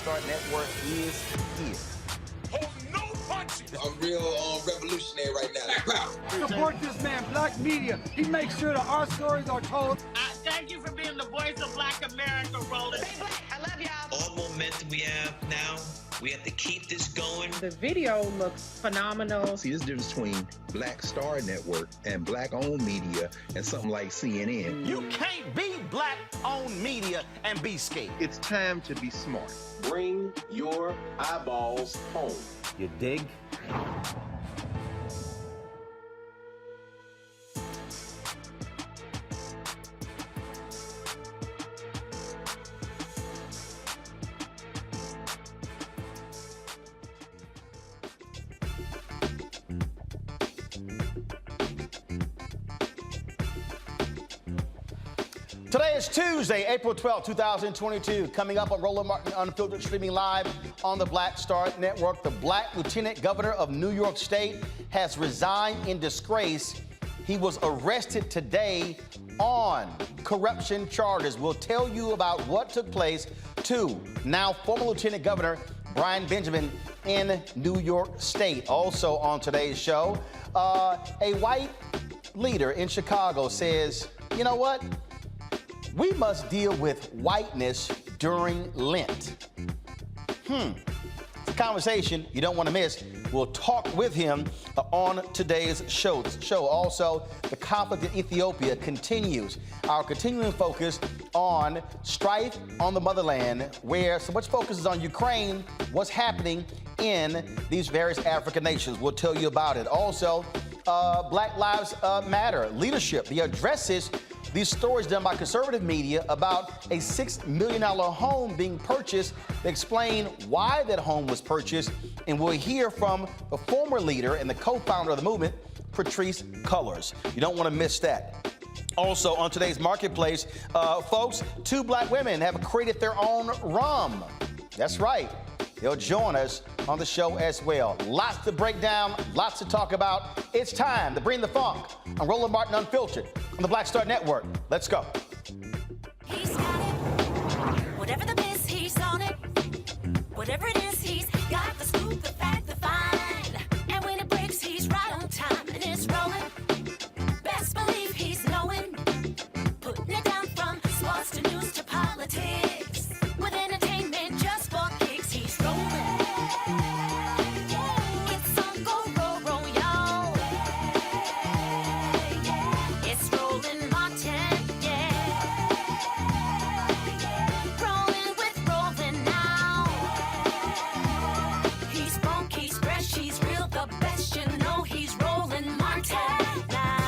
Start Network is here. Hold no punches. I'm real revolutionary right now. Support this man, Black media. He makes sure that our stories are told. Thank you for being the voice of Black America, Roland. Stay Black. I love y'all. All momentum we have now, we have to keep this going. The video looks phenomenal. See, there's a difference between Black Star Network and Black-owned media and something like CNN. You can't be Black-owned media and be scared. It's time to be smart. Bring your eyeballs home. You dig? Today is Tuesday, April 12, 2022. Coming up on Roland Martin Unfiltered, streaming live on the Black Star Network. The Black Lieutenant Governor of New York State has resigned in disgrace. He was arrested today on corruption charges. We'll tell you about what took place to now former Lieutenant Governor Brian Benjamin in New York State. Also on today's show, a white leader in Chicago says, you know what? We must deal with whiteness during Lent. It's a conversation you don't want to miss. We'll talk with him on today's show. Also, the conflict in Ethiopia continues. Our continuing focus on strife on the motherland, where so much focus is on Ukraine, what's happening in these various African nations. We'll tell you about it. Also, Black Lives Matter leadership. The addresses these stories done by conservative media about a $6 million home being purchased. They explain why that home was purchased, and we'll hear from the former leader and the co-founder of the movement, Patrisse Cullors. You don't want to miss that. Also on today's marketplace, folks, 2 Black women have created their own rum. That's right. They'll join us on the show as well. Lots to break down, lots to talk about. It's time to bring the funk on Roland Martin Unfiltered on the Black Star Network. Let's go. He's got it. Whatever the miss, he's on it. Whatever it is, he's got the scoop, the fact, the find. And when it breaks, he's right on time and it's rolling. Best believe he's knowing. Putting it down from sports to news to politics. With entertainment just for kicks, he's rolling. It's on go, roll, roll, y'all. It's Roland Martin, yeah. Rolling with Roland now. He's funk, he's fresh, he's real, the best, you know he's Roland Martin now.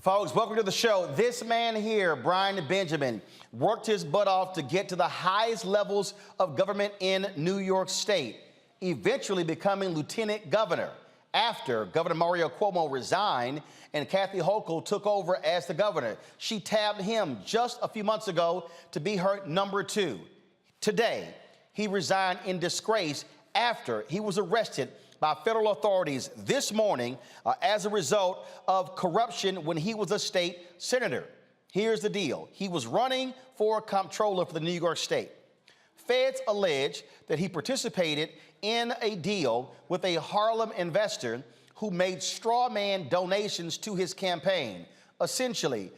Folks, welcome to the show. This man here, Brian Benjamin, worked his butt off to get to the highest levels of government in New York State, eventually becoming lieutenant governor after Governor Mario Cuomo resigned and Kathy Hochul took over as the governor. She tabbed him just a few months ago to be her number 2. Today, he resigned in disgrace after he was arrested by federal authorities this morning as a result of corruption when he was a state senator. Here's the deal. He was running for comptroller for the New York State. Feds allege that he participated in a deal with a Harlem investor who made straw man donations to his campaign. Essentially,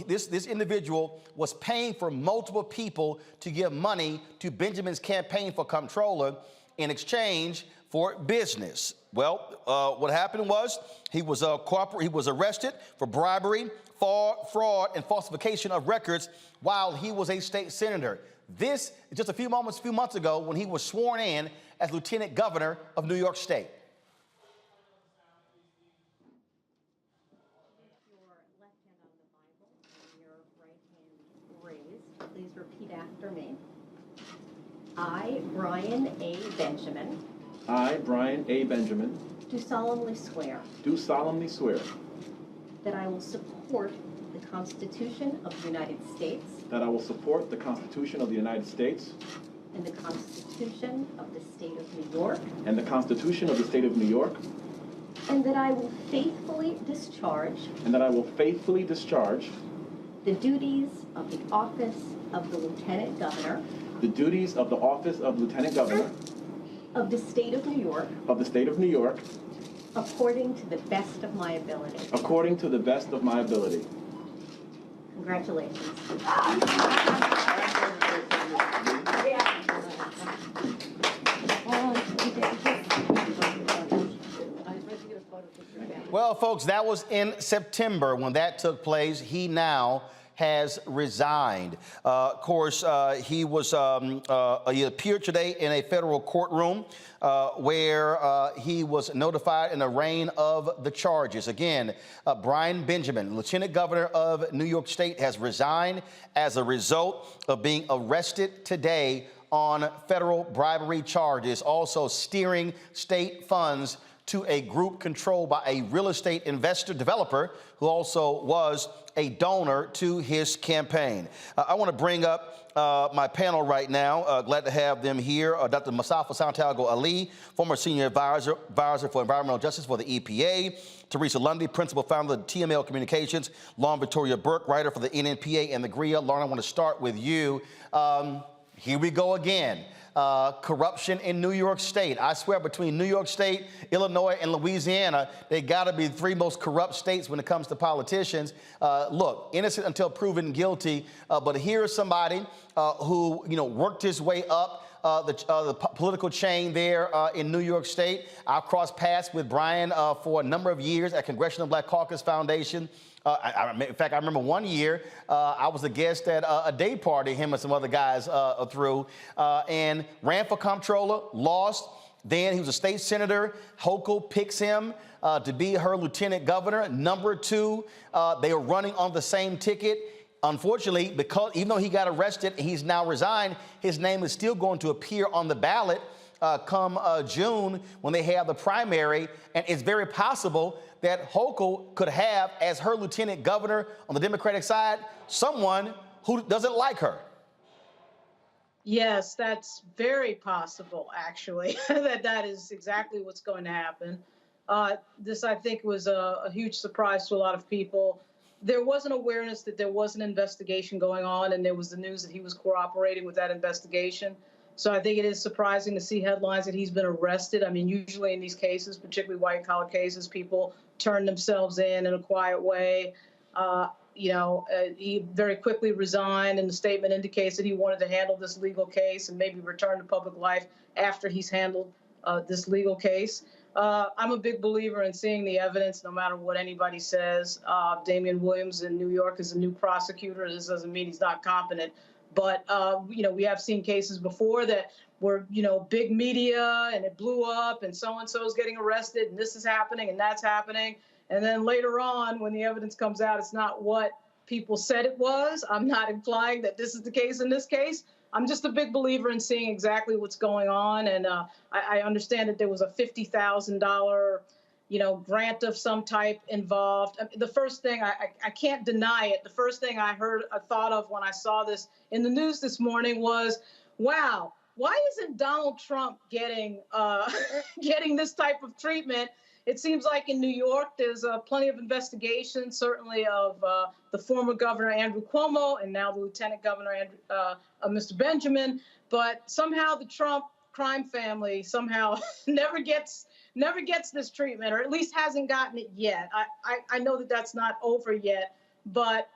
this individual was paying for multiple people to give money to Benjamin's campaign for comptroller in exchange for business. Well, what happened was he was arrested for bribery, fraud, and falsification of records while he was a state senator. This is just a few months ago when he was sworn in as Lieutenant Governor of New York State. Your left hand on the Bible and your right hand raised. Please repeat after me. I, Brian A. Benjamin. I, Brian A. Benjamin, Do solemnly swear. do solemnly swear That I will support the Constitution of the United States. that I will support the Constitution of the United States And the Constitution of the State of New York. and the Constitution of the State of New York. and that I will faithfully discharge the duties of the office of the Lieutenant Governor of the State of New York according to the best of my ability. Congratulations. Well, folks, that was in September when that took place. He now has resigned. Of course, he appeared today in a federal courtroom where he was notified in a rain of the charges. Again, Brian Benjamin, Lieutenant Governor of New York State, has resigned as a result of being arrested today on federal bribery charges, also steering state funds to a group controlled by a real estate investor developer who also was a donor to his campaign. I want to bring up my panel right now. Glad to have them here. Dr. Mustafa Santiago Ali, former senior advisor for environmental justice for the EPA. Teresa Lundy, principal founder of TML Communications. Lauren Victoria Burke, writer for the NNPA and the GRIA. Lauren, I want to start with you. Here we go again. Corruption in New York State. I swear, between New York State, Illinois, and Louisiana, they got to be the three most corrupt states when it comes to politicians. Look, innocent until proven guilty, but here's somebody who worked his way up the political chain there in New York State. I crossed paths with Brian for a number of years at Congressional Black Caucus Foundation. In fact, I remember one year I was a guest at a day party him and some other guys threw, and ran for comptroller, lost. Then he was a state senator. Hochul picks him to be her lieutenant governor. Number two, they were running on the same ticket. Unfortunately, because even though he got arrested and he's now resigned, his name is still going to appear on the ballot come June when they have the primary, and it's very possible that Hochul could have as her lieutenant governor on the Democratic side someone who doesn't like her. Yes, that's very possible, actually, that is exactly what's going to happen. This, I think, was a huge surprise to a lot of people. There was an awareness that there was an investigation going on, and there was the news that he was cooperating with that investigation. So I think it is surprising to see headlines that he's been arrested. I mean, usually in these cases, particularly white-collar cases, people turn themselves in a quiet way. He very quickly resigned, and the statement indicates that he wanted to handle this legal case and maybe return to public life after he's handled this legal case. I'm a big believer in seeing the evidence, no matter what anybody says. Damian Williams in New York is a new prosecutor. This doesn't mean he's not competent. But, we have seen cases before that were, big media and it blew up and so-and-so is getting arrested and this is happening and that's happening. And then later on, when the evidence comes out, it's not what people said it was. I'm not implying that this is the case in this case. I'm just a big believer in seeing exactly what's going on. And I understand that there was a $50,000 grant of some type involved. The first thing, I can't deny it, the first thing I thought of when I saw this in the news this morning was, wow, why isn't Donald Trump getting this type of treatment? It seems like in New York, there's plenty of investigations, certainly of the former governor, Andrew Cuomo, and now the lieutenant governor, Mr. Benjamin. But somehow the Trump crime family somehow never gets this treatment, or at least hasn't gotten it yet. I know that that's not over yet, but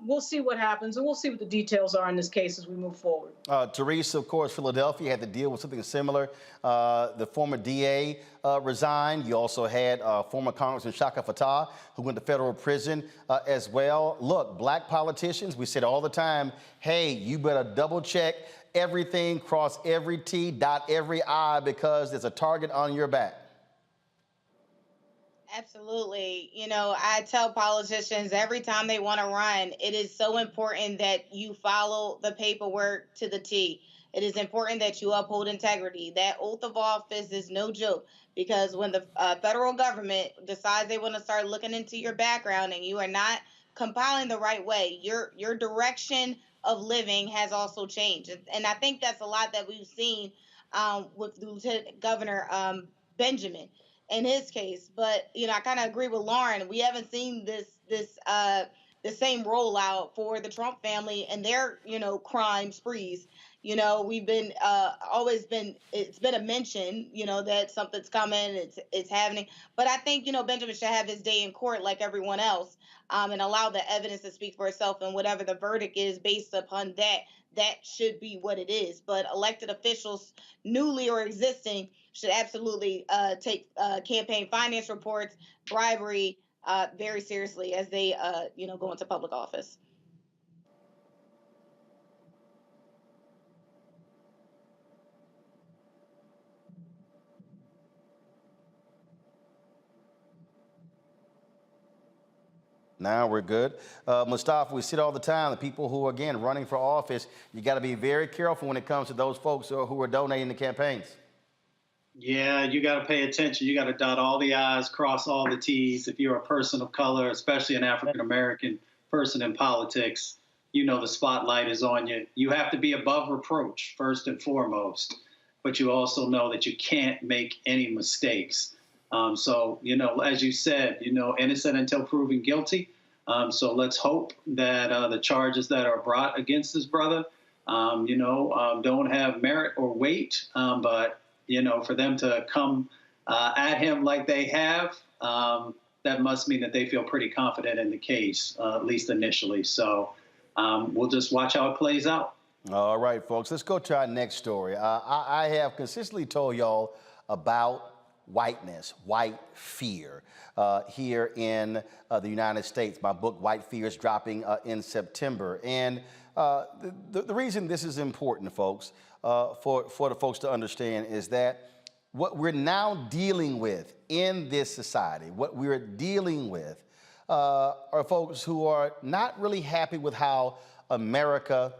we'll see what happens, and we'll see what the details are in this case as we move forward. Teresa, of course, Philadelphia had to deal with something similar. The former DA resigned. You also had former Congressman Shaka Fatah, who went to federal prison as well. Look, black politicians, we said all the time, hey, you better double check everything, cross every T, dot every I, because there's a target on your back. Absolutely. I tell politicians every time they want to run, it is so important that you follow the paperwork to the T. It is important that you uphold integrity. That oath of office is no joke, because when the federal government decides they want to start looking into your background and you are not compiling the right way, your direction of living has also changed. And I think that's a lot that we've seen with Lieutenant Governor Benjamin. in his case. But I kind of agree with Lauren. We haven't seen the same rollout for the Trump family and their crime sprees. We've been it's been a mention that something's coming, it's happening. But I think Benjamin should have his day in court like everyone else, and allow the evidence to speak for itself, and whatever the verdict is based upon that should be what it is. But elected officials, newly or existing, should absolutely take campaign finance reports, bribery very seriously as they go into public office. Now we're good. Mustafa, we see it all the time. The people who are, again, running for office, you got to be very careful when it comes to those folks who are donating to campaigns. Yeah, you got to pay attention. You got to dot all the I's, cross all the T's. If you're a person of color, especially an African-American person in politics, the spotlight is on you. You have to be above reproach, first and foremost. But you also know that you can't make any mistakes. So, as you said, innocent until proven guilty. So let's hope that the charges that are brought against this brother, don't have merit or weight. But, for them to come at him like they have, that must mean that they feel pretty confident in the case, at least initially. So we'll just watch how it plays out. All right, folks, let's go to our next story. I have consistently told y'all about whiteness, white fear, here in the United States. My book, White Fear, is dropping in September. And the reason this is important, folks, for the folks to understand is that what we're now dealing with in this society, what we're dealing with are folks who are not really happy with how America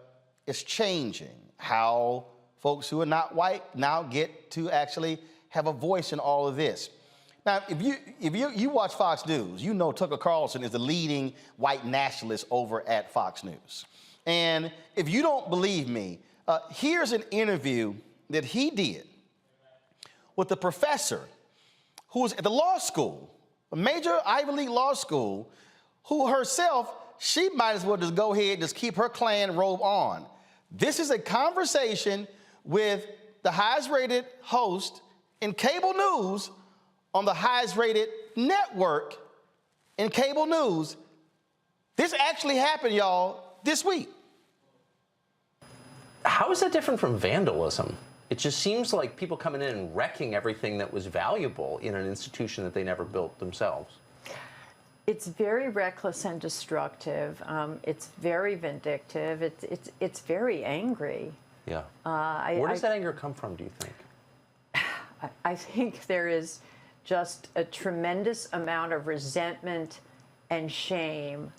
is changing, how folks who are not white now get to actually have a voice in all of this. Now, if you watch Fox News, Tucker Carlson is the leading white nationalist over at Fox News. And if you don't believe me, here's an interview that he did with a professor who was at the law school, a major Ivy League law school, who herself, she might as well just go ahead and just keep her Klan robe on. This is a conversation with the highest rated host in cable news on the highest rated network in cable news. This actually happened, y'all, this week. How is that different from vandalism? It just seems like people coming in and wrecking everything that was valuable in an institution that they never built themselves. It's very reckless and destructive. It's very vindictive. It's very angry. Yeah. Where does that anger come from, do you think? I think there is just a tremendous amount of resentment and shame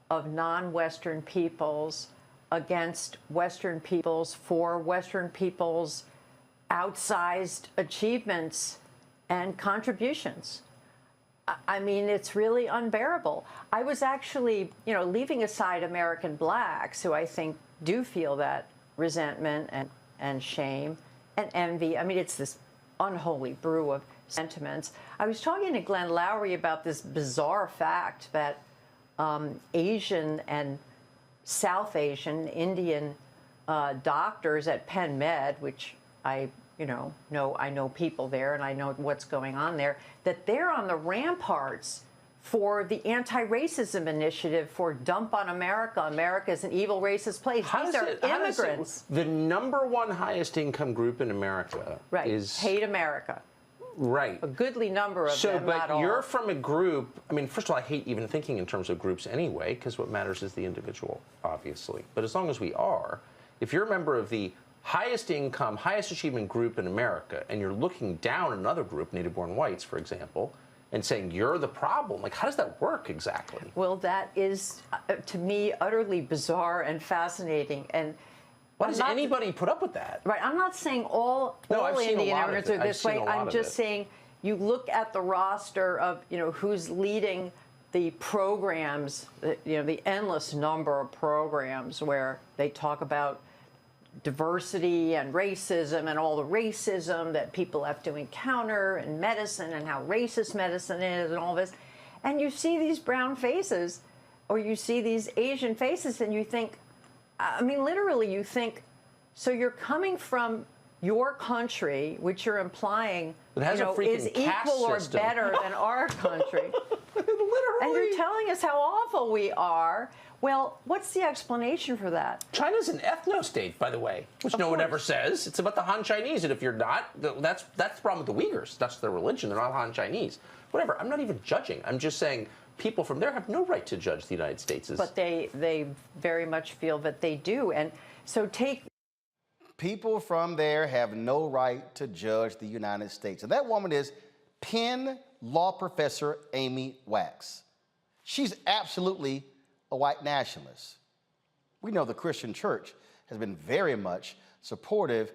of non-Western peoples against Western peoples for Western peoples' outsized achievements and contributions. I mean, it's really unbearable. I was actually, leaving aside American blacks, who I think do feel that resentment and shame and envy. I mean, it's this unholy brew of sentiments. I was talking to Glenn Lowry about this bizarre fact that Asian and South Asian, Indian doctors at Penn Med, which I know people there and I know what's going on there, that they're on the ramparts for the anti-racism initiative for Dump on America. America's an evil racist place. These are immigrants. The number one highest income group in America is hate America. Right. A goodly number of them, not all. But you're from a group, I mean, first of all, I hate even thinking in terms of groups anyway, because what matters is the individual, obviously. But as long as we are, if you're a member of the highest income, highest achievement group in America, and you're looking down another group, native-born whites, for example, and saying you're the problem, like, how does that work exactly? Well, that is, to me, utterly bizarre and fascinating. And why does anybody put up with that? Right. I'm not saying all Indian immigrants are this way. I'm just saying you look at the roster of, who's leading the programs, the endless number of programs where they talk about diversity and racism and all the racism that people have to encounter in medicine and how racist medicine is and all this. And you see these brown faces or you see these Asian faces and you think, I mean, literally you think, so you're coming from your country, which you're implying is equal or better than our country. Literally. And you're telling us how awful we are. Well, what's the explanation for that? China's an ethno-state, by the way, which no one ever says. It's about the Han Chinese, and if you're not, that's the problem with the Uyghurs. That's their religion. They're not Han Chinese. Whatever. I'm not even judging. I'm just saying people from there have no right to judge the United States. But they very much feel that they do. And so people from there have no right to judge the United States. And that woman is Penn law professor Amy Wax. She's absolutely a white nationalist. We know the Christian church has been very much supportive.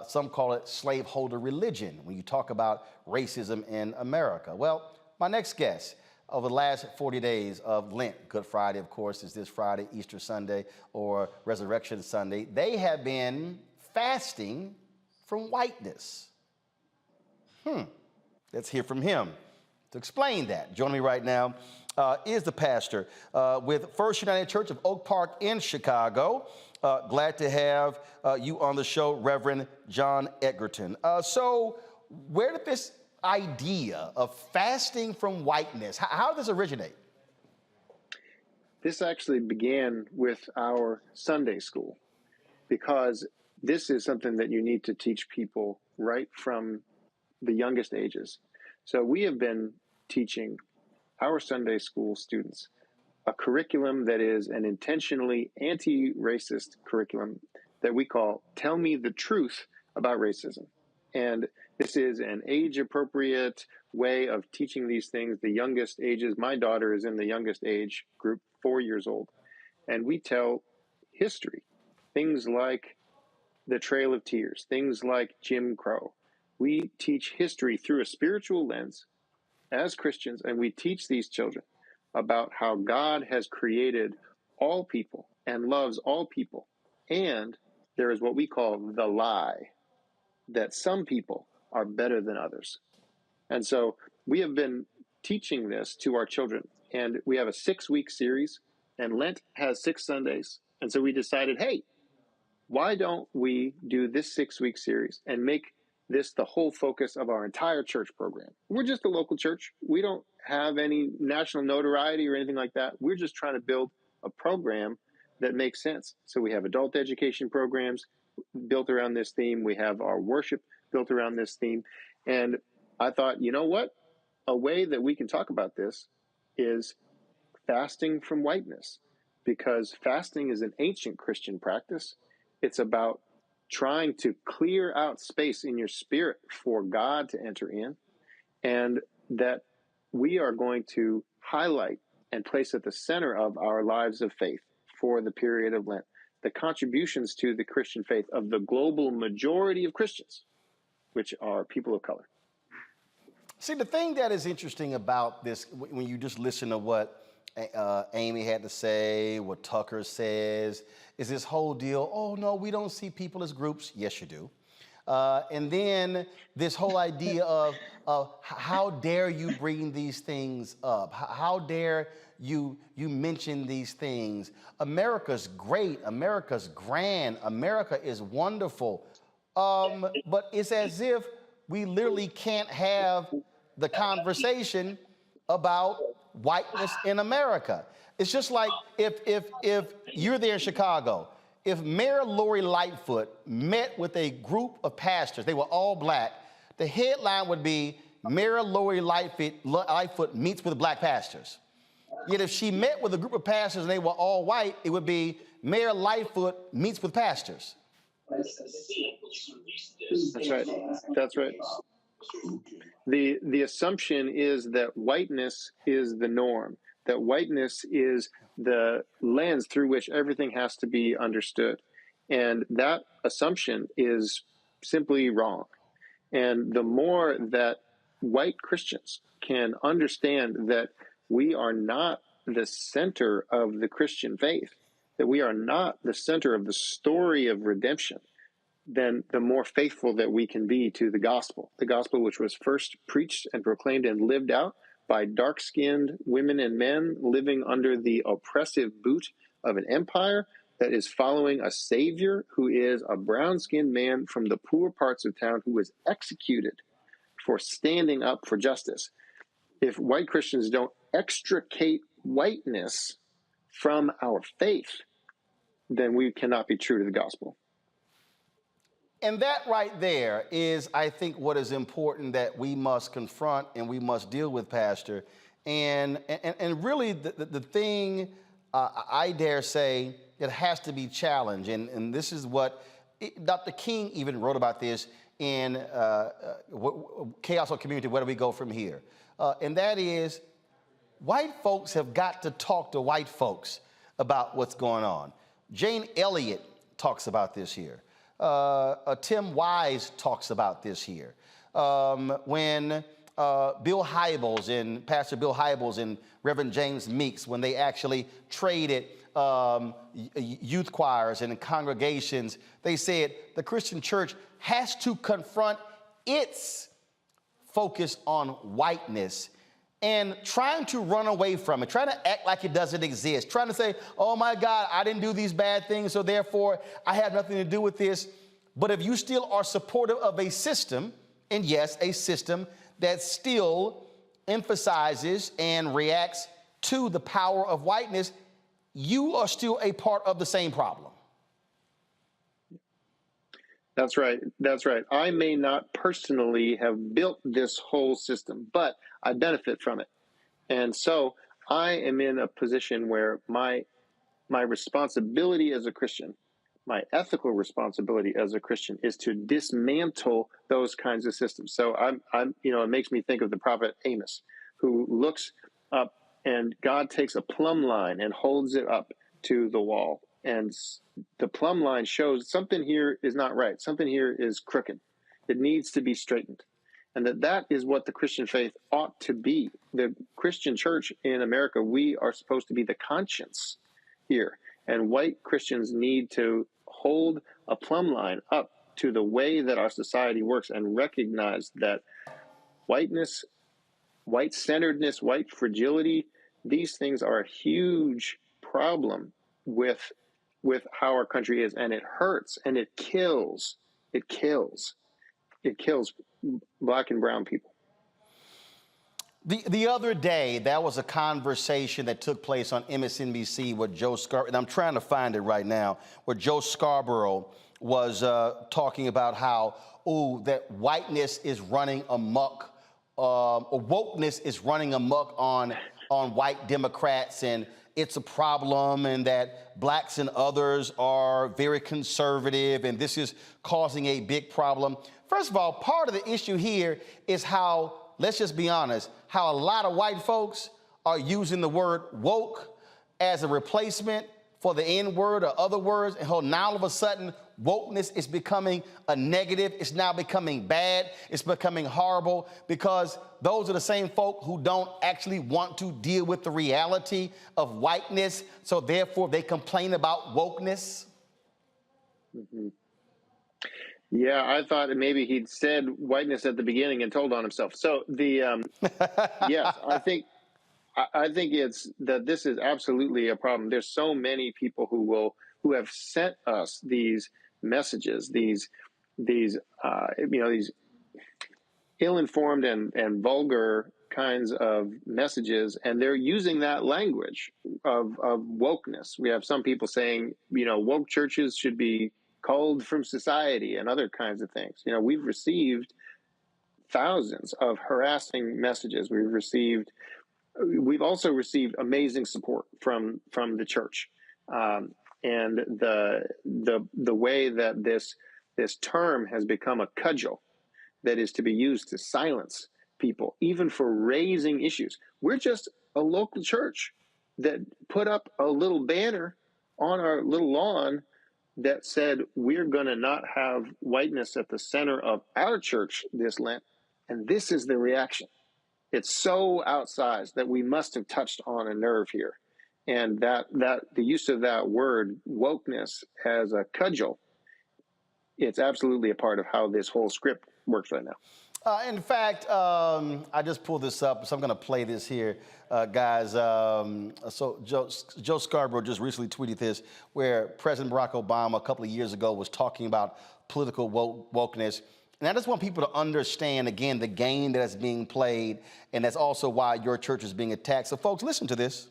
Some call it slaveholder religion when you talk about racism in America. Well, my next guest, over the last 40 days of Lent, Good Friday, of course, is this Friday, Easter Sunday, or Resurrection Sunday, they have been fasting from whiteness. Let's hear from him to explain that. Joining me right now is the pastor with First United Church of Oak Park in Chicago. Glad to have you on the show, Reverend John Edgerton. So where did this idea of fasting from whiteness, how did this originate? This actually began with our Sunday school, because this is something that you need to teach people right from the youngest ages. So we have been teaching our Sunday school students a curriculum that is an intentionally anti-racist curriculum that we call Tell Me the Truth About Racism. And this is an age-appropriate way of teaching these things. The youngest ages, my daughter is in the youngest age group, 4 years old. And we tell history, things like the Trail of Tears, things like Jim Crow. We teach history through a spiritual lens as Christians, and we teach these children about how God has created all people and loves all people. And there is what we call the lie, that some people are better than others. And so we have been teaching this to our children, and we have a 6-week series, and Lent has 6 Sundays. And so we decided, hey, why don't we do this 6-week series and make this the whole focus of our entire church program? We're just a local church. We don't have any national notoriety or anything like that. We're just trying to build a program that makes sense. So we have adult education programs built around this theme. We have our worship built around this theme. And I thought, you know what? A way that we can talk about this is fasting from whiteness, because fasting is an ancient Christian practice. It's about trying to clear out space in your spirit for God to enter in, and that we are going to highlight and place at the center of our lives of faith for the period of Lent the contributions to the Christian faith of the global majority of Christians, which are people of color. See, the thing that is interesting about this, when you just listen to what Amy had to say, what Tucker says, is this whole deal, oh, no, we don't see people as groups. Yes, you do. And then this whole idea of how dare you bring these things up? How dare you mention these things? America's great. America's grand. America is wonderful. But it's as if we literally can't have the conversation about whiteness in America. It's just like if you're there in Chicago, if Mayor Lori Lightfoot met with a group of pastors, they were all black, the headline would be Mayor Lori Lightfoot meets with black pastors. Yet if she met with a group of pastors and they were all white, it would be Mayor Lightfoot meets with pastors. That's right. That's right. The assumption is that whiteness is the norm, that whiteness is the lens through which everything has to be understood. And that assumption is simply wrong. And the more that white Christians can understand that we are not the center of the Christian faith, that we are not the center of the story of redemption, then the more faithful that we can be to the gospel which was first preached and proclaimed and lived out by dark-skinned women and men living under the oppressive boot of an empire that is following a savior who is a brown-skinned man from the poor parts of town who was executed for standing up for justice. If white Christians don't extricate whiteness from our faith, then we cannot be true to the gospel. And that right there is, I think, what is important that we must confront and we must deal with, Pastor. And really the thing I dare say it has to be challenged. And this is what Dr. King even wrote about this in Chaos or Community, Where Do We Go From Here? And that is, white folks have got to talk to white folks about what's going on. Jane Elliott talks about this here. Tim Wise talks about this here. When Bill Hybels and Pastor Bill Hybels and Reverend James Meeks, when they actually traded youth choirs and congregations, they said the Christian church has to confront its focus on whiteness and trying to run away from it, trying to act like it doesn't exist, trying to say, oh my God, I didn't do these bad things, so therefore I have nothing to do with this. But if you still are supportive of a system, and yes, a system that still emphasizes and reacts to the power of whiteness, you are still a part of the same problem. That's right. That's right. I may not personally have built this whole system, but I benefit from it. And so I am in a position where my responsibility as a Christian, my ethical responsibility as a Christian, is to dismantle those kinds of systems. So I'm it makes me think of the prophet Amos, who looks up and God takes a plumb line and holds it up to the wall. And the plumb line shows something here is not right. Something here is crooked. It needs to be straightened. And that is what the Christian faith ought to be. The Christian church in America, we are supposed to be the conscience here. And white Christians need to hold a plumb line up to the way that our society works and recognize that whiteness, white-centeredness, white fragility, these things are a huge problem with how our country is, and it hurts and it kills Black and brown people. The other day, there was a conversation that took place on MSNBC with Joe Scarborough, and I'm trying to find it right now, where Joe Scarborough was talking about how, that whiteness is running amok, or wokeness is running amok on white Democrats, and it's a problem, and that blacks and others are very conservative, and this is causing a big problem. First of all, part of the issue here is how, let's just be honest, how a lot of white folks are using the word woke as a replacement for the N-word or other words, and how now all of a sudden wokeness is becoming a negative. It's now becoming bad. It's becoming horrible, because those are the same folk who don't actually want to deal with the reality of whiteness, so therefore they complain about wokeness. Mm-hmm. Yeah, I thought maybe he'd said whiteness at the beginning and told on himself. So yes, I think it's that this is absolutely a problem. There's so many people who have sent us these messages, these ill-informed and vulgar kinds of messages, and they're using that language of wokeness. We have some people saying, woke churches should be culled from society and other kinds of things. We've received thousands of harassing messages. We've also received amazing support from the church, and the way that this term has become a cudgel that is to be used to silence people, even for raising issues. We're just a local church that put up a little banner on our little lawn that said, we're going to not have whiteness at the center of our church this Lent. And this is the reaction. It's so outsized that we must have touched on a nerve here. And that the use of that word wokeness as a cudgel, it's absolutely a part of how this whole script works right now. In fact, I just pulled this up, so I'm going to play this here, guys. So Joe Scarborough just recently tweeted this, where President Barack Obama a couple of years ago was talking about political wokeness. And I just want people to understand, again, the game that's being played, and that's also why your church is being attacked. So, folks, listen to this.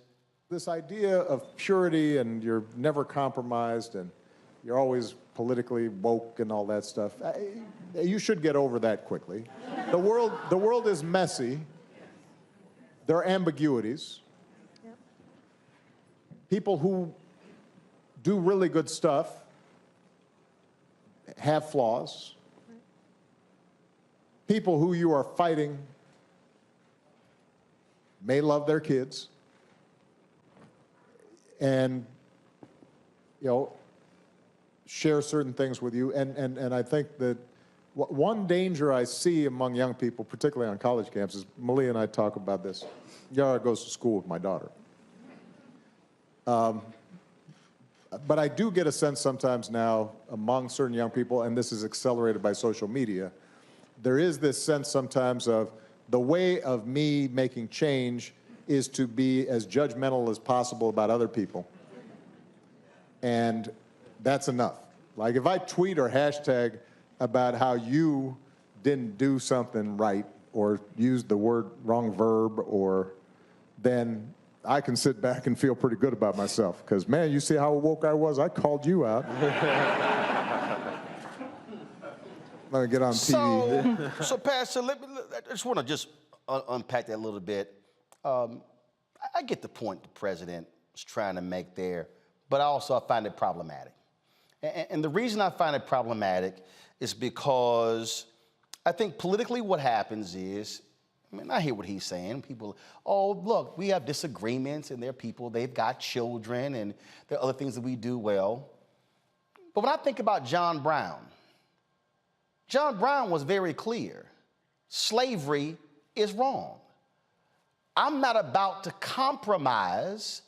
This idea of purity and you're never compromised and you're always politically woke and all that stuff, you should get over that quickly. The world is messy. There are ambiguities. Yep. People who do really good stuff have flaws. Right. People who you are fighting may love their kids. And, you know, share certain things with you. And I think that one danger I see among young people, particularly on college campuses, Malia and I talk about this. Yara goes to school with my daughter. But I do get a sense sometimes now among certain young people, and this is accelerated by social media, there is this sense sometimes of the way of me making change is to be as judgmental as possible about other people. And that's enough. Like if I tweet or hashtag about how you didn't do something right or used the wrong verb, or then I can sit back and feel pretty good about myself. Because, man, you see how woke I was? I called you out. Let me get on TV. So Pastor, I just want to unpack that a little bit. I get the point the president is trying to make there, but I find it problematic. And the reason I find it problematic is because I think politically what happens is, I mean, I hear what he's saying. People, oh, look, we have disagreements, and there are people, they've got children, and there are other things that we do well. But when I think about John Brown was very clear. Slavery is wrong. I'm not about to compromise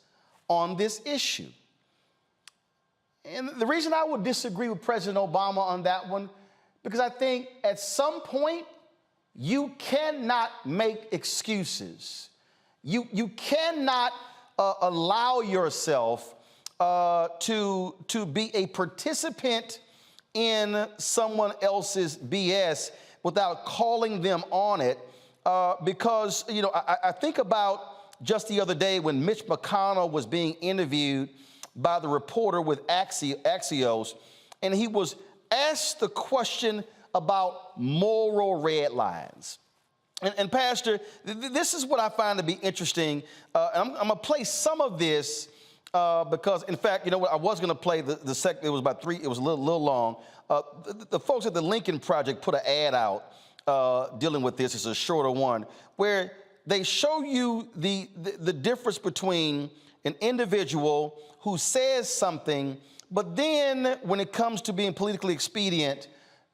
on this issue. And the reason I would disagree with President Obama on that one, because I think at some point, you cannot make excuses. You cannot allow yourself to be a participant in someone else's BS without calling them on it. Because, you know, I think about just the other day when Mitch McConnell was being interviewed by the reporter with Axios, and he was asked the question about moral red lines. And Pastor, this is what I find to be interesting. I'm going to play some of this because, in fact, you know what, I was going to play the second, it was about three, it was a little long. The folks at the Lincoln Project put an ad out dealing with this. It's a shorter one, where they show you the difference between an individual who says something, but then when it comes to being politically expedient,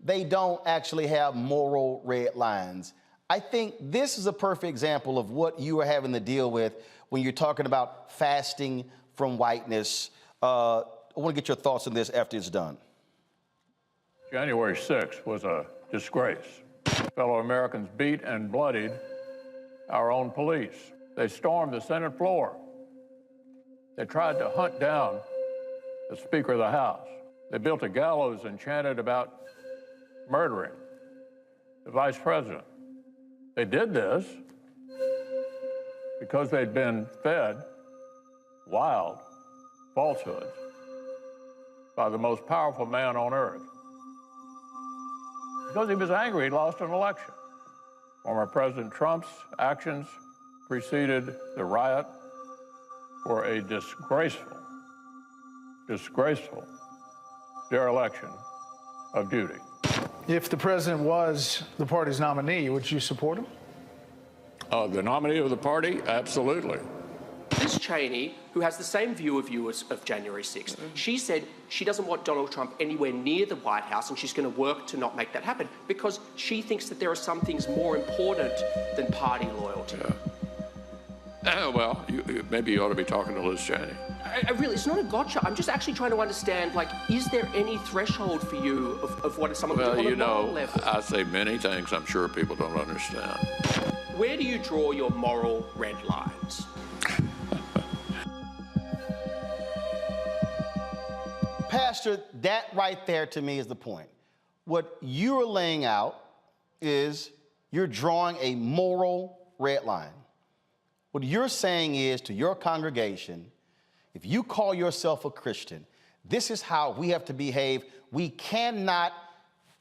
they don't actually have moral red lines. I think this is a perfect example of what you are having to deal with when you're talking about fasting from whiteness. I want to get your thoughts on this after it's done. January 6th was a disgrace. Fellow Americans beat and bloodied our own police. They stormed the Senate floor. They tried to hunt down the Speaker of the House. They built a gallows and chanted about murdering the Vice President. They did this because they'd been fed wild falsehoods by the most powerful man on earth. Because he was angry, he lost an election. Former President Trump's actions preceded the riot for a disgraceful dereliction of duty. If the president was the party's nominee, would you support him? The nominee of the party? Absolutely. Liz Cheney, who has the same view of you as of January 6th, she said she doesn't want Donald Trump anywhere near the White House, and she's going to work to not make that happen because she thinks that there are some things more important than party loyalty. Well, maybe you ought to be talking to Liz Cheney. I really, it's not a gotcha. I'm just actually trying to understand, like, is there any threshold for you of what someone can do on a moral level? I say many things I'm sure people don't understand. Where do you draw your moral red lines? Pastor, that right there to me is the point. What you're laying out is you're drawing a moral red line. What you're saying is to your congregation, if you call yourself a Christian, this is how we have to behave. We cannot,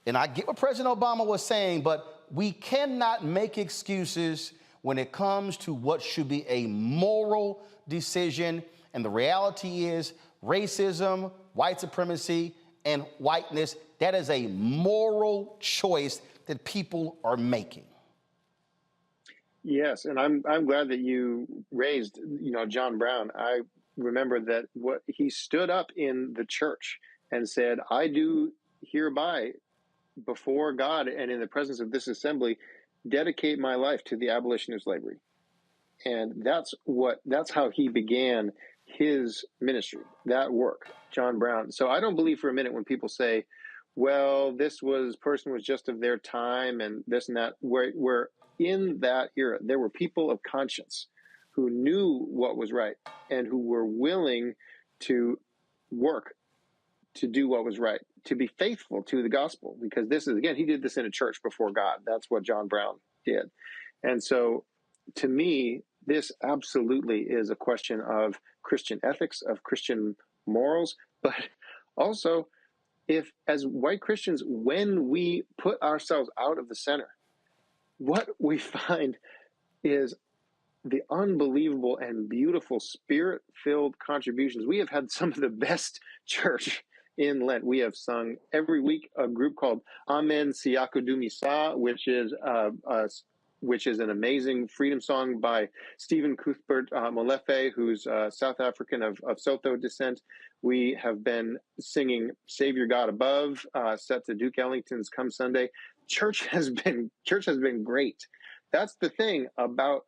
and I get what President Obama was saying, but we cannot make excuses when it comes to what should be a moral decision. And the reality is racism, white supremacy, and whiteness, that is a moral choice that people are making. Yes, and I'm glad that you raised, John Brown. I remember that what he stood up in the church and said, "I do hereby, before God and in the presence of this assembly, dedicate my life to the abolition of slavery." And that's how he began his ministry, that work, John Brown. So I don't believe for a minute when people say, well, this person was just of their time and this and that. Where in that era, there were people of conscience who knew what was right and who were willing to work to do what was right, to be faithful to the gospel. Because this is, again, he did this in a church before God. That's what John Brown did. And so to me, this absolutely is a question of Christian ethics, of Christian morals, but also if as white Christians, when we put ourselves out of the center, what we find is the unbelievable and beautiful spirit-filled contributions. We have had some of the best church in Lent. We have sung every week a group called Amen Siyakudu Misa, which is an amazing freedom song by Stephen Cuthbert Molefe, who's South African of Sotho descent. We have been singing Savior God Above, set to Duke Ellington's Come Sunday. Church has been great. That's the thing about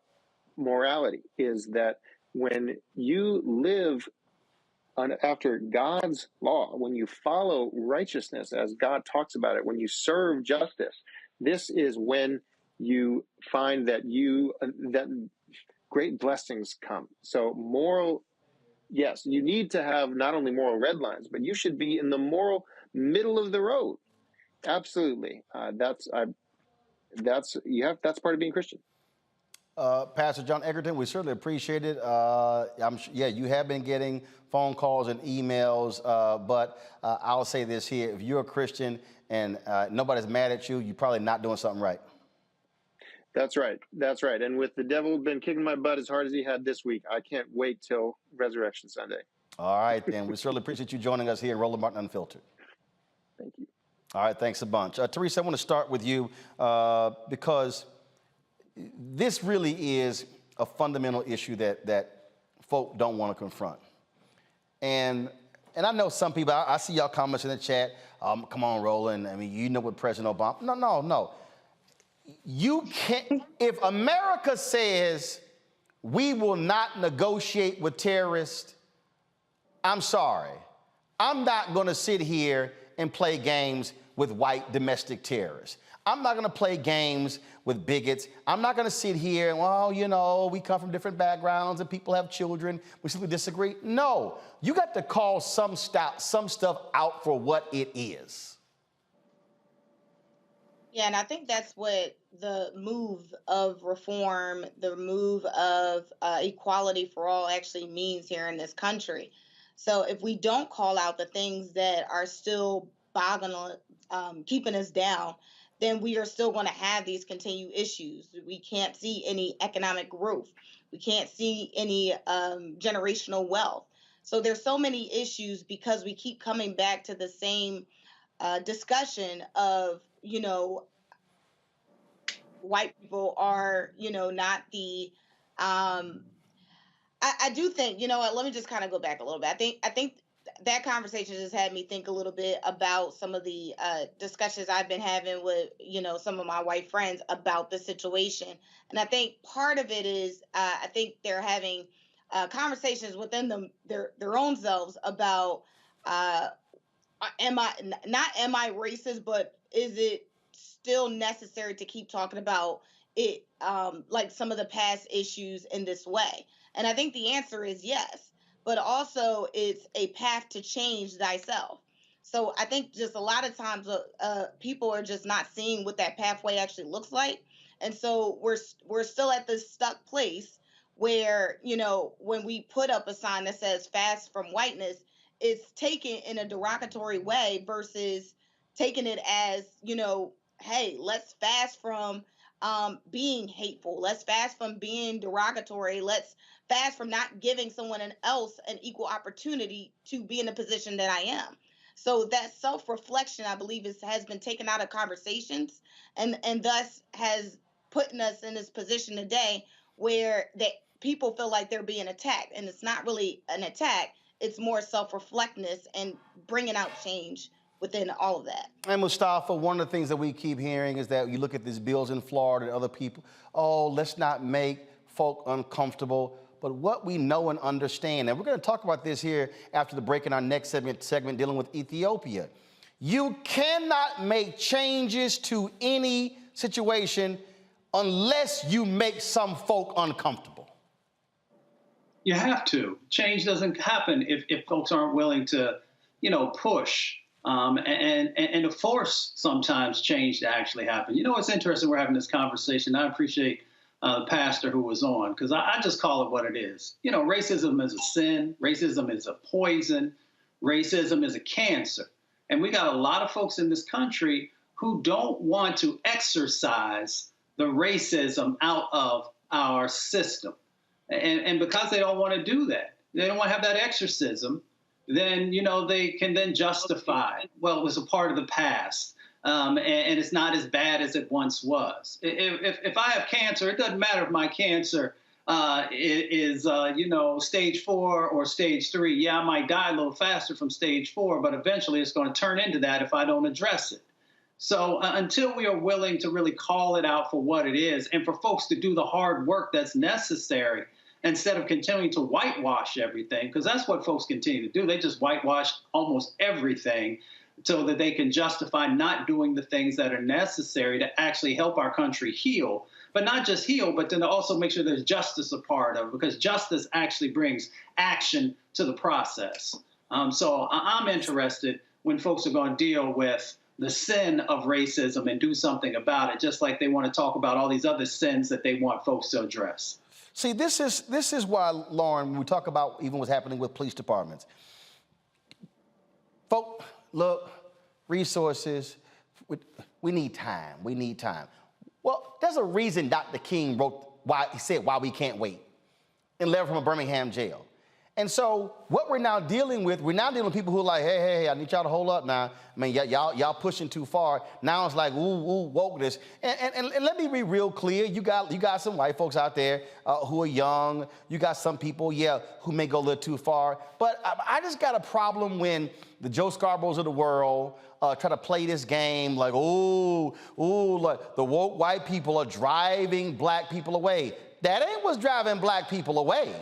morality, is that when you live after God's law, when you follow righteousness as God talks about it, when you serve justice, this is when you find that that great blessings come. So moral, yes, you need to have not only moral red lines, but you should be in the moral middle of the road. Absolutely, that's part of being Christian. Pastor John Edgerton, we certainly appreciate it. You have been getting phone calls and emails, but I'll say this here: if you're a Christian and nobody's mad at you, you're probably not doing something right. That's right. That's right. And with the devil been kicking my butt as hard as he had this week, I can't wait till Resurrection Sunday. All right, then. We certainly appreciate you joining us here in Roland Martin Unfiltered. Thank you. All right, thanks a bunch. Teresa, I want to start with you because this really is a fundamental issue that folk don't want to confront. And I know some people, I see y'all comments in the chat, come on, Roland, I mean, you know what President Obama, no. You can't, if America says we will not negotiate with terrorists, I'm sorry. I'm not going to sit here and play games with white domestic terrorists. I'm not going to play games with bigots. I'm not going to sit here and, well, we come from different backgrounds and people have children. We simply disagree. No, you got to call some stuff out for what it is. Yeah, and I think that's what the move of reform, the move of equality for all actually means here in this country. So if we don't call out the things that are still keeping us down, then we are still going to have these continued issues. We can't see any economic growth. We can't see any generational wealth. So there's so many issues because we keep coming back to the same discussion of, white people are, not the, I do think, let me just kind of go back a little bit. I think that conversation just had me think a little bit about some of the discussions I've been having with, some of my white friends about the situation. And I think part of it is, I think they're having conversations within their own selves about, am I racist, but is it still necessary to keep talking about it, like some of the past issues in this way? And I think the answer is yes, but also it's a path to change thyself. So I think just a lot of times people are just not seeing what that pathway actually looks like. And so we're still at this stuck place where, when we put up a sign that says fast from whiteness, it's taken in a derogatory way versus taking it as, hey, let's fast from being hateful. Let's fast from being derogatory. Let's fast from not giving someone else an equal opportunity to be in the position that I am. So that self-reflection, I believe, has been taken out of conversations, and thus has put us in this position today where people feel like they're being attacked, and it's not really an attack. It's more self-reflectness and bringing out change within all of that. And Mustafa, one of the things that we keep hearing is that you look at these bills in Florida and other people, let's not make folk uncomfortable. But what we know and understand, and we're going to talk about this here after the break in our next segment dealing with Ethiopia. You cannot make changes to any situation unless you make some folk uncomfortable. You have to. Change doesn't happen if folks aren't willing to, push and to force sometimes change to actually happen. It's interesting we're having this conversation. I appreciate the pastor who was on, because I just call it what it is. Racism is a sin. Racism is a poison. Racism is a cancer. And we got a lot of folks in this country who don't want to exorcise the racism out of our system. And because they don't want to do that, they don't want to have that exorcism, then, they can then justify, well, it was a part of the past. And it's not as bad as it once was. If I have cancer, it doesn't matter if my cancer is stage 4 or stage 3. Yeah, I might die a little faster from stage 4, but eventually it's going to turn into that if I don't address it. So until we are willing to really call it out for what it is, and for folks to do the hard work that's necessary, instead of continuing to whitewash everything, because that's what folks continue to do. They just whitewash almost everything so that they can justify not doing the things that are necessary to actually help our country heal. But not just heal, but then to also make sure there's justice a part of it, because justice actually brings action to the process. So I'm interested when folks are going to deal with the sin of racism and do something about it, just like they want to talk about all these other sins that they want folks to address. See, this is why, Lauren, when we talk about even what's happening with police departments, folk, look, resources, we need time. We need time. Well, there's a reason Dr. King why we can't wait in a letter from a Birmingham jail. And so what we're now dealing with people who are like, hey, I need y'all to hold up now. I mean, y'all pushing too far. Now it's like, ooh, wokeness. And let me be real clear. You got some white folks out there who are young. You got some people, who may go a little too far. But I just got a problem when the Joe Scarboroughs of the world try to play this game like, like the woke white people are driving black people away. That ain't what's driving black people away.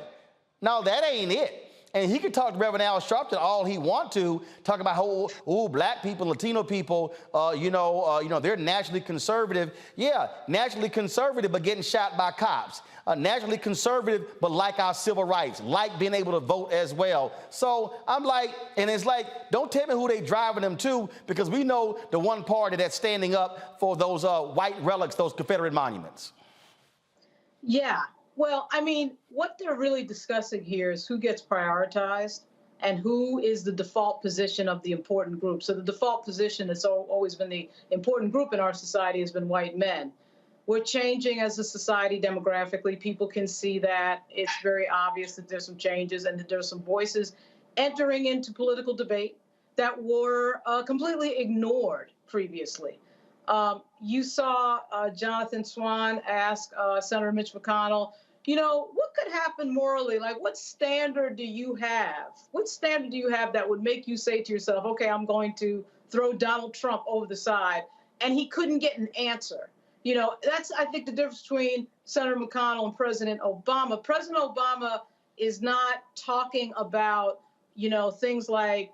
No, that ain't it. And he could talk to Reverend Al Sharpton all he want to, talk about how, black people, Latino people, they're naturally conservative. Yeah, naturally conservative, but getting shot by cops. Naturally conservative, but like our civil rights, like being able to vote as well. So I'm like, and it's like, don't tell me who they driving them to, because we know the one party that's standing up for those white relics, those Confederate monuments. Yeah. Well, I mean, what they're really discussing here is who gets prioritized and who is the default position of the important group. So the default position that's always been the important group in our society has been white men. We're changing as a society demographically. People can see that. It's very obvious that there's some changes and that there's some voices entering into political debate that were completely ignored previously. You saw Jonathan Swan ask Senator Mitch McConnell, you know, what could happen morally? Like, what standard do you have? What standard do you have that would make you say to yourself, okay, I'm going to throw Donald Trump over the side? And he couldn't get an answer. You know, that's, I think, the difference between Senator McConnell and President Obama. President Obama is not talking about, you know, things like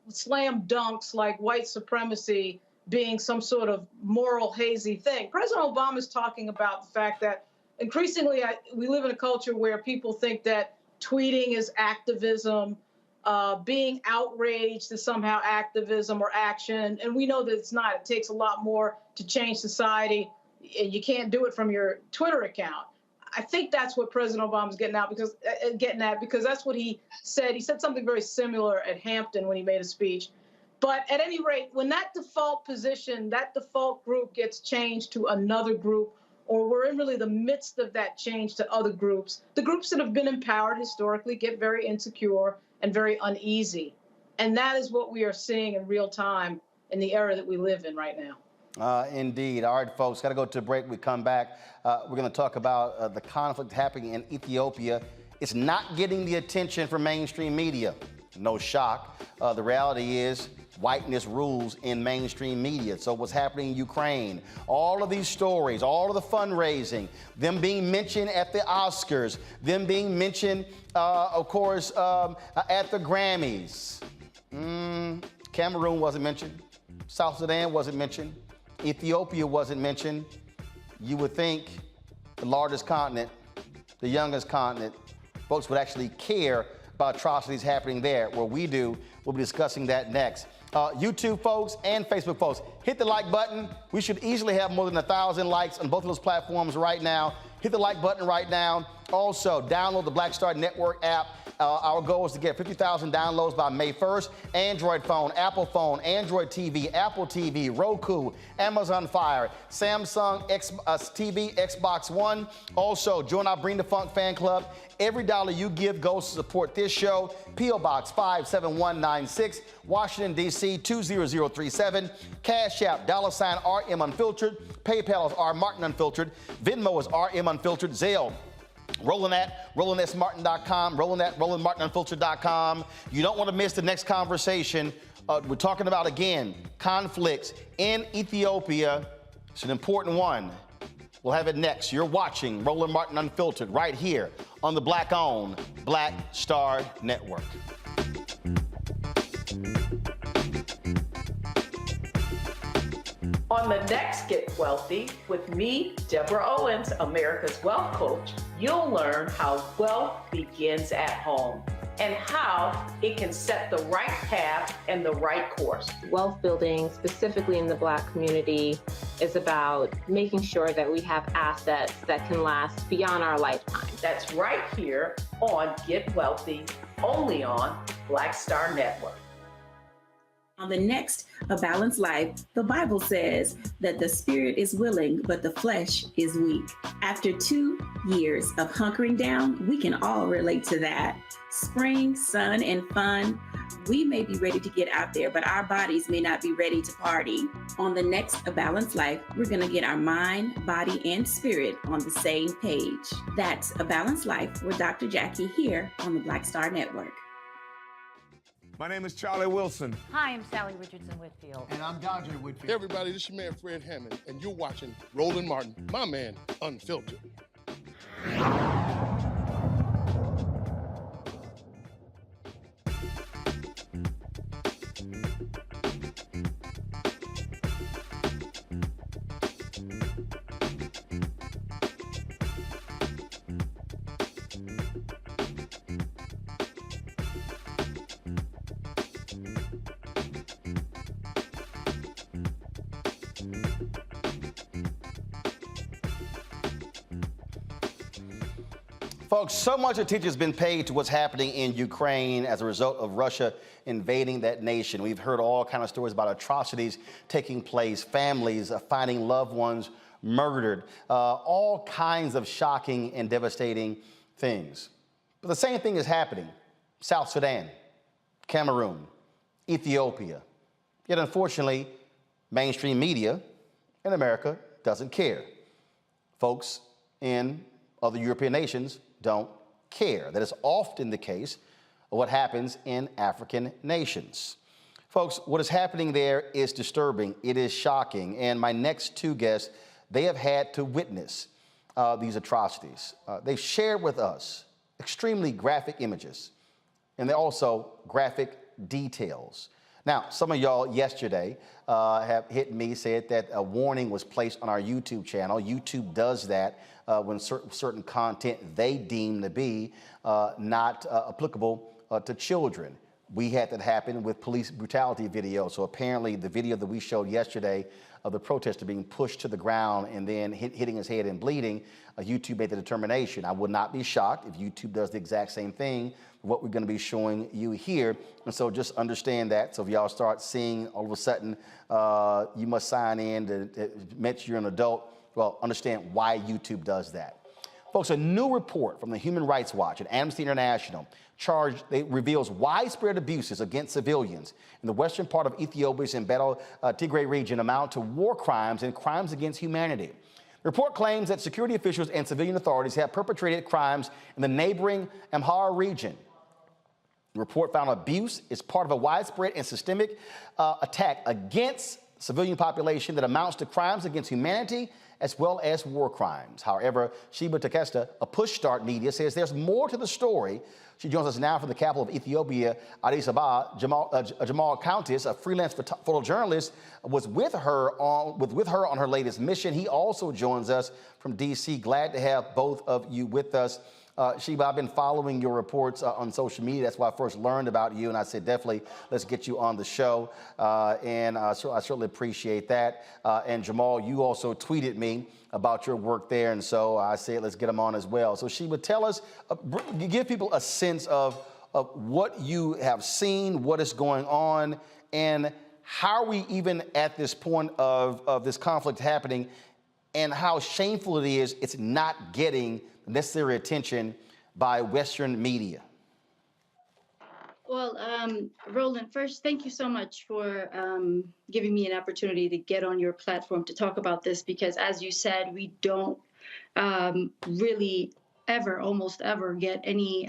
slam dunks, like white supremacy being some sort of moral hazy thing. President Obama is talking about the fact that increasingly we live in a culture where people think that tweeting is activism, being outraged is somehow activism or action. And we know that it's not. It takes a lot more to change society, and you can't do it from your Twitter account. I think that's what President Obama's getting at because that's what he said. He said something very similar at Hampton when he made a speech. But at any rate, when that default position, that default group gets changed to another group, or we're in really the midst of that change to other groups, the groups that have been empowered historically get very insecure and very uneasy. And that is what we are seeing in real time in the era that we live in right now. Indeed. All right, folks, got to go to a break. We come back. We're going to talk about the conflict happening in Ethiopia. It's not getting the attention from mainstream media. No shock. The reality is whiteness rules in mainstream media. So what's happening in Ukraine, all of these stories, all of the fundraising, them being mentioned at the Oscars, them being mentioned, of course, at the Grammys. Cameroon wasn't mentioned. South Sudan wasn't mentioned. Ethiopia wasn't mentioned. You would think the largest continent, the youngest continent, folks would actually care about atrocities happening there. Where we do, we'll be discussing that next. YouTube folks and Facebook folks, hit the like button. We should easily have more than 1,000 likes on both of those platforms right now. Hit the like button right now. Also, download the Black Star Network app. Our goal is to get 50,000 downloads by May 1st. Android phone, Apple phone, Android TV, Apple TV, Roku, Amazon Fire, Samsung TV, Xbox One. Also, join our Bring the Funk fan club. Every dollar you give goes to support this show. P.O. Box 57196, Washington, D.C. 20037. Cash App, $RM Unfiltered. PayPal is R Martin Unfiltered. Venmo is RM Unfiltered. Zelle, Roland at RolandSMartin.com, Roland at RolandMartinUnfiltered.com. You don't want to miss the next conversation. We're talking about, again, conflicts in Ethiopia. It's an important one. We'll have it next. You're watching Roland Martin Unfiltered right here on the Black-owned Black Star Network. On the next Get Wealthy with me, Deborah Owens, America's Wealth Coach, you'll learn how wealth begins at home and how it can set the right path and the right course. Wealth building, specifically in the Black community, is about making sure that we have assets that can last beyond our lifetime. That's right here on Get Wealthy, only on Black Star Network. On the next A Balanced Life, the Bible says that the spirit is willing, but the flesh is weak. After 2 years of hunkering down, we can all relate to that. Spring, sun, and fun. We may be ready to get out there, but our bodies may not be ready to party. On the next A Balanced Life, we're going to get our mind, body, and spirit on the same page. That's A Balanced Life with Dr. Jackie here on the Black Star Network. My name is Charlie Wilson. Hi, I'm Sally Richardson Whitfield. And I'm Dodger Whitfield. Hey everybody, this is your man Fred Hammond, and you're watching Roland Martin, my man, Unfiltered. Folks, so much attention has been paid to what's happening in Ukraine as a result of Russia invading that nation. We've heard all kinds of stories about atrocities taking place, families finding loved ones murdered, all kinds of shocking and devastating things. But the same thing is happening. South Sudan, Cameroon, Ethiopia. Yet unfortunately, mainstream media in America doesn't care. Folks in other European nations don't care. That is often the case of what happens in African nations. Folks, what is happening there is disturbing. It is shocking. And my next two guests, they have had to witness these atrocities. They've shared with us extremely graphic images, and they're also graphic details. Now, some of y'all yesterday have hit me, said that a warning was placed on our YouTube channel. YouTube does that when certain content they deem to be not applicable to children. We had that happen with police brutality video. So apparently the video that we showed yesterday of the protester being pushed to the ground and then hitting his head and bleeding, YouTube made the determination. I would not be shocked if YouTube does the exact same thing, what we're going to be showing you here. And so just understand that. So if y'all start seeing all of a sudden you must sign in to admit you're an adult, well, understand why YouTube does that. Folks, a new report from the Human Rights Watch and Amnesty International reveals widespread abuses against civilians in the western part of Ethiopia's embattled Tigray region amount to war crimes and crimes against humanity. The report claims that security officials and civilian authorities have perpetrated crimes in the neighboring Amhara region. The report found abuse is part of a widespread and systemic attack against civilian population that amounts to crimes against humanity as well as war crimes. However, Sheba Takesta, a Push Start Media, says there's more to the story. She joins us now from the capital of Ethiopia, Addis Ababa. Jamal Countess, a freelance photojournalist, was with her on her latest mission. He also joins us from D.C. Glad to have both of you with us. Sheba, I've been following your reports on social media. That's why I first learned about you, and I said, definitely, let's get you on the show. And I certainly appreciate that. And Jamal, you also tweeted me about your work there, and so I said, let's get him on as well. So Sheba, tell us, give people a sense of what you have seen, what is going on, and how are we even at this point of this conflict happening, and how shameful it is it's not getting necessary attention by Western media. Well, Roland, first, thank you so much for giving me an opportunity to get on your platform to talk about this, because as you said, we don't really almost ever get any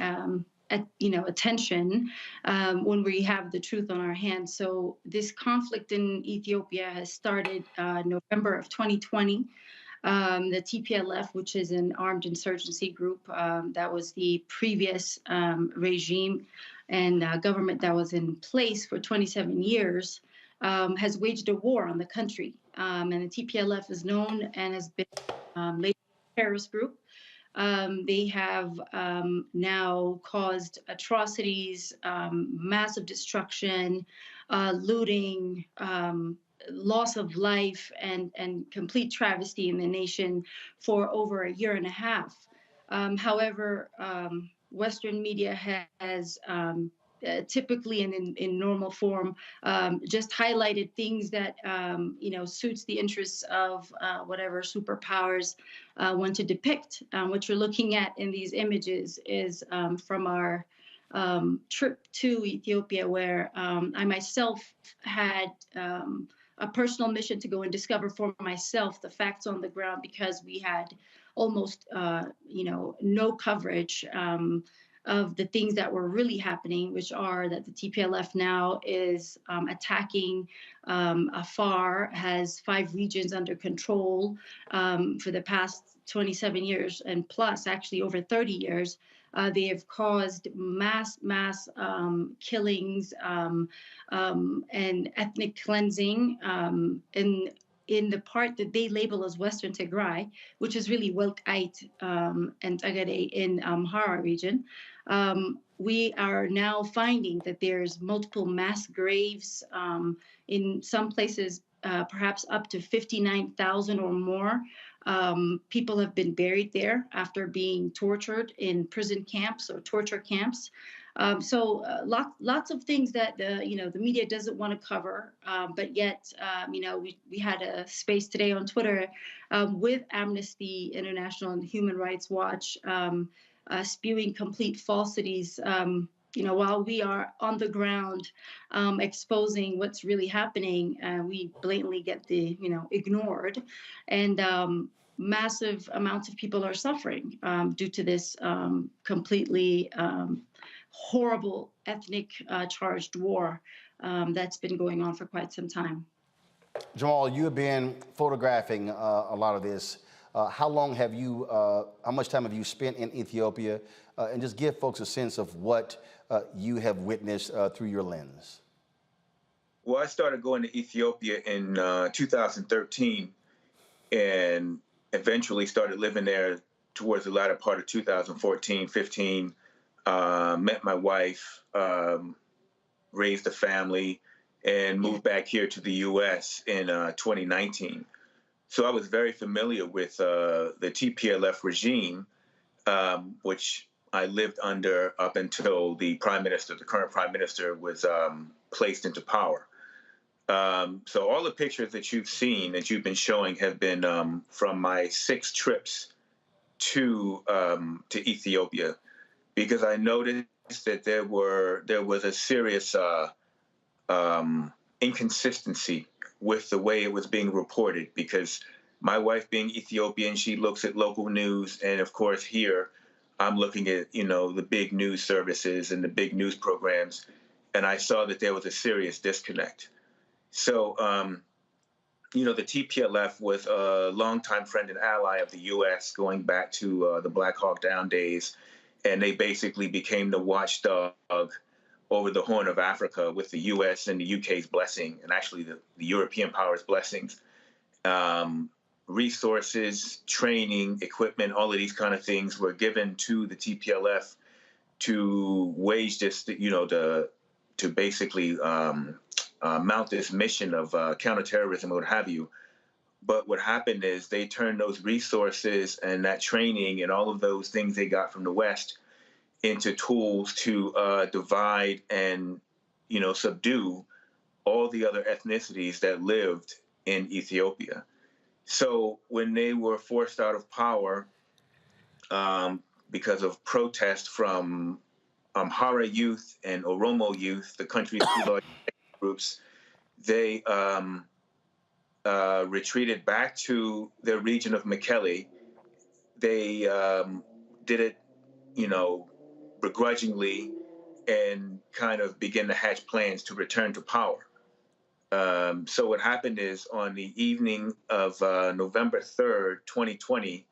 attention when we have the truth on our hands. So this conflict in Ethiopia has started November of 2020. The TPLF, which is an armed insurgency group, that was the previous regime and government that was in place for 27 years, has waged a war on the country. And the TPLF is known and has been labeled a terrorist group. They have now caused atrocities, massive destruction, looting, loss of life, and complete travesty in the nation for over a year and a half. However, Western media has typically and in normal form just highlighted things that suits the interests of whatever superpowers want to depict. What you're looking at in these images is from our trip to Ethiopia, where I myself had a personal mission to go and discover for myself the facts on the ground, because we had almost no coverage of the things that were really happening, which are that the TPLF now is attacking Afar, has 5 regions under control for the past 27 years and plus, actually over 30 years. They have caused mass killings and ethnic cleansing in the part that they label as Western Tigray, which is really Welkite and Tigray in Amhara region. We are now finding that there's multiple mass graves in some places, perhaps up to 59,000 or more. People have been buried there after being tortured in prison camps or torture camps. So lots of things that the media doesn't want to cover, but yet we had a space today on Twitter with Amnesty International and Human Rights Watch spewing complete falsities. While we are on the ground exposing what's really happening, we blatantly get ignored. And massive amounts of people are suffering due to this completely horrible ethnic charged war that's been going on for quite some time. Jamal, you have been photographing a lot of this. How much time have you spent in Ethiopia? And just give folks a sense of what you have witnessed through your lens. Well, I started going to Ethiopia in 2013 and eventually started living there towards the latter part of 2014, 15. Met my wife, raised a family, and moved back here to the U.S. in 2019. So I was very familiar with the TPLF regime, which I lived under up until the current prime minister, was placed into power. So all the pictures that you've seen, that you've been showing, have been from my 6 trips to Ethiopia, because I noticed that there was a serious inconsistency with the way it was being reported, because my wife being Ethiopian, she looks at local news, and of course here I'm looking at, the big news services and the big news programs, and I saw that there was a serious disconnect. So, the TPLF was a longtime friend and ally of the U.S. going back to the Black Hawk Down days, and they basically became the watchdog over the Horn of Africa with the U.S. and the U.K.'s blessing, and actually the European powers' blessings. Resources, training, equipment, all of these kind of things were given to the TPLF to wage this, to basically mount this mission of counterterrorism, what have you. But what happened is they turned those resources and that training and all of those things they got from the West into tools to divide and, subdue all the other ethnicities that lived in Ethiopia. So when they were forced out of power because of protest from Amhara youth and Oromo youth, the country's two largest groups, they retreated back to their region of Mekelle. They did it, begrudgingly, and kind of began to hatch plans to return to power. So what happened is, on the evening of November 3rd, 2020,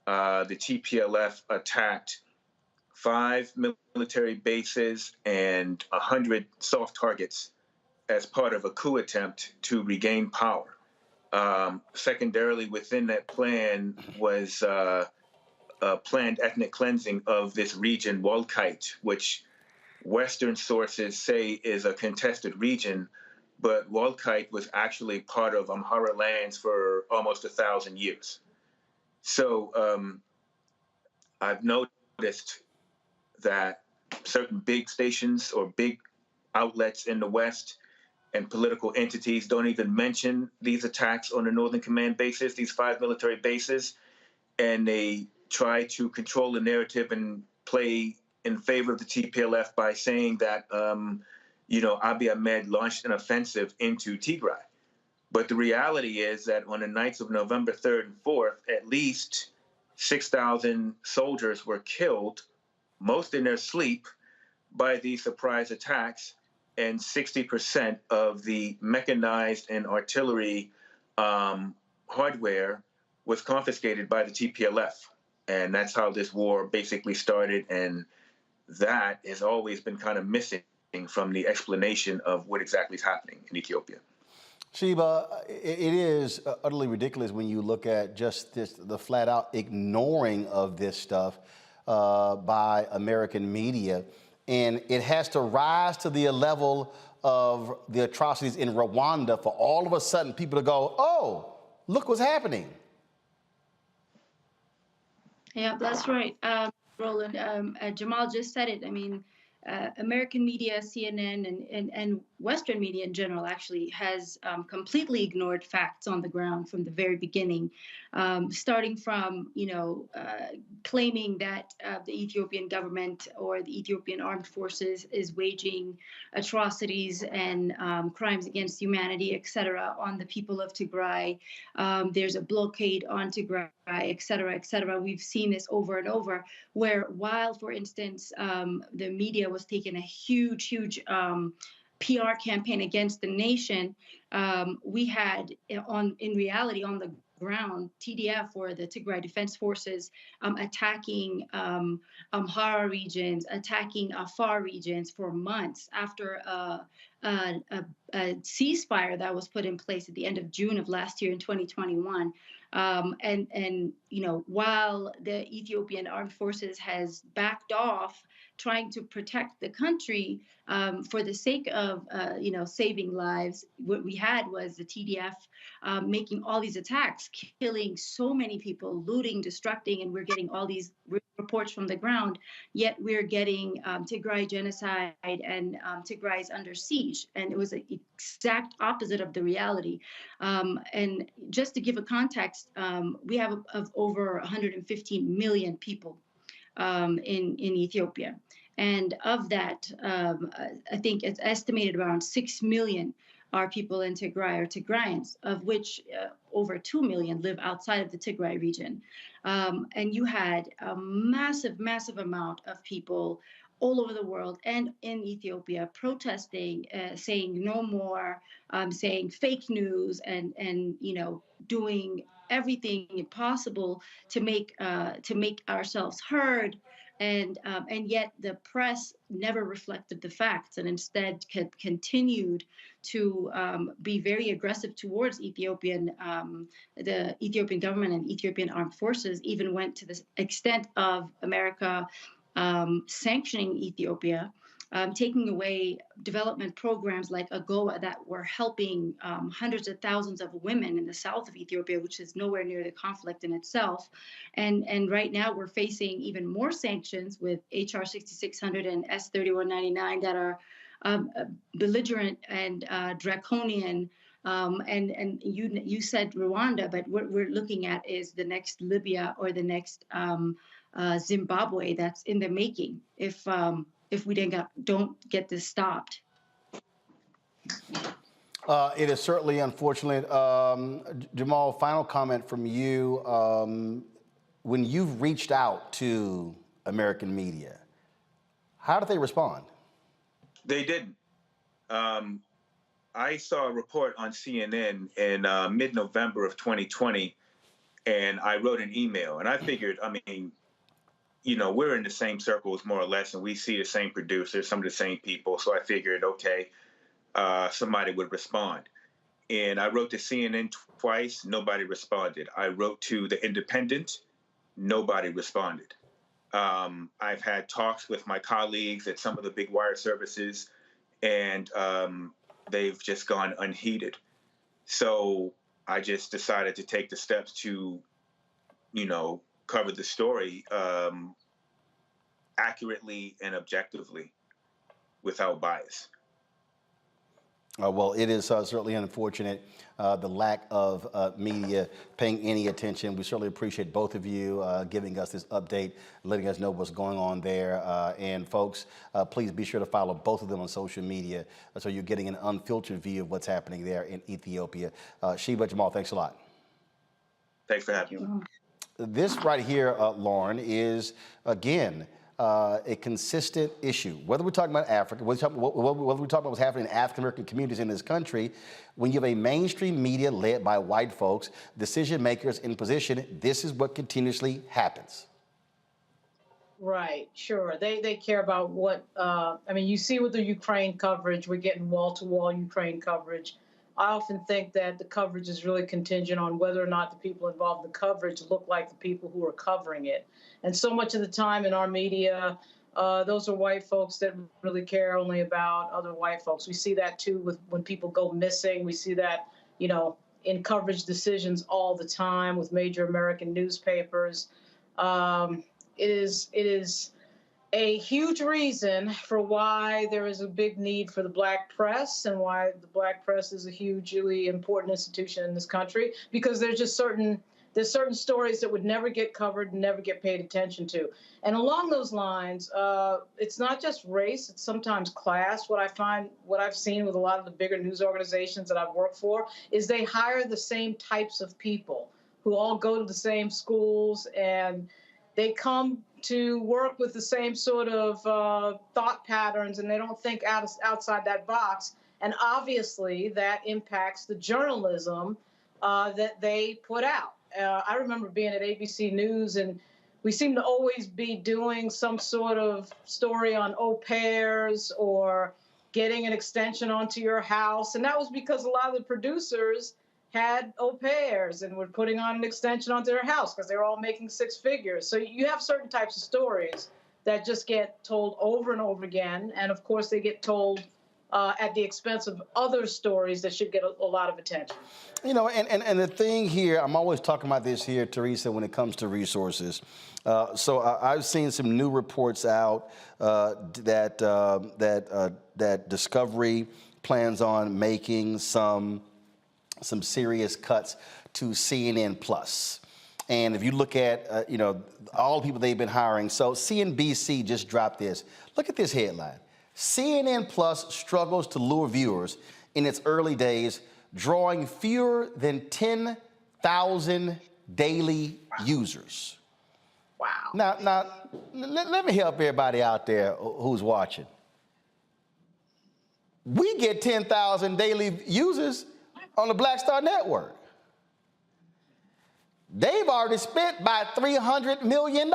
the TPLF attacked 5 military bases and 100 soft targets as part of a coup attempt to regain power. Secondarily, within that plan was a planned ethnic cleansing of this region, Walkite, which Western sources say is a contested region, but Walkite was actually part of Amhara lands for almost 1,000 years. So I've noticed that certain big stations or big outlets in the West and political entities don't even mention these attacks on the Northern Command bases, these 5 military bases, and they try to control the narrative and play in favor of the TPLF by saying that, Abiy Ahmed launched an offensive into Tigray. But the reality is that on the nights of November 3rd and 4th, at least 6,000 soldiers were killed, most in their sleep, by these surprise attacks, and 60% of the mechanized and artillery hardware was confiscated by the TPLF. And that's how this war basically started, and that has always been kind of missing from the explanation of what exactly is happening in Ethiopia. Sheba, it is utterly ridiculous when you look at just the flat-out ignoring of this stuff by American media. And it has to rise to the level of the atrocities in Rwanda for all of a sudden people to go, oh, look what's happening. Yeah, that's right, Roland. Jamal just said it. I mean, American media, CNN, and Western media in general actually has completely ignored facts on the ground from the very beginning, starting from, claiming that the Ethiopian government or the Ethiopian armed forces is waging atrocities and crimes against humanity, etc., on the people of Tigray. There's a blockade on Tigray, etc., etc. We've seen this over and over, where while, for instance, the media was taking a huge PR campaign against the nation, we had in reality on the ground TDF, or the Tigray Defense Forces, attacking Amhara regions, attacking Afar regions for months after a ceasefire that was put in place at the end of June of last year in 2021. And while the Ethiopian armed forces has backed off trying to protect the country for the sake of saving lives, what we had was the TDF making all these attacks, killing so many people, looting, destructing, and we're getting all these reports from the ground. Yet we're getting Tigray genocide and Tigray is under siege, and it was the exact opposite of the reality. And just to give a context, we have of over 115 million people in Ethiopia. And of that, I think it's estimated around 6 million are people in Tigray or Tigrayans, of which over 2 million live outside of the Tigray region. And you had a massive amount of people all over the world and in Ethiopia protesting, saying no more, saying fake news, and doing everything possible to make ourselves heard. And yet the press never reflected the facts, and instead continued to be very aggressive towards the Ethiopian government and Ethiopian armed forces. Even went to the extent of America sanctioning Ethiopia, taking away development programs like AGOA that were helping hundreds of thousands of women in the south of Ethiopia, which is nowhere near the conflict in itself. And right now we're facing even more sanctions with HR 6600 and S 3199 that are belligerent and draconian. And you said Rwanda, but what we're looking at is the next Libya or the next Zimbabwe that's in the making if we don't get this stopped. It is certainly unfortunate. Jamal, final comment from you. When you've reached out to American media, how did they respond? They didn't. I saw a report on CNN in mid-November of 2020, and I wrote an email, and I figured, we're in the same circles more or less, and we see the same producers, some of the same people. So I figured, okay, somebody would respond. And I wrote to CNN twice, nobody responded. I wrote to The Independent, nobody responded. I've had talks with my colleagues at some of the big wire services, and they've just gone unheeded. So I just decided to take the steps to, cover the story accurately and objectively without bias. Well, it is certainly unfortunate, the lack of media paying any attention. We certainly appreciate both of you giving us this update, letting us know what's going on there. And folks, please be sure to follow both of them on social media so you're getting an unfiltered view of what's happening there in Ethiopia. Sheba, Jamal, thanks a lot. Thanks for having me. This right here, Lauren, is, again, a consistent issue. Whether we're talking about Africa, whether we're talking about what's happening in African American communities in this country, when you have a mainstream media led by white folks, decision makers in position, this is what continuously happens. Right, sure. They care about what, you see with the Ukraine coverage, we're getting wall-to-wall Ukraine coverage. I often think that the coverage is really contingent on whether or not the people involved in the coverage look like the people who are covering it. And so much of the time in our media, those are white folks that really care only about other white folks. We see that too with when people go missing. We see that, in coverage decisions all the time with major American newspapers. It is a huge reason for why there is a big need for the Black press and why the Black press is a hugely important institution in this country, because there's certain stories that would never get covered and never get paid attention to. And along those lines, it's not just race, it's sometimes class. What I've seen with a lot of the bigger news organizations that I've worked for is they hire the same types of people who all go to the same schools, and they come to work with the same sort of thought patterns, and they don't think outside that box. And obviously that impacts the journalism that they put out. I remember being at ABC News, and we seem to always be doing some sort of story on au pairs or getting an extension onto your house. And that was because a lot of the producers had au pairs and were putting on an extension onto their house because they were all making six figures. So you have certain types of stories that just get told over and over again. And of course, they get told at the expense of other stories that should get a lot of attention. You know, and the thing here, I'm always talking about this here, Teresa, when it comes to resources. So I've seen some new reports out that Discovery plans on making some serious cuts to CNN Plus. And if you look at, you know, all the people they've been hiring. So CNBC just dropped this. Look at this headline. CNN Plus struggles to lure viewers in its early days, drawing fewer than 10,000 daily users. Wow. Now, let me help everybody out there who's watching. We get 10,000 daily users on the Black Star Network. They've already spent by $300 million.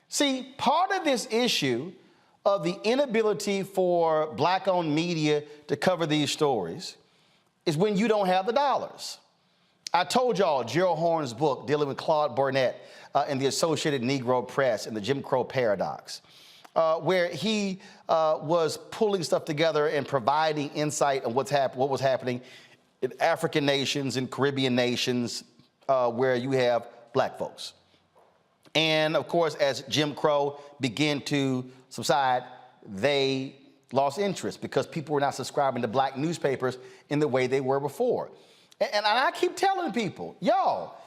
See, part of this issue of the inability for Black-owned media to cover these stories is when you don't have the dollars. I told y'all Gerald Horne's book dealing with Claude Burnett and the Associated Negro Press and the Jim Crow paradox, where he was pulling stuff together and providing insight on what was happening in African nations and Caribbean nations where you have Black folks. And of course, as Jim Crow began to subside, they lost interest because people were not subscribing to Black newspapers in the way they were before. And I keep telling people, y'all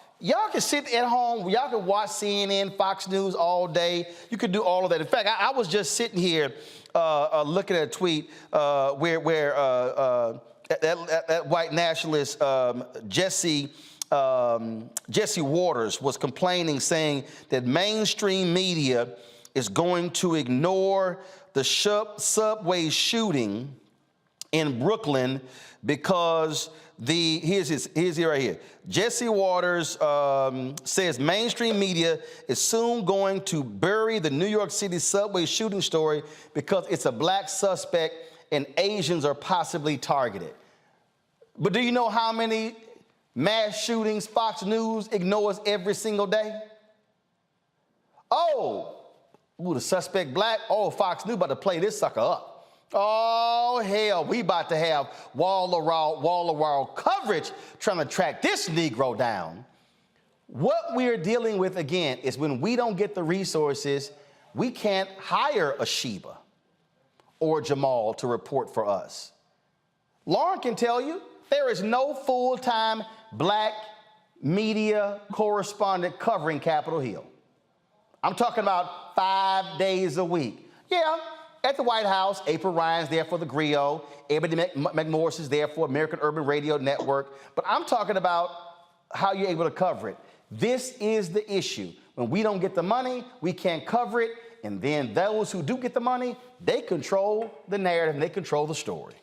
can sit at home, y'all can watch CNN, Fox News all day. You could do all of that. In fact, I was just sitting here looking at a tweet where that white nationalist Jesse Waters was complaining, saying that mainstream media is going to ignore the subway shooting in Brooklyn because here's it right here. Jesse Waters says mainstream media is soon going to bury the New York City subway shooting story because it's a Black suspect and Asians are possibly targeted. But do you know how many mass shootings Fox News ignores every single day? The suspect Black? Fox News about to play this sucker up. Oh, hell, we about to have wall-to-wall coverage trying to track this Negro down. What we're dealing with, again, is when we don't get the resources, we can't hire a Sheba or Jamal to report for us. Lauren can tell you there is no full-time Black media correspondent covering Capitol Hill. I'm talking about 5 days a week. Yeah, at the White House, April Ryan's there for the Griot, Ebony McMorris there for American Urban Radio Network, but I'm talking about how you're able to cover it. This is the issue. When we don't get the money, we can't cover it, and then those who do get the money, they control the narrative and they control the story.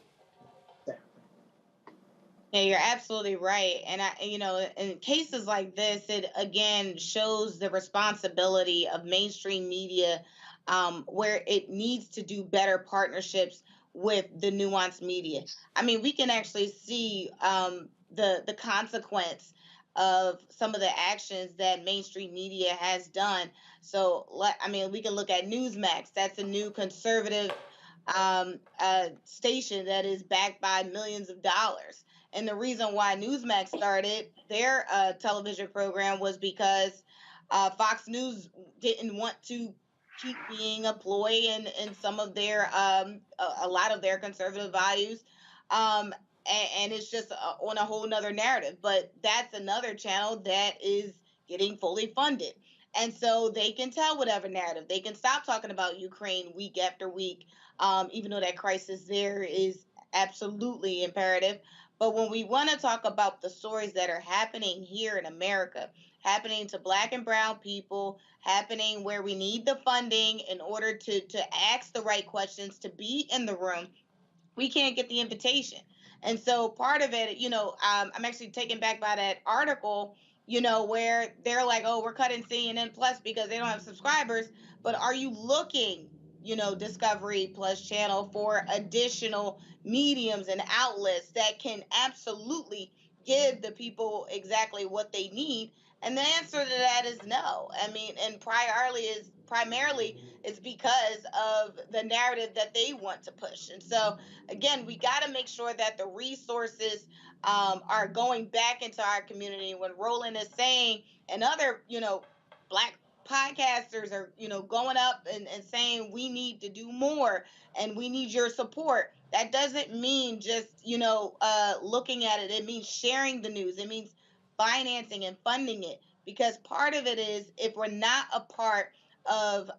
Yeah, you're absolutely right. And in cases like this, it again shows the responsibility of mainstream media, where it needs to do better partnerships with the nuanced media. I mean, we can actually see the consequence of some of the actions that mainstream media has done. So, we can look at Newsmax. That's a new conservative station that is backed by millions of dollars. And the reason why Newsmax started their television program was because Fox News didn't want to keep being a ploy in some of their a lot of their conservative values. And it's just on a whole nother narrative. But that's another channel that is getting fully funded. And so they can tell whatever narrative. They can stop talking about Ukraine week after week, even though that crisis there is absolutely imperative. But when we want to talk about the stories that are happening here in America, happening to Black and brown people, happening where we need the funding in order to ask the right questions, to be in the room, we can't get the invitation. And so part of it, I'm actually taken back by that article, where they're like, oh, we're cutting CNN Plus because they don't have subscribers. But are you looking, Discovery Plus channel for additional mediums and outlets that can absolutely give the people exactly what they need? And the answer to that is no. I mean, and primarily is because of the narrative that they want to push. And so, again, we got to make sure that the resources are going back into our community. When Roland is saying, and other, Black podcasters are, going up and saying we need to do more and we need your support. That doesn't mean just, looking at it. It means sharing the news. It means financing and funding it, because part of it is, if we're not a part of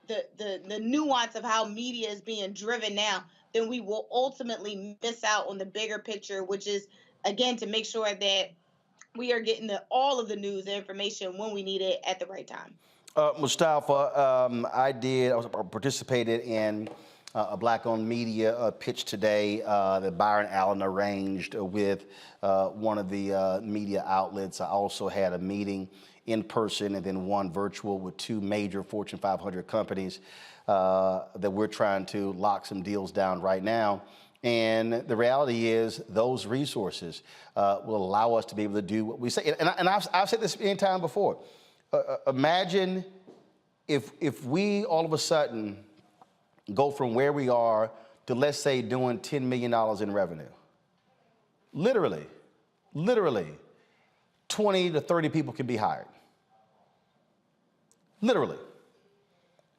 the nuance of how media is being driven now, then we will ultimately miss out on the bigger picture, which is, again, to make sure that we are getting all of the news and information when we need it at the right time. Mustafa, I participated in a Black-owned media pitch today that Byron Allen arranged with one of the media outlets. I also had a meeting in person and then one virtual with two major Fortune 500 companies that we're trying to lock some deals down right now. And the reality is those resources will allow us to be able to do what we say. And I've said this many times before. Imagine if we all of a sudden go from where we are to, let's say, doing $10 million in revenue. Literally, 20 to 30 people can be hired. Literally.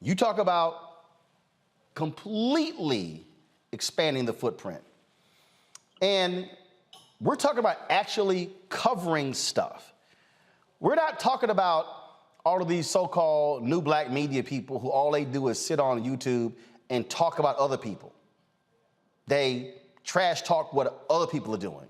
You talk about completely expanding the footprint. And we're talking about actually covering stuff. We're not talking about all of these so-called new Black media people who all they do is sit on YouTube and talk about other people. They trash talk what other people are doing.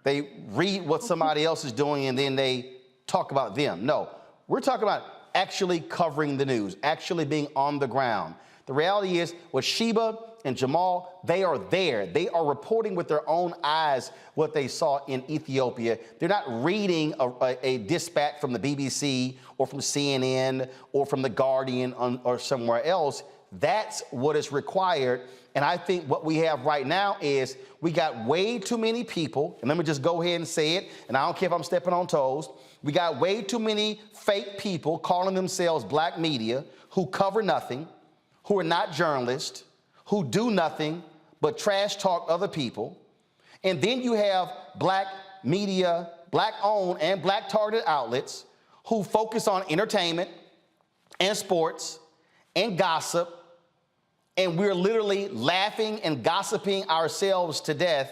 They read what somebody else is doing and then they talk about them. No, we're talking about actually covering the news, actually being on the ground. The reality is, with Sheba and Jamal, they are there. They are reporting with their own eyes what they saw in Ethiopia. They're not reading a dispatch from the BBC or from CNN or from The Guardian or somewhere else. That's what is required. And I think what we have right now is we got way too many people, and let me just go ahead and say it, and I don't care if I'm stepping on toes. We got way too many fake people calling themselves Black media who cover nothing, who are not journalists, who do nothing but trash talk other people. And then you have Black media, Black-owned and Black-targeted outlets who focus on entertainment and sports and gossip. And we're literally laughing and gossiping ourselves to death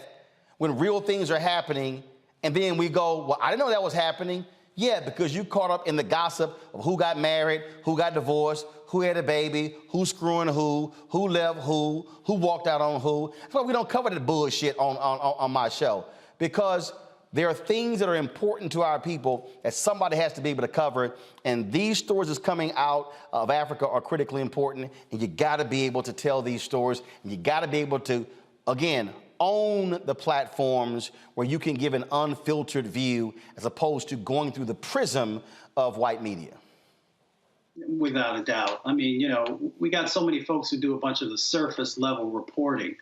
when real things are happening. And then we go, well, I didn't know that was happening. Yeah, because you caught up in the gossip of who got married, who got divorced, who had a baby, who's screwing who left who walked out on who. That's why we don't cover the bullshit on my show, because there are things that are important to our people that somebody has to be able to cover. And these stories that's coming out of Africa are critically important. And you got to be able to tell these stories. And you got to be able to, again, own the platforms where you can give an unfiltered view as opposed to going through the prism of white media. Without a doubt. I mean, we got so many folks who do a bunch of the surface level reporting.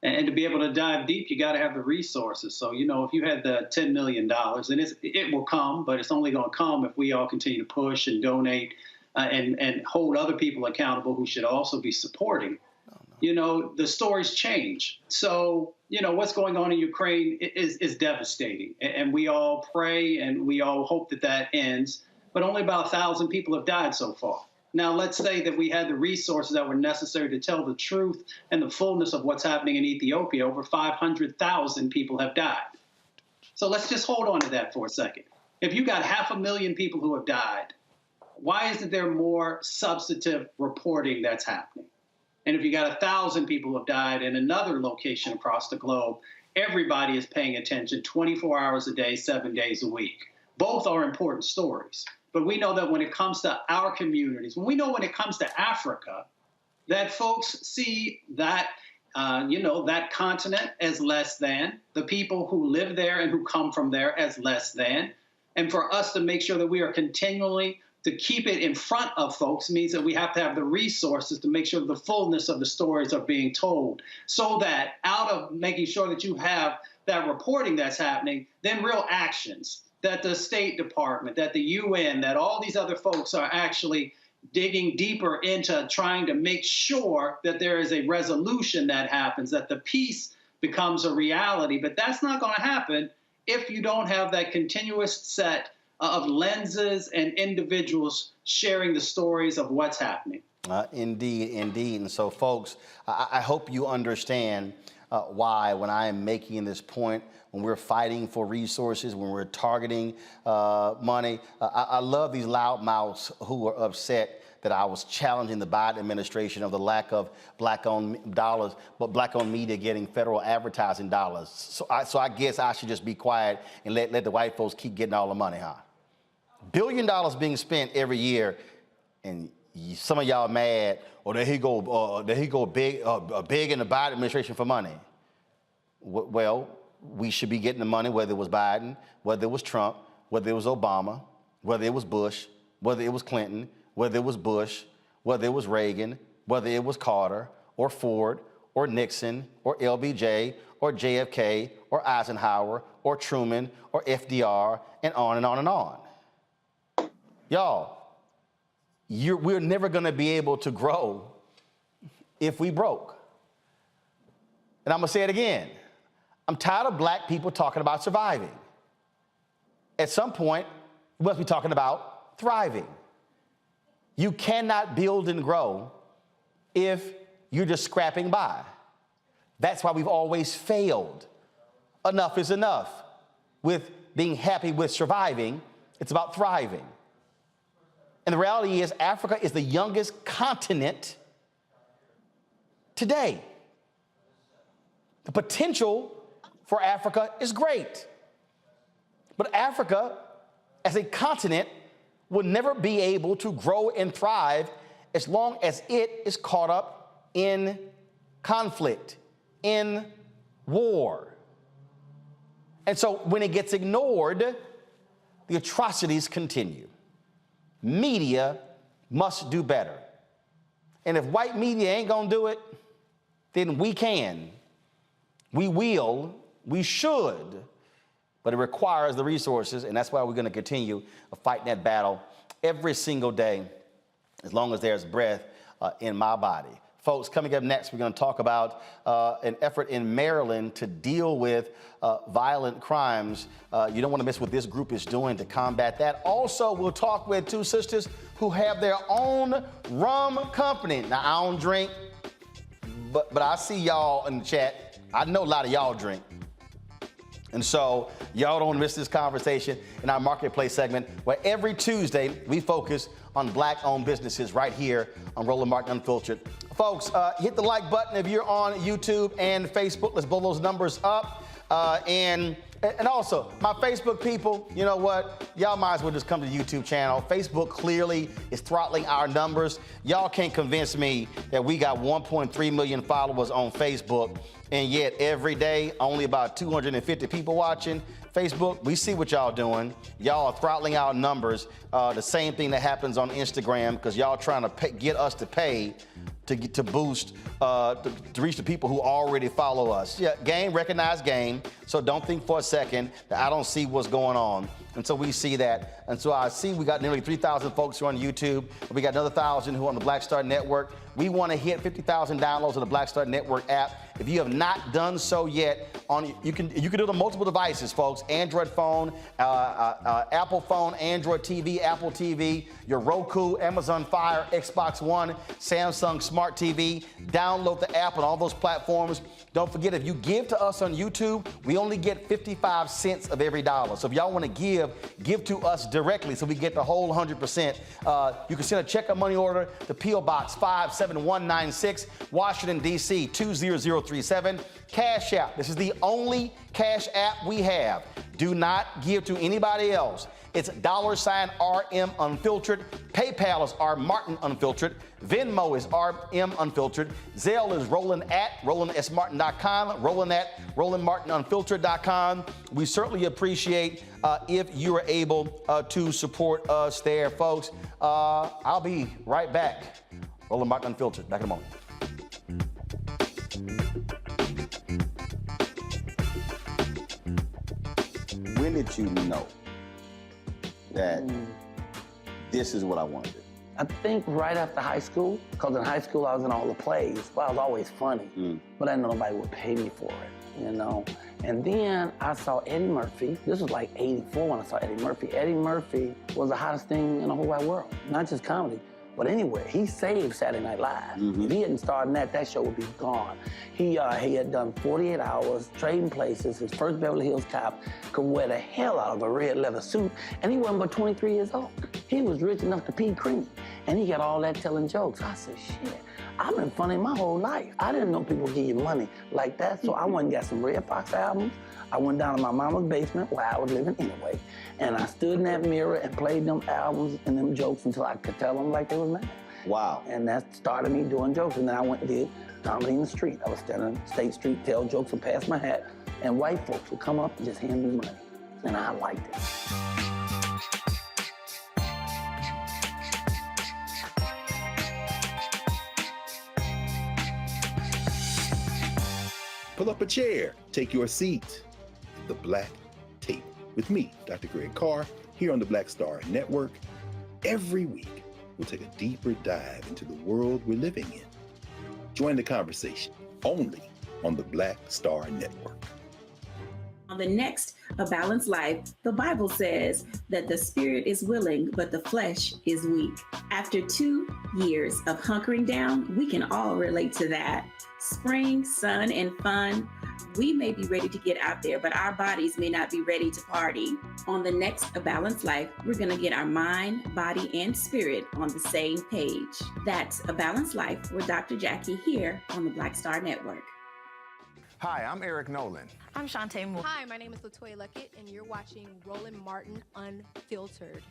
And to be able to dive deep, you got to have the resources. So, if you had the $10 million, and it will come, but it's only going to come if we all continue to push and donate and hold other people accountable who should also be supporting. The stories change. So, what's going on in Ukraine is devastating. And we all pray and we all hope that ends. But only about 1,000 people have died so far. Now, let's say that we had the resources that were necessary to tell the truth and the fullness of what's happening in Ethiopia. Over 500,000 people have died. So let's just hold on to that for a second. If you got 500,000 people who have died, why isn't there more substantive reporting that's happening? And if you got 1,000 people who have died in another location across the globe, everybody is paying attention 24 hours a day, 7 days a week. Both are important stories. But we know that when it comes to our communities, when it comes to Africa, that folks see that, that continent as less than, the people who live there and who come from there as less than. And for us to make sure that we are continually to keep it in front of folks means that we have to have the resources to make sure the fullness of the stories are being told, so that out of making sure that you have that reporting that's happening, then real actions, that the State Department, that the UN, that all these other folks are actually digging deeper into trying to make sure that there is a resolution that happens, that the peace becomes a reality. But that's not going to happen if you don't have that continuous set of lenses and individuals sharing the stories of what's happening. Indeed, indeed. And so, folks, I hope you understand why, when I am making this point, when we're fighting for resources, when we're targeting money, I love these loudmouths who are upset that I was challenging the Biden administration of the lack of black-owned dollars, but black-owned media getting federal advertising dollars. So I guess I should just be quiet and let the white folks keep getting all the money, huh? $1 billion being spent every year, and some of y'all mad, or there he go big in the Biden administration for money. Well, we should be getting the money, whether it was Biden, whether it was Trump, whether it was Obama, whether it was Bush, whether it was Clinton, whether it was Bush, whether it was Reagan, whether it was Carter, or Ford, or Nixon, or LBJ, or JFK, or Eisenhower, or Truman, or FDR, and on and on and on. Y'all, we're never going to be able to grow if we broke. And I'm going to say it again. I'm tired of black people talking about surviving. At some point, we must be talking about thriving. You cannot build and grow if you're just scrapping by. That's why we've always failed. Enough is enough. With being happy with surviving, it's about thriving. And the reality is, Africa is the youngest continent today. The potential for Africa is great. But Africa, as a continent, will never be able to grow and thrive as long as it is caught up in conflict, in war. And so when it gets ignored, the atrocities continue. Media must do better. And if white media ain't gonna do it, then we can. We will, we should, but it requires the resources, and that's why we're gonna continue fighting that battle every single day, as long as there's breath in my body. Folks, coming up next, we're gonna talk about an effort in Maryland to deal with violent crimes. You don't wanna miss what this group is doing to combat that. Also, we'll talk with two sisters who have their own rum company. Now, I don't drink, but I see y'all in the chat. I know a lot of y'all drink. And so y'all don't miss this conversation in our marketplace segment, where every Tuesday we focus on black-owned businesses right here on Roland Martin Unfiltered. Folks, hit the like button if you're on YouTube and Facebook. Let's blow those numbers up. And also, my Facebook people, you know what? Y'all might as well just come to the YouTube channel. Facebook clearly is throttling our numbers. Y'all can't convince me that we got 1.3 million followers on Facebook, and yet every day, only about 250 people watching. Facebook, we see what y'all doing. Y'all are throttling our numbers. The same thing that happens on Instagram, because y'all trying to get us to pay to boost, to reach the people who already follow us. Yeah, game, recognize game. So don't think for a second that I don't see what's going on. And so we see that. And so I see we got nearly 3,000 folks who are on YouTube. We got another 1,000 who are on the Black Star Network. We want to hit 50,000 downloads of the Black Star Network app If you have not done so yet, you can do it on multiple devices, folks. Android phone, Apple phone, Android TV, Apple TV, your Roku, Amazon Fire, Xbox One, Samsung Smart TV. Download the app on all those platforms. Don't forget, if you give to us on YouTube, we only get 55 cents of every dollar. So if y'all want to give to us directly so we get the whole 100%. You can send a check or money order to P.O. Box 57196, Washington, D.C. 20037. Cash App. This is the only Cash App we have. Do not give to anybody else. It's $RM Unfiltered. PayPal is R Martin Unfiltered. Venmo is RM Unfiltered. Zelle is Roland at RolandSMartin.com. Roland at RolandMartinUnfiltered.com. We certainly appreciate if you are able to support us there, folks. I'll be right back. Roland Martin Unfiltered. Back in a moment. When did you know that this is what I wanted to do? I think right after high school, because in high school I was in all the plays. Well, I was always funny, but I didn't know nobody would pay me for it, you know? And then I saw Eddie Murphy. This was like '84 when I saw Eddie Murphy. Eddie Murphy was the hottest thing in the whole wide world, not just comedy. But anyway, he saved Saturday Night Live. If he hadn't started that show would be gone. He had done 48 Hours, Trading Places, his first Beverly Hills Cop, could wear the hell out of a red leather suit, and he wasn't but 23 years old. He was rich enough to pee cream, and he got all that telling jokes. I said, shit, I've been funny my whole life. I didn't know people give you money like that, so I went and got some Red Fox albums. I went down to my mama's basement where I was living anyway, and I stood in that mirror and played them albums and them jokes until I could tell them like they was mad. Wow. And that started me doing jokes, and then I went and did comedy in the street. I was standing on State Street, tell jokes and pass my hat, and white folks would come up and just hand me money, and I liked it. Pull up a chair, take your seat. The Black Tape with me, Dr. Greg Carr, here on the Black Star Network. Every week, we'll take a deeper dive into the world we're living in. Join the conversation only on the Black Star Network. On the next A Balanced Life, the Bible says that the spirit is willing, but the flesh is weak. After 2 years of hunkering down, we can all relate to that. Spring, sun, and fun. We may be ready to get out there, but our bodies may not be ready to party. On the next A Balanced Life, we're going to get our mind, body, and spirit on the same page. That's A Balanced Life with Dr. Jackie here on the Black Star Network. Hi, I'm Eric Nolan. I'm Shantae Moore. Hi, my name is LaToya Luckett, and you're watching Roland Martin Unfiltered.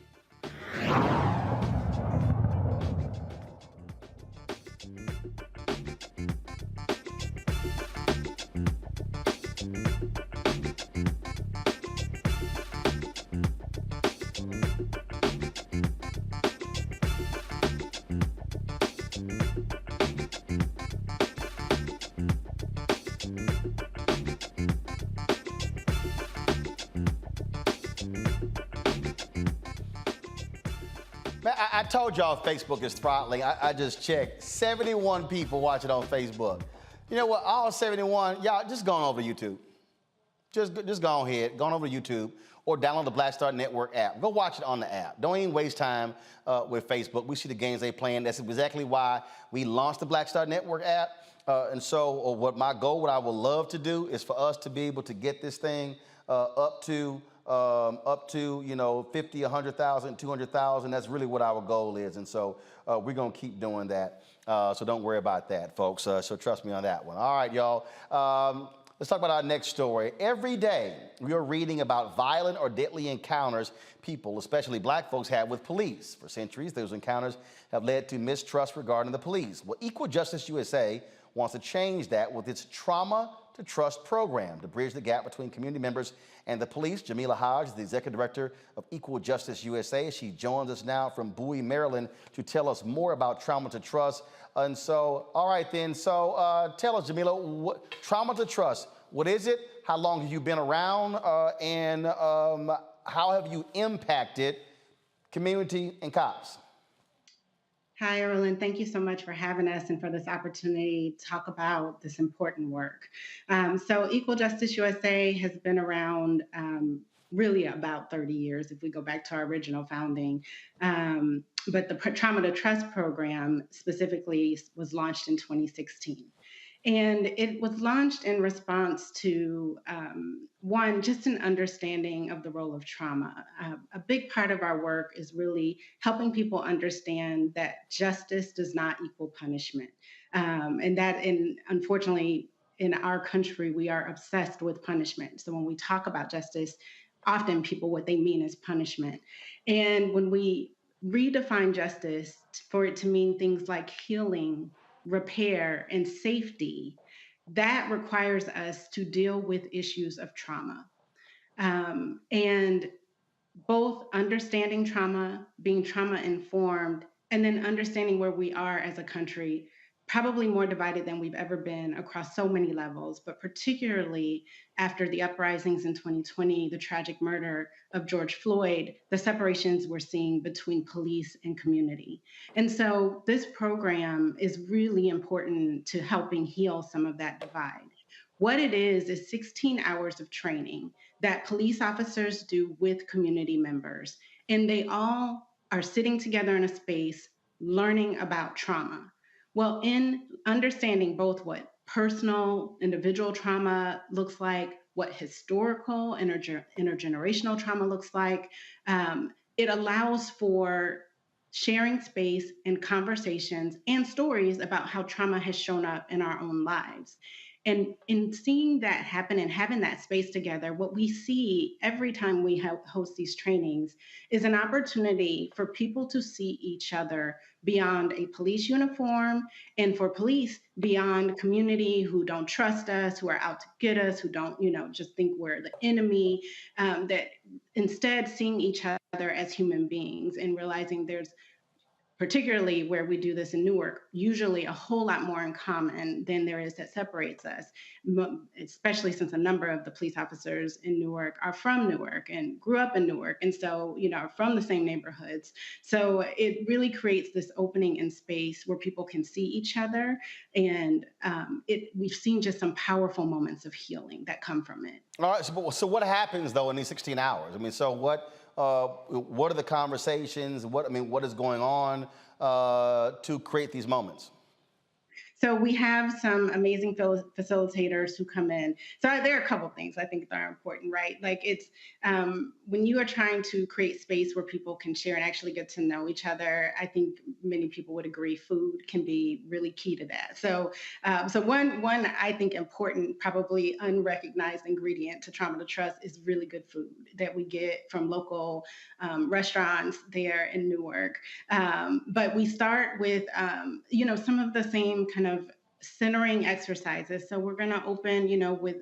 I told y'all Facebook is throttling. I just checked. 71 people watching on Facebook. You know what? All 71, y'all just go on over to YouTube. Just go ahead, go on over to YouTube or download the Black Star Network app. Go watch it on the app. Don't even waste time with Facebook. We see the games they playing. That's exactly why we launched the Black Star Network app. And so what my goal, what I would love to do is for us to be able to get this thing up to 50, 100,000, 200,000. That's really what our goal is. And so we're going to keep doing that. So don't worry about that, folks. So trust me on that one. All right, y'all. Let's talk about our next story. Every day, we are reading about violent or deadly encounters people, especially black folks, have with police. For centuries, those encounters have led to mistrust regarding the police. Well, Equal Justice USA wants to change that with its Trauma to Trust program to bridge the gap between community members and the police. Jamila Hodge is the executive director of Equal Justice USA. She joins us now from Bowie, Maryland, to tell us more about Trauma to Trust. And so, all right then, so tell us, Jamila, Trauma to Trust, what is it? How long have you been around? And how have you impacted community and cops? Hi, Roland. Thank you so much for having us and for this opportunity to talk about this important work. So Equal Justice USA has been around really about 30 years if we go back to our original founding. But the Trauma to Trust program specifically was launched in 2016. And it was launched in response to, one, just an understanding of the role of trauma. A big part of our work is really helping people understand that justice does not equal punishment. And unfortunately, in our country, we are obsessed with punishment. So when we talk about justice, often people, what they mean is punishment. And when we redefine justice for it to mean things like healing, repair, and safety, that requires us to deal with issues of trauma. And both understanding trauma, being trauma informed, and then understanding where we are as a country, probably more divided than we've ever been across so many levels, but particularly after the uprisings in 2020, the tragic murder of George Floyd, the separations we're seeing between police and community. And so this program is really important to helping heal some of that divide. What it is 16 hours of training that police officers do with community members. And they all are sitting together in a space learning about trauma. Well, in understanding both what personal, individual trauma looks like, what historical, intergenerational trauma looks like, it allows for sharing space and conversations and stories about how trauma has shown up in our own lives. And in seeing that happen and having that space together, what we see every time we host these trainings is an opportunity for people to see each other beyond a police uniform, and for police beyond community who don't trust us, who are out to get us, who don't, just think we're the enemy, that instead seeing each other as human beings and realizing there's, particularly where we do this in Newark, usually a whole lot more in common than there is that separates us, especially since a number of the police officers in Newark are from Newark and grew up in Newark. And so, are from the same neighborhoods. So it really creates this opening in space where people can see each other. And we've seen just some powerful moments of healing that come from it. All right, so what happens though in these 16 hours? I mean, so what are the conversations? What is going on to create these moments? So we have some amazing facilitators who come in. So there are a couple of things I think that are important, right? Like it's when you are trying to create space where people can share and actually get to know each other, I think many people would agree food can be really key to that. So one I think important, probably unrecognized ingredient to Trauma to Trust is really good food that we get from local restaurants there in Newark. But we start with, some of the same kind of centering exercises. So we're going to open, with,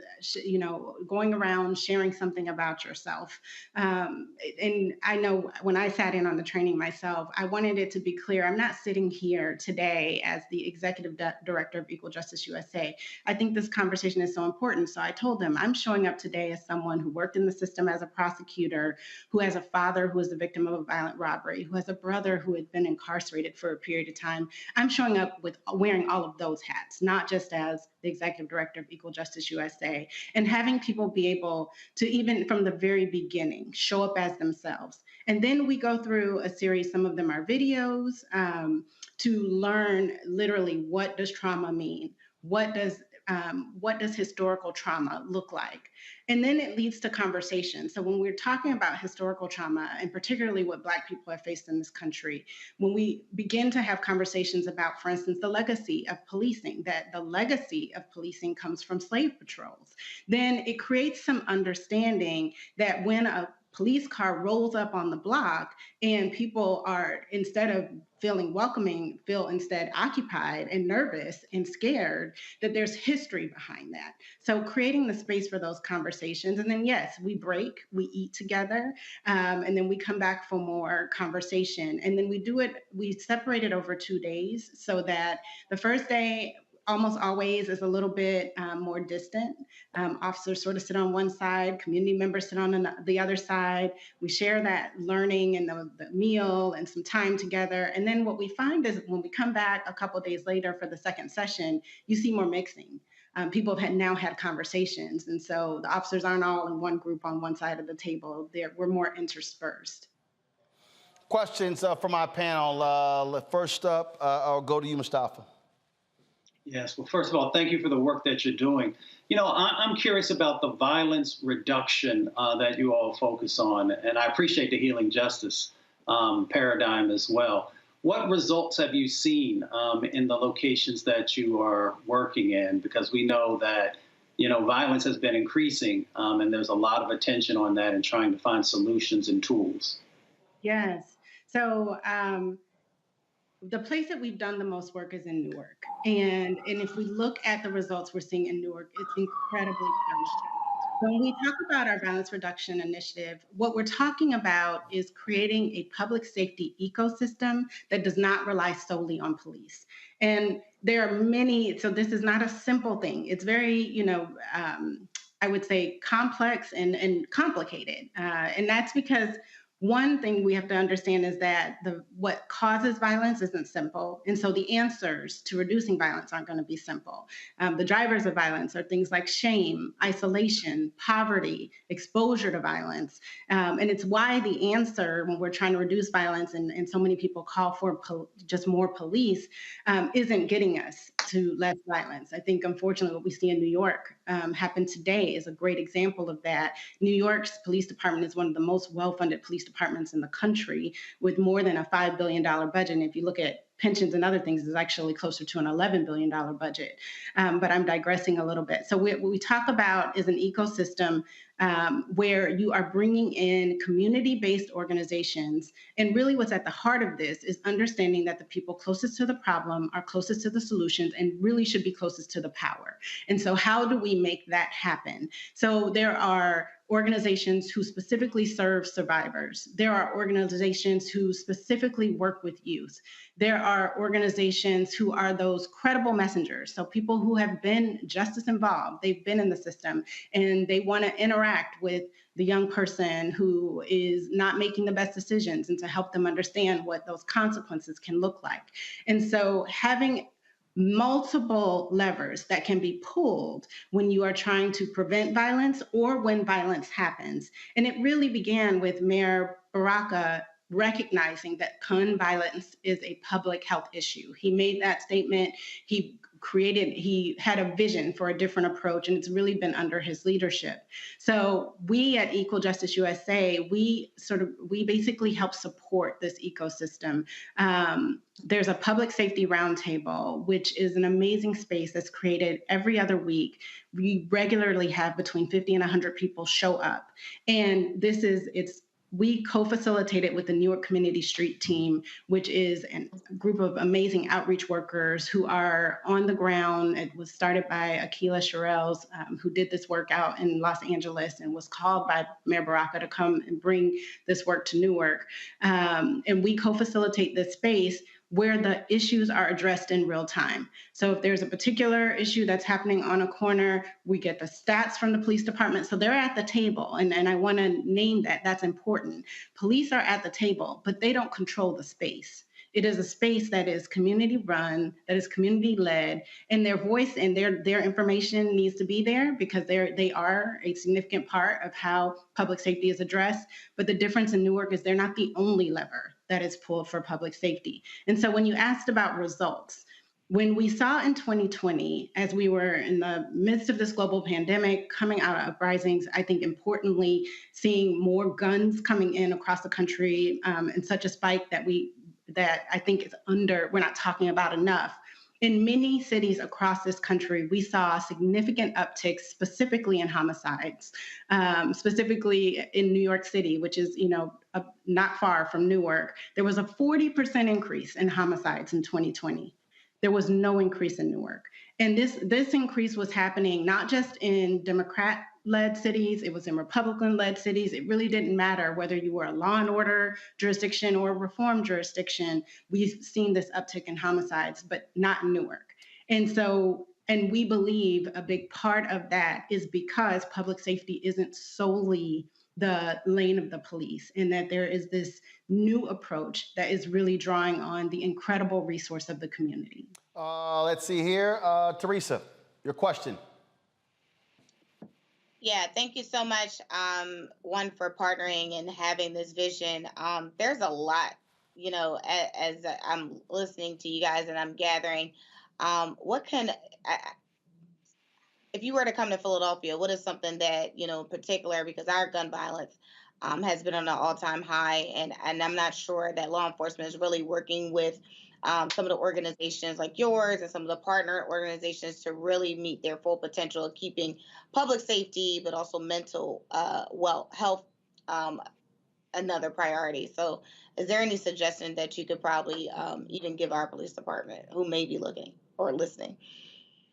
going around sharing something about yourself. And I know when I sat in on the training myself, I wanted it to be clear, I'm not sitting here today as the executive director of Equal Justice USA. I think this conversation is so important. So I told them, I'm showing up today as someone who worked in the system as a prosecutor, who has a father who was the victim of a violent robbery, who has a brother who had been incarcerated for a period of time. I'm showing up with wearing all of those hats, not just as the executive director of Equal Justice USA, and having people be able to, even from the very beginning, show up as themselves. And then we go through a series, some of them are videos, to learn literally what does trauma mean? What does historical trauma look like? And then it leads to conversation. So when we're talking about historical trauma, and particularly what Black people have faced in this country, when we begin to have conversations about, for instance, the legacy of policing, that the legacy of policing comes from slave patrols, then it creates some understanding that when a police car rolls up on the block and people are, instead of feeling welcoming, feel instead occupied and nervous and scared, that there's history behind that. So creating the space for those conversations. And then, yes, we break, we eat together, and then we come back for more conversation. And then we separate it over 2 days so that the first day, almost always is a little bit more distant. Officers sort of sit on one side, community members sit on the other side. We share that learning and the meal and some time together. And then what we find is when we come back a couple days later for the second session, you see more mixing. People have now had conversations. And so the officers aren't all in one group on one side of the table. We're more interspersed. Questions from our panel. First up, I'll go to you, Mustafa. Yes, well, first of all, thank you for the work that you're doing. You know, I'm curious about the violence reduction that you all focus on, and I appreciate the healing justice paradigm as well. What results have you seen in the locations that you are working in? Because we know that, you know, violence has been increasing, and there's a lot of attention on that and trying to find solutions and tools. Yes. So the place that we've done the most work is in Newark. And if we look at the results we're seeing in Newark, it's incredibly promising. When we talk about our violence reduction initiative, what we're talking about is creating a public safety ecosystem that does not rely solely on police. And there are many, so this is not a simple thing. It's very, I would say complex and complicated. And that's because one thing we have to understand is that what causes violence isn't simple. And so the answers to reducing violence aren't going to be simple. The drivers of violence are things like shame, isolation, poverty, exposure to violence. And it's why the answer when we're trying to reduce violence and so many people call for just more police isn't getting us to less violence. I think, unfortunately, what we see in New York happen today is a great example of that. New York's police department is one of the most well-funded police departments in the country with more than a $5 billion budget. And if you look at pensions and other things, it's actually closer to an $11 billion budget. But I'm digressing a little bit. So what we talk about is an ecosystem where you are bringing in community-based organizations. And really what's at the heart of this is understanding that the people closest to the problem are closest to the solutions and really should be closest to the power. And so how do we make that happen? So there are organizations who specifically serve survivors. There are organizations who specifically work with youth. There are organizations who are those credible messengers. So people who have been justice involved, they've been in the system, and they want to interact with the young person who is not making the best decisions and to help them understand what those consequences can look like. And so having multiple levers that can be pulled when you are trying to prevent violence or when violence happens. And it really began with Mayor Baraka recognizing that gun violence is a public health issue. He made that statement. He had a vision for a different approach, and it's really been under his leadership. So we at Equal Justice USA, we basically help support this ecosystem. There's a public safety roundtable, which is an amazing space that's created every other week. We regularly have between 50 and 100 people show up. And we co-facilitate it with the Newark Community Street Team, which is a group of amazing outreach workers who are on the ground. It was started by Akila Sherrills, who did this work out in Los Angeles and was called by Mayor Baraka to come and bring this work to Newark. And we co-facilitate this space where the issues are addressed in real time. So if there's a particular issue that's happening on a corner, we get the stats from the police department. So they're at the table, and I want to name that. That's important. Police are at the table, but they don't control the space. It is a space that is community run, that is community led, and their voice and their information needs to be there because they are a significant part of how public safety is addressed. But the difference in Newark is they're not the only lever that is pulled for public safety. And so when you asked about results, when we saw in 2020, as we were in the midst of this global pandemic, coming out of uprisings, I think importantly, seeing more guns coming in across the country and such a spike that I think we're not talking about enough. In many cities across this country, we saw significant upticks, specifically in homicides, specifically in New York City, which is, not far from Newark. There was a 40% increase in homicides in 2020. There was no increase in Newark. And this increase was happening not just in Democrat-led cities, it was in Republican-led cities. It really didn't matter whether you were a law and order jurisdiction or a reform jurisdiction. We've seen this uptick in homicides, but not in Newark. And we believe a big part of that is because public safety isn't solely the lane of the police, and that there is this new approach that is really drawing on the incredible resource of the community. Let's see here. Teresa, your question. Yeah, thank you so much, one, for partnering and having this vision. There's a lot, as I'm listening to you guys and I'm gathering, if you were to come to Philadelphia, what is something that, in particular, because our gun violence has been on an all-time high, and I'm not sure that law enforcement is really working with some of the organizations like yours and some of the partner organizations to really meet their full potential of keeping public safety, but also mental health another priority. So is there any suggestion that you could probably even give our police department who may be looking or listening?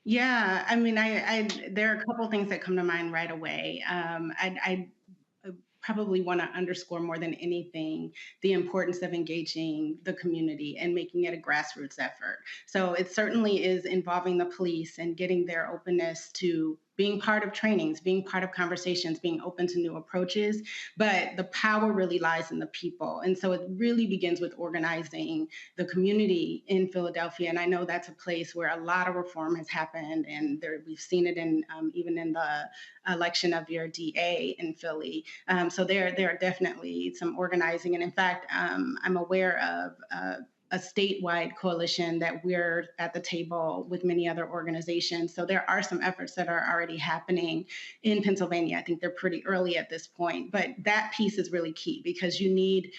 Yeah, I mean, there are a couple things that come to mind right away. I probably want to underscore more than anything the importance of engaging the community and making it a grassroots effort. So it certainly is involving the police and getting their openness to being part of trainings, being part of conversations, being open to new approaches, but the power really lies in the people. And so it really begins with organizing the community in Philadelphia. And I know that's a place where a lot of reform has happened, and we've seen it in even in the election of your DA in Philly. So there are definitely some organizing. And in fact, I'm aware of a statewide coalition that we're at the table with many other organizations. So there are some efforts that are already happening in Pennsylvania. I think they're pretty early at this point, but that piece is really key because you need,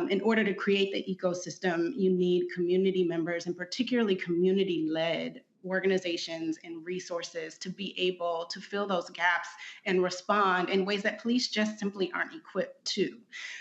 in order to create the ecosystem, you need community members and particularly community-led organizations and resources to be able to fill those gaps and respond in ways that police just simply aren't equipped to.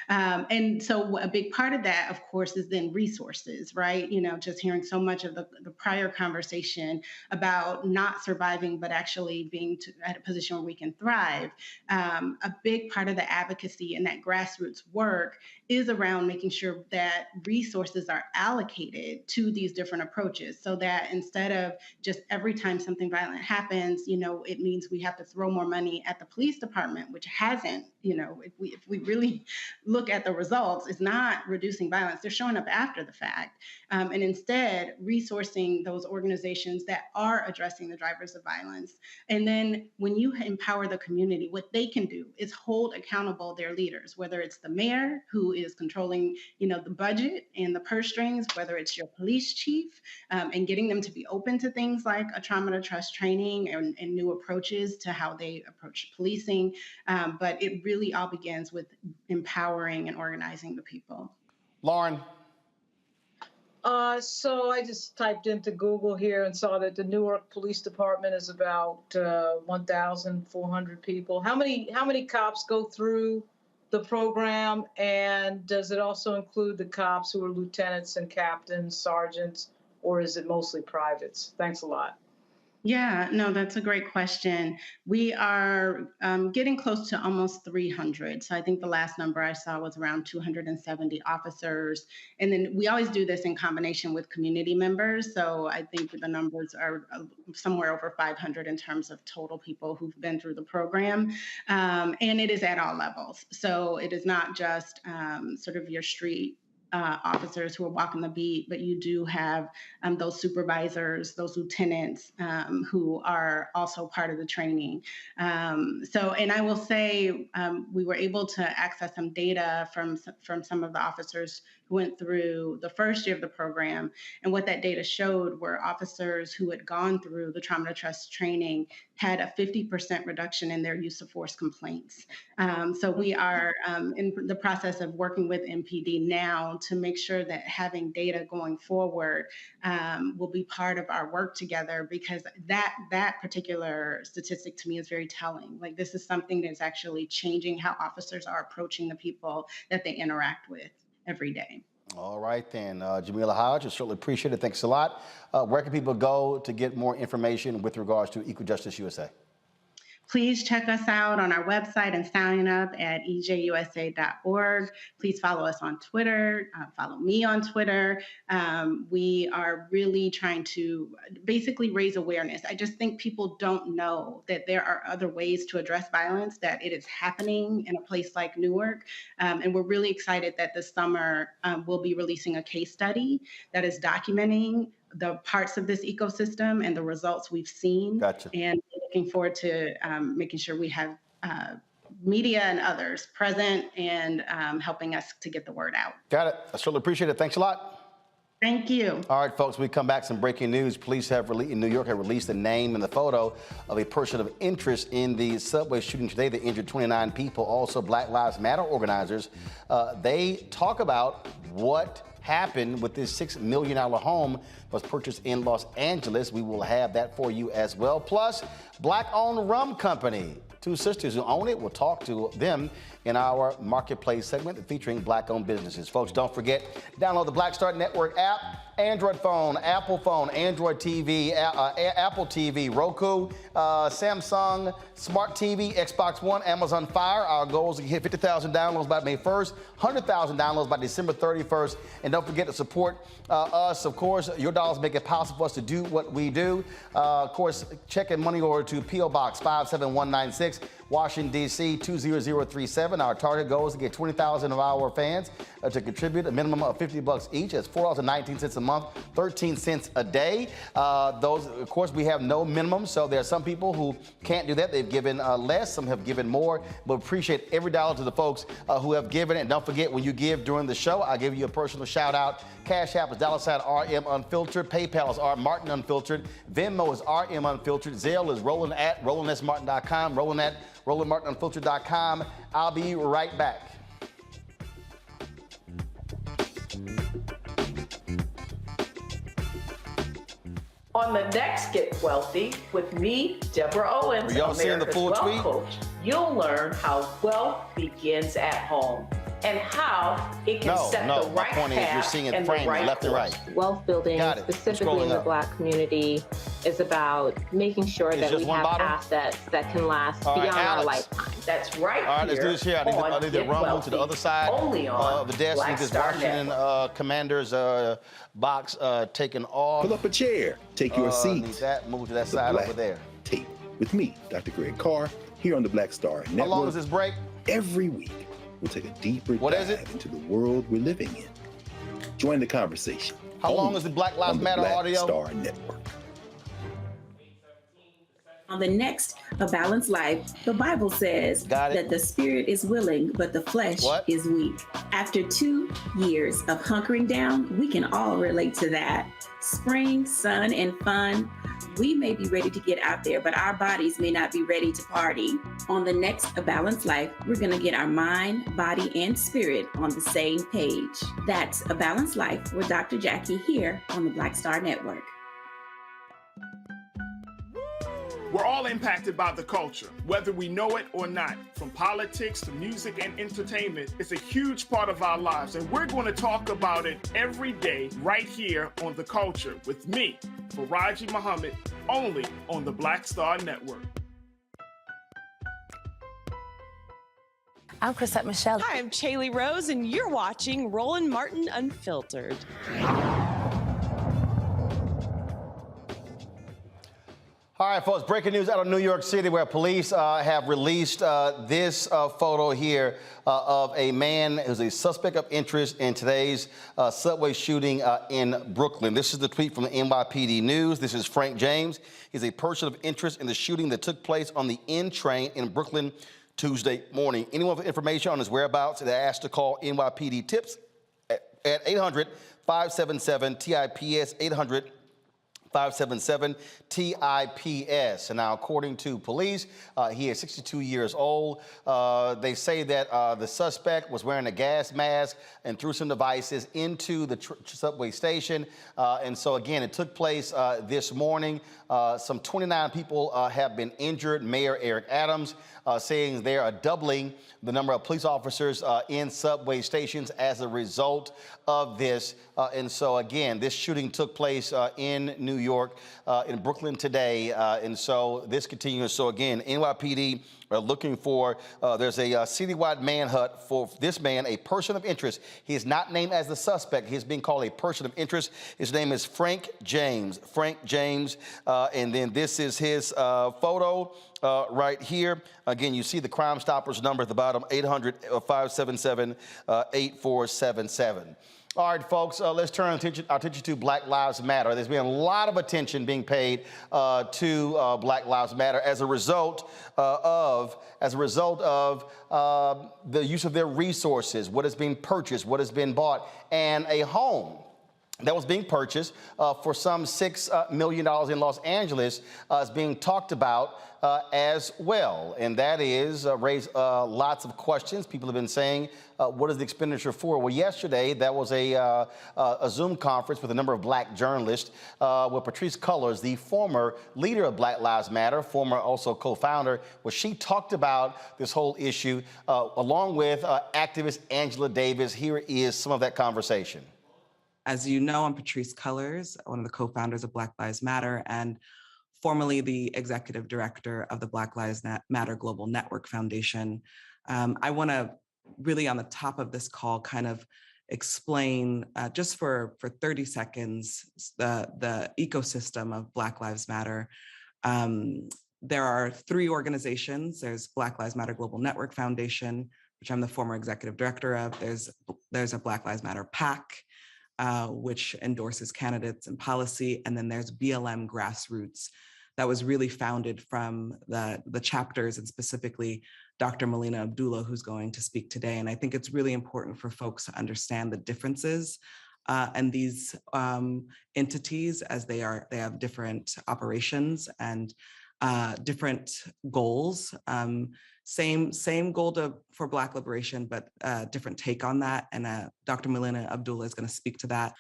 And so a big part of that, of course, is then resources, right? Just hearing so much of the prior conversation about not surviving, but actually being at a position where we can thrive. A big part of the advocacy and that grassroots work is around making sure that resources are allocated to these different approaches so that instead of just every time something violent happens, it means we have to throw more money at the police department, which hasn't, if we really look at the results, is not reducing violence. They're showing up after the fact. And instead, resourcing those organizations that are addressing the drivers of violence. And then when you empower the community, what they can do is hold accountable their leaders, whether it's the mayor who is controlling, the budget and the purse strings, whether it's your police chief, and getting them to be open to things like a trauma to trust training and new approaches to how they approach policing. But it really all begins with empowering and organizing the people. Lauren. So I just typed into Google here and saw that the Newark Police Department is about 1,400 people. How many cops go through the program, and does it also include the cops who are lieutenants and captains, sergeants, or is it mostly privates? Thanks a lot. Yeah, no, that's a great question. We are getting close to almost 300. So I think the last number I saw was around 270 officers. And then we always do this in combination with community members. So I think the numbers are somewhere over 500 in terms of total people who've been through the program. And it is at all levels. So it is not just sort of your street officers who are walking the beat, but you do have those supervisors, those lieutenants who are also part of the training. And I will say we were able to access some data from some of the officers who went through the first year of the program. And what that data showed were officers who had gone through the trauma to trust training had a 50% reduction in their use of force complaints. So we are in the process of working with MPD now to make sure that having data going forward will be part of our work together, because that particular statistic to me is very telling. Like, this is something that's actually changing how officers are approaching the people that they interact with every day. All right, then. Jamila Hodge, I certainly appreciate it. Thanks a lot. Where can people go to get more information with regards to Equal Justice USA? Please check us out on our website and sign up at ejusa.org. Please follow us on Twitter, follow me on Twitter. We are really trying to basically raise awareness. I just think people don't know that there are other ways to address violence, that it is happening in a place like Newark. And we're really excited that this summer we'll be releasing a case study that is documenting the parts of this ecosystem and the results we've seen. Gotcha. And looking forward to making sure we have media and others present and helping us to get the word out. Got it. I certainly appreciate it. Thanks a lot. Thank you. All right, folks, we come back. Some breaking news. Police in New York have released the name and the photo of a person of interest in the subway shooting today that injured 29 people. Also, Black Lives Matter organizers. They talk about what happened with this $6 million home was purchased in Los Angeles. We will have that for you as well. Plus, Black-owned rum company. Two sisters who own it. We'll talk to them in our marketplace segment featuring Black-owned businesses. Folks, don't forget, download the Black Star Network app. Android phone, Apple phone, Android TV, Apple TV, Roku, Samsung, Smart TV, Xbox One, Amazon Fire. Our goal is to hit 50,000 downloads by May 1st, 100,000 downloads by December 31st. And don't forget to support us. Of course, your dollars make it possible for us to do what we do. Of course, check and money order to P.O. Box 57196, Washington, D.C. 20037. Our target goal is to get 20,000 of our fans to contribute a minimum of $50 each. That's $4.19 a month, 13 cents a day. Those, of course, we have no minimum, so there are some people who can't do that. They've given less, some have given more, but appreciate every dollar to the folks who have given. And don't forget, when you give during the show, I'll give you a personal shout out. Cash App is $RM Unfiltered. PayPal is R Martin Unfiltered. Venmo is RM Unfiltered. Zelle is Roland at RolandSMartin.com. Roland at RolandMartinUnfiltered.com. I'll be right back. On the next Get Wealthy with me, Deborah Owens, Y'all seeing the America's full Wealth tweet? Coach, you'll learn how wealth begins at home and how it can set the right my point is you're path seeing it and the framed right left and course. right. Wealth building, Got it. specifically in the up. Black community, is about making sure that just we one have bottle? assets that can last All right, beyond our Alex. lifetime. That's right. All right, let's do this here. I need to run move to the other side only on of the desk. Black Need this Star Washington Commanders box taken off. Pull up a chair, take your seat. Need that. Move to that The side Black over there. Tape with me, Dr. Greg Carr, here on the Black Star Network. How long is this break? Every week, we'll take a deeper dive into the world we're living in. Join the conversation. How long is the Black Lives Matter audio? Black Star Network. On the next A Balanced Life, the Bible says that the spirit is willing, but the flesh is weak. After 2 years of hunkering down, we can all relate to that. Spring, sun, and fun. We may be ready to get out there, but our bodies may not be ready to party. On the next A Balanced Life, we're going to get our mind, body, and spirit on the same page. That's A Balanced Life with Dr. Jackie here on the Black Star Network. We're all impacted by the culture, whether we know it or not. From politics to music and entertainment, it's a huge part of our lives, and we're going to talk about it every day right here on The Culture with me, Faraji Muhammad, only on the Black Star Network. I'm Chrisette Michelle. Hi, I'm Chaley Rose, and you're watching Roland Martin Unfiltered. All right, folks, breaking news out of New York City where police have released this photo here of a man who's a suspect of interest in today's subway shooting in Brooklyn. This is the tweet from the NYPD News. This is Frank James. He's a person of interest in the shooting that took place on the N train in Brooklyn Tuesday morning. Anyone with information on his whereabouts, they're asked to call NYPD Tips at 800-577-TIPS, 800-577-TIPS. And now, according to police, he is 62 years old. They say that the suspect was wearing a gas mask and threw some devices into the subway station. And so, again, it took place this morning. Some 29 people have been injured. Mayor Eric Adams saying they are doubling the number of police officers in subway stations as a result of this. And so, again, this shooting took place in New York, in Brooklyn today. And so this continues. So, again, NYPD are looking for, there's a citywide manhunt for this man, a person of interest. He is not named as the suspect. He's being called a person of interest. His name is Frank James. Frank James. And then this is his photo right here. Again, you see the Crime Stoppers number at the bottom, 800-577-8477. All right, folks, let's turn our attention to Black Lives Matter. There's been a lot of attention being paid to Black Lives Matter as a result of the use of their resources, what is being purchased, what has been bought, and a home that was being purchased for some $6 million in Los Angeles is being talked about as well. And that is raised lots of questions. People have been saying, what is the expenditure for? Well, yesterday, that was a Zoom conference with a number of Black journalists with Patrisse Cullors, the former leader of Black Lives Matter, former also co-founder, where she talked about this whole issue along with activist Angela Davis. Here is some of that conversation. As you know, I'm Patrisse Cullors, one of the co-founders of Black Lives Matter and formerly the executive director of the Black Lives Matter Global Network Foundation. I want to really on the top of this call kind of explain just for 30 seconds the ecosystem of Black Lives Matter. There are three organizations. There's Black Lives Matter Global Network Foundation, which I'm the former executive director of. There's a Black Lives Matter PAC, which endorses candidates and policy. And then there's BLM Grassroots that was really founded from the chapters and specifically Dr. Melina Abdullah, who's going to speak today. And I think it's really important for folks to understand the differences and these entities as they have different operations and different goals. Same goal for Black liberation, but different take on that. And Dr. Melina Abdullah is going to speak to that.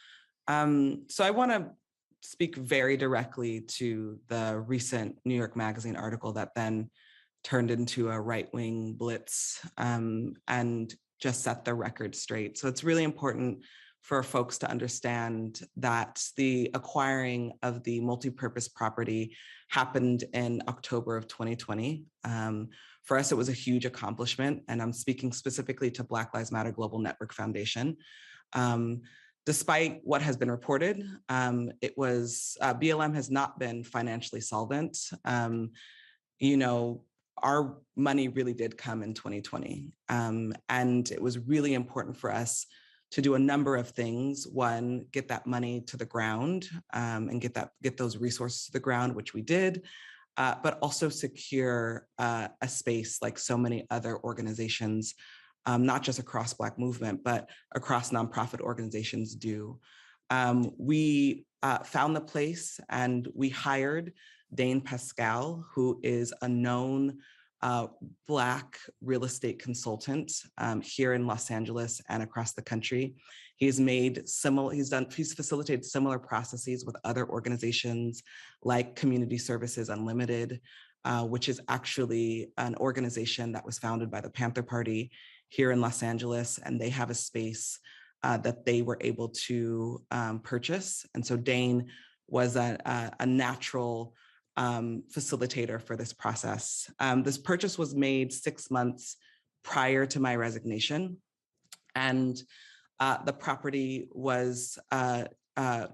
So I want to speak very directly to the recent New York Magazine article that then turned into a right-wing blitz and just set the record straight. So it's really important for folks to understand that the acquiring of the multi-purpose property happened in October of 2020. For us, it was a huge accomplishment, and I'm speaking specifically to Black Lives Matter Global Network Foundation. Despite what has been reported, BLM has not been financially solvent. Our money really did come in 2020, and it was really important for us to do a number of things. One, get that money to the ground and get those resources to the ground, which we did, but also secure a space like so many other organizations, not just across Black movement, but across nonprofit organizations do. We found the place and we hired Dane Pascal, who is a known Black real estate consultant here in Los Angeles and across the country. He's facilitated similar processes with other organizations like Community Services Unlimited, which is actually an organization that was founded by the Panther Party here in Los Angeles, and they have a space that they were able to purchase. And so Dane was a natural facilitator for this process. This purchase was made 6 months prior to my resignation, and the property was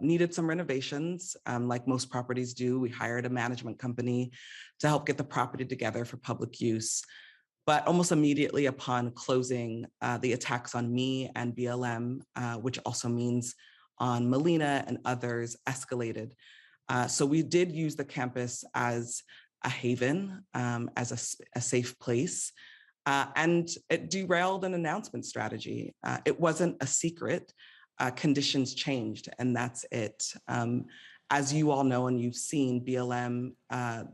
needed some renovations, like most properties do. We hired a management company to help get the property together for public use. But almost immediately upon closing, the attacks on me and BLM, which also means on Melina and others, escalated. So we did use the campus as a haven, as a safe place, and it derailed an announcement strategy. It wasn't a secret. Conditions changed, and that's it. As you all know and you've seen, BLM,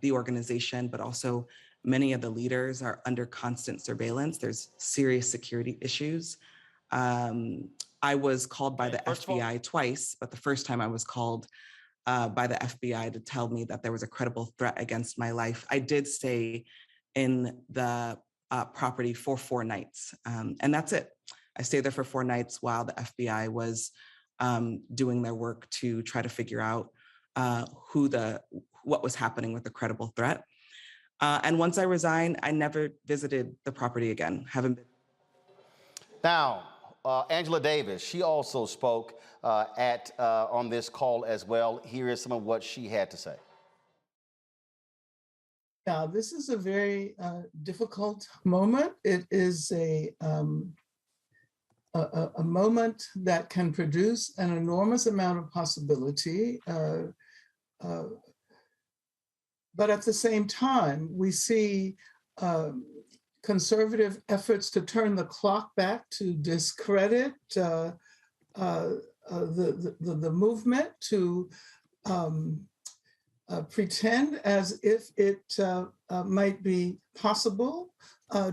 the organization, but also many of the leaders are under constant surveillance. There's serious security issues. I was called by the FBI twice, but the first time I was called by the FBI to tell me that there was a credible threat against my life. I did stay in the property for 4 nights. And that's it. I stayed there for 4 nights while the FBI was doing their work to try to figure out what was happening with the credible threat. And once I resigned, I never visited the property again. Haven't been. Now, Angela Davis, she also spoke on this call as well. Here is some of what she had to say. Now, this is a very difficult moment. It is a moment that can produce an enormous amount of possibility. But at the same time, we see conservative efforts to turn the clock back to discredit the movement, to pretend as if it might be possible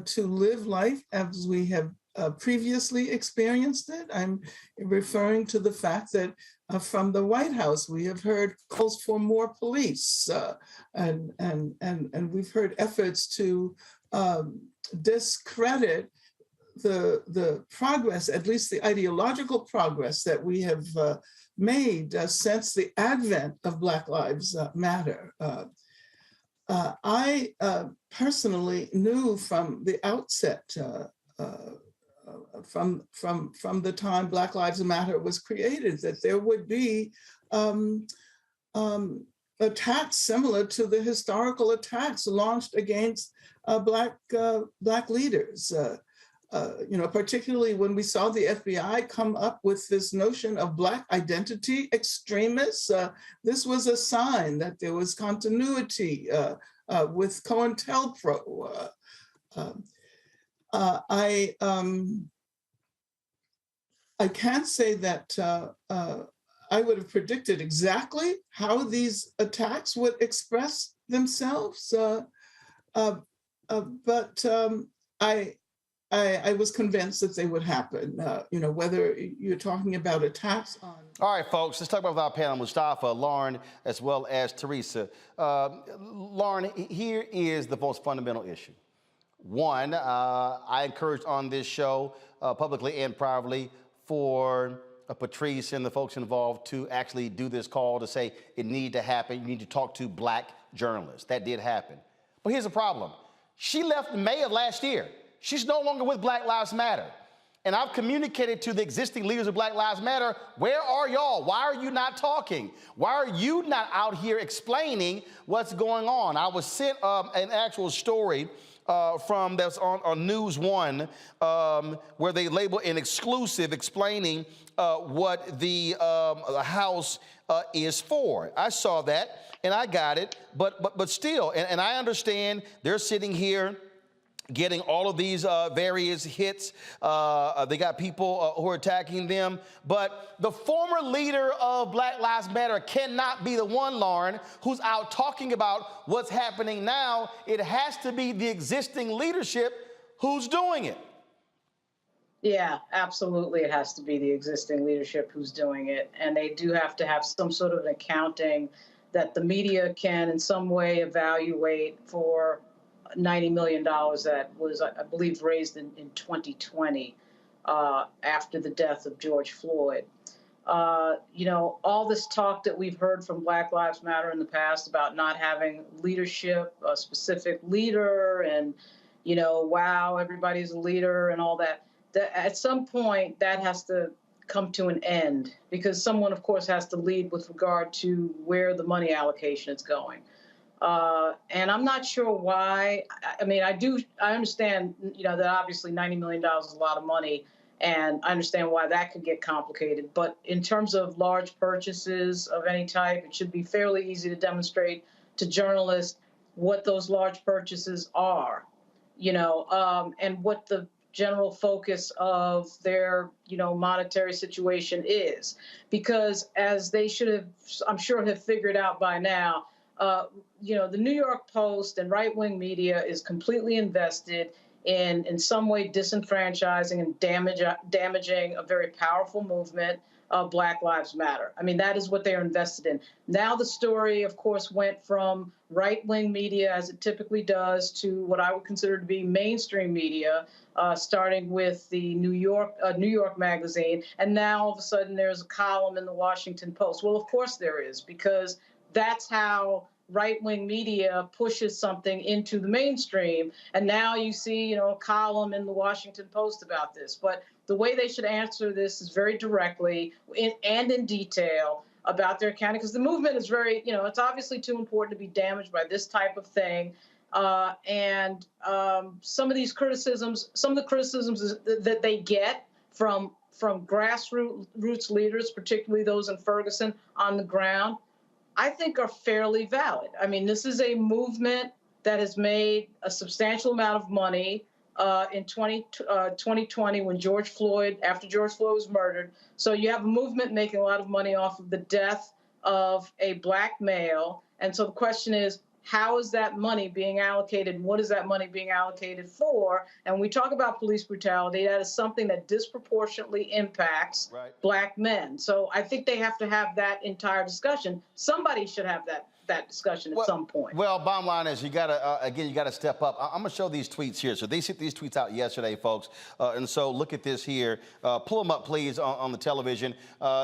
to live life as we have previously experienced it. I'm referring to the fact that from the White House, we have heard calls for more police, and we've heard efforts to discredit the progress, at least the ideological progress that we have made since the advent of Black Lives Matter. I personally knew from the outset, from the time Black Lives Matter was created, that there would be attacks similar to the historical attacks launched against Black leaders. Particularly when we saw the FBI come up with this notion of Black identity extremists, this was a sign that there was continuity with COINTELPRO. I can't say that I would have predicted exactly how these attacks would express themselves, but I was convinced that they would happen, whether you're talking about attacks on... All right, folks, let's talk about our panel, Mustafa, Lauren, as well as Teresa. Lauren, here is the most fundamental issue. One, I encouraged on this show, publicly and privately, for Patrice and the folks involved to actually do this call to say it needed to happen. You need to talk to Black journalists. That did happen. But here's the problem. She left in May of last year. She's no longer with Black Lives Matter. And I've communicated to the existing leaders of Black Lives Matter, where are y'all? Why are you not talking? Why are you not out here explaining what's going on? I was sent an actual story from that's on News One, where they label an exclusive explaining what the House is for. I saw that and I got it, but still, and I understand they're sitting here getting all of these various hits. They got people who are attacking them. But the former leader of Black Lives Matter cannot be the one, Lauren, who's out talking about what's happening now. It has to be the existing leadership who's doing it. Yeah, absolutely. It has to be the existing leadership who's doing it. And they do have to have some sort of an accounting that the media can in some way evaluate for $90 million that was, I believe, raised in 2020 after the death of George Floyd. All this talk that we've heard from Black Lives Matter in the past about not having leadership, a specific leader, and, wow, everybody's a leader and all that, at some point that has to come to an end, because someone, of course, has to lead with regard to where the money allocation is going. And I'm not sure why. I mean, I understand, that obviously $90 million is a lot of money, and I understand why that could get complicated. But in terms of large purchases of any type, it should be fairly easy to demonstrate to journalists what those large purchases are, and what the general focus of their, monetary situation is. Because as they should have, I'm sure, have figured out by now, the New York Post and right-wing media is completely invested in some way disenfranchising and damaging a very powerful movement, Black Lives Matter. I mean, that is what they're invested in. Now the story, of course, went from right-wing media, as it typically does, to what I would consider to be mainstream media, starting with the New York Magazine, and now all of a sudden there's a column in the Washington Post. Well, of course there is, because that's how right-wing media pushes something into the mainstream. And now you see, a column in the Washington Post about this. But the way they should answer this is very directly and in detail about their county, because the movement is very, it's obviously too important to be damaged by this type of thing. And some of the criticisms that they get from grassroots leaders, particularly those in Ferguson on the ground, I think are fairly valid. I mean, this is a movement that has made a substantial amount of money in 2020 when after George Floyd was murdered. So you have a movement making a lot of money off of the death of a Black male. And so the question is, how is that money being allocated, and what is that money being allocated for? And when we talk about police brutality, that is something that disproportionately impacts Black men. So I think they have to have that entire discussion. Somebody should have that discussion at some point. Well, bottom line is you gotta step up. I'm gonna show these tweets here. So they sent these tweets out yesterday, folks. And so look at this here. Pull them up, please, on the television.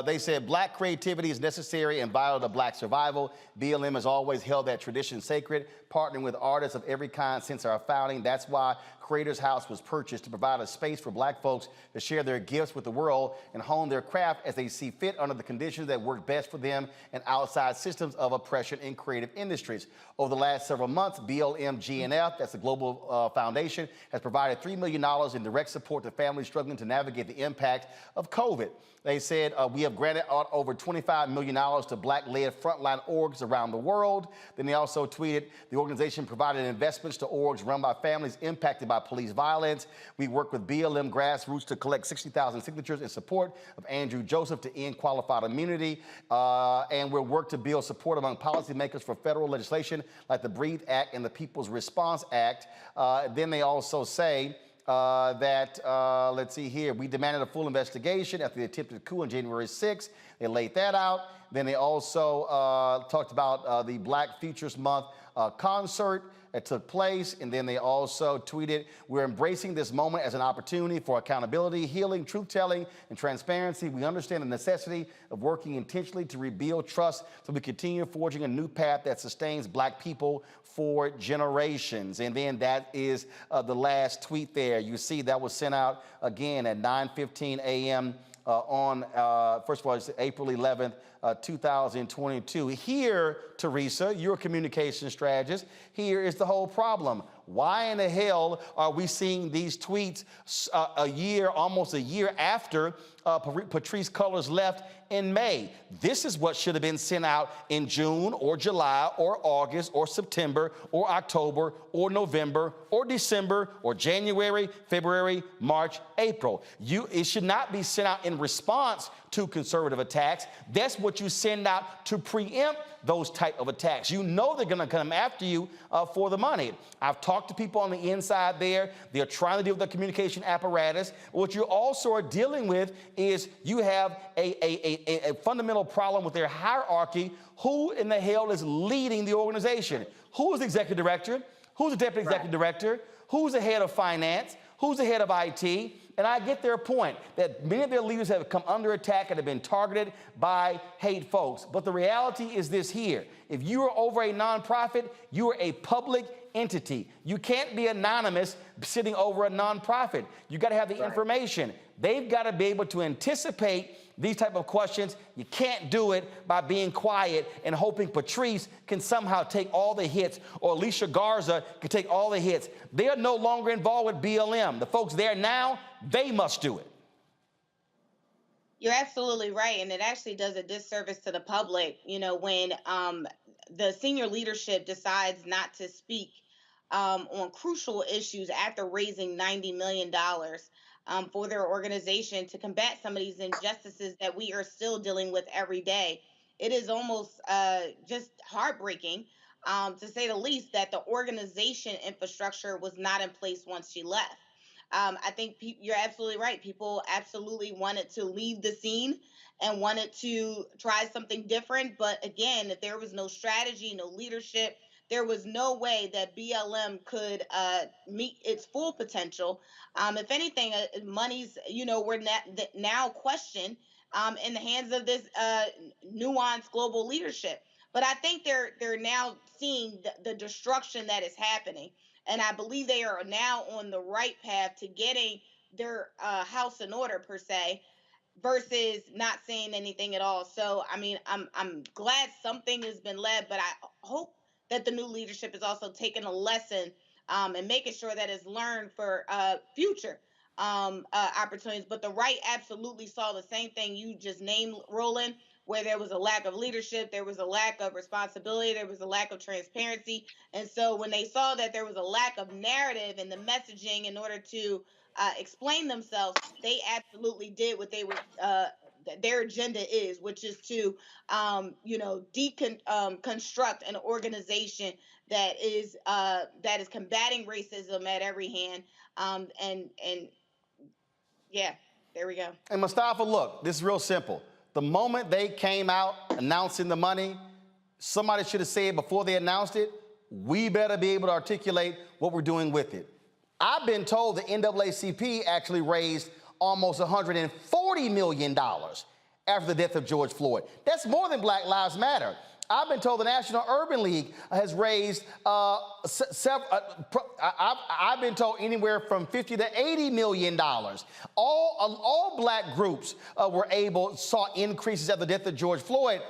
They said Black creativity is necessary and vital to Black survival. BLM has always held that tradition sacred, partnering with artists of every kind since our founding. That's why Creators House was purchased, to provide a space for Black folks to share their gifts with the world and hone their craft as they see fit under the conditions that work best for them and outside systems of oppression in creative industries. Over the last several months, BLM GNF, that's the global foundation, has provided $3 million in direct support to families struggling to navigate the impact of COVID. They said, we have granted over $25 million to Black-led frontline orgs around the world. Then they also tweeted, the organization provided investments to orgs run by families impacted by police violence. We work with BLM grassroots to collect 60,000 signatures in support of Andrew Joseph to end qualified immunity. And we'll work to build support among policymakers for federal legislation like the Breathe Act and the People's Response Act. Then they also say, let's see here, we demanded a full investigation after the attempted coup on January 6th. They laid that out. Then they also talked about the Black Futures Month concert that took place. And then they also tweeted, we're embracing this moment as an opportunity for accountability, healing, truth-telling, and transparency. We understand the necessity of working intentionally to rebuild trust so we continue forging a new path that sustains Black people for generations. And then that is the last tweet there. You see that was sent out again at 9:15 a.m. On, first of all, it's April 11th, 2022. Here, Teresa, you're a communication strategist. Here is the whole problem. Why in the hell are we seeing these tweets almost a year after Patrisse Cullors left in May? This is what should have been sent out in June or July or August or September or October or November or December or January, February, March, April. It should not be sent out in response to conservative attacks. That's what you send out to preempt those type of attacks. You know they're gonna come after you for the money. I've talked to people on the inside there. They're trying to deal with the communication apparatus. What you also are dealing with is you have a fundamental problem with their hierarchy. Who in the hell is leading the organization? Who is the executive director? Who's the deputy executive director? Who's the head of finance? Who's the head of IT? And I get their point that many of their leaders have come under attack and have been targeted by hate folks. But the reality is this here. If you are over a nonprofit, you are a public entity. You can't be anonymous sitting over a nonprofit. You got to have the information. They've got to be able to anticipate these type of questions. You can't do it by being quiet and hoping Patrisse can somehow take all the hits, or Alicia Garza can take all the hits. They are no longer involved with BLM. The folks there now, they must do it. You're absolutely right. And it actually does a disservice to the public, when the senior leadership decides not to speak on crucial issues after raising $90 million for their organization to combat some of these injustices that we are still dealing with every day. It is almost just heartbreaking, to say the least, that the organization infrastructure was not in place once she left. I think you're absolutely right. People absolutely wanted to leave the scene and wanted to try something different. But again, if there was no strategy, no leadership, there was no way that BLM could meet its full potential. If anything, monies, were now questioned in the hands of this nuanced global leadership. But I think they're now seeing the destruction that is happening. And I believe they are now on the right path to getting their house in order, per se, versus not saying anything at all. So, I mean, I'm glad something has been led, but I hope that the new leadership is also taking a lesson and making sure that it's learned for future opportunities. But the right absolutely saw the same thing you just named, Roland, where there was a lack of leadership, there was a lack of responsibility, there was a lack of transparency. And so when they saw that there was a lack of narrative in the messaging in order to explain themselves, they absolutely did what they were their agenda is, which is to deconstruct an organization that is combating racism at every hand. And yeah, there we go. And Mustafa, look, this is real simple. The moment they came out announcing the money, somebody should have said before they announced it, we better be able to articulate what we're doing with it. I've been told the NAACP actually raised almost $140 million after the death of George Floyd. That's more than Black Lives Matter. I've been told the National Urban League has raised I've been told anywhere from $50 to $80 million. All Black groups saw increases after the death of George Floyd.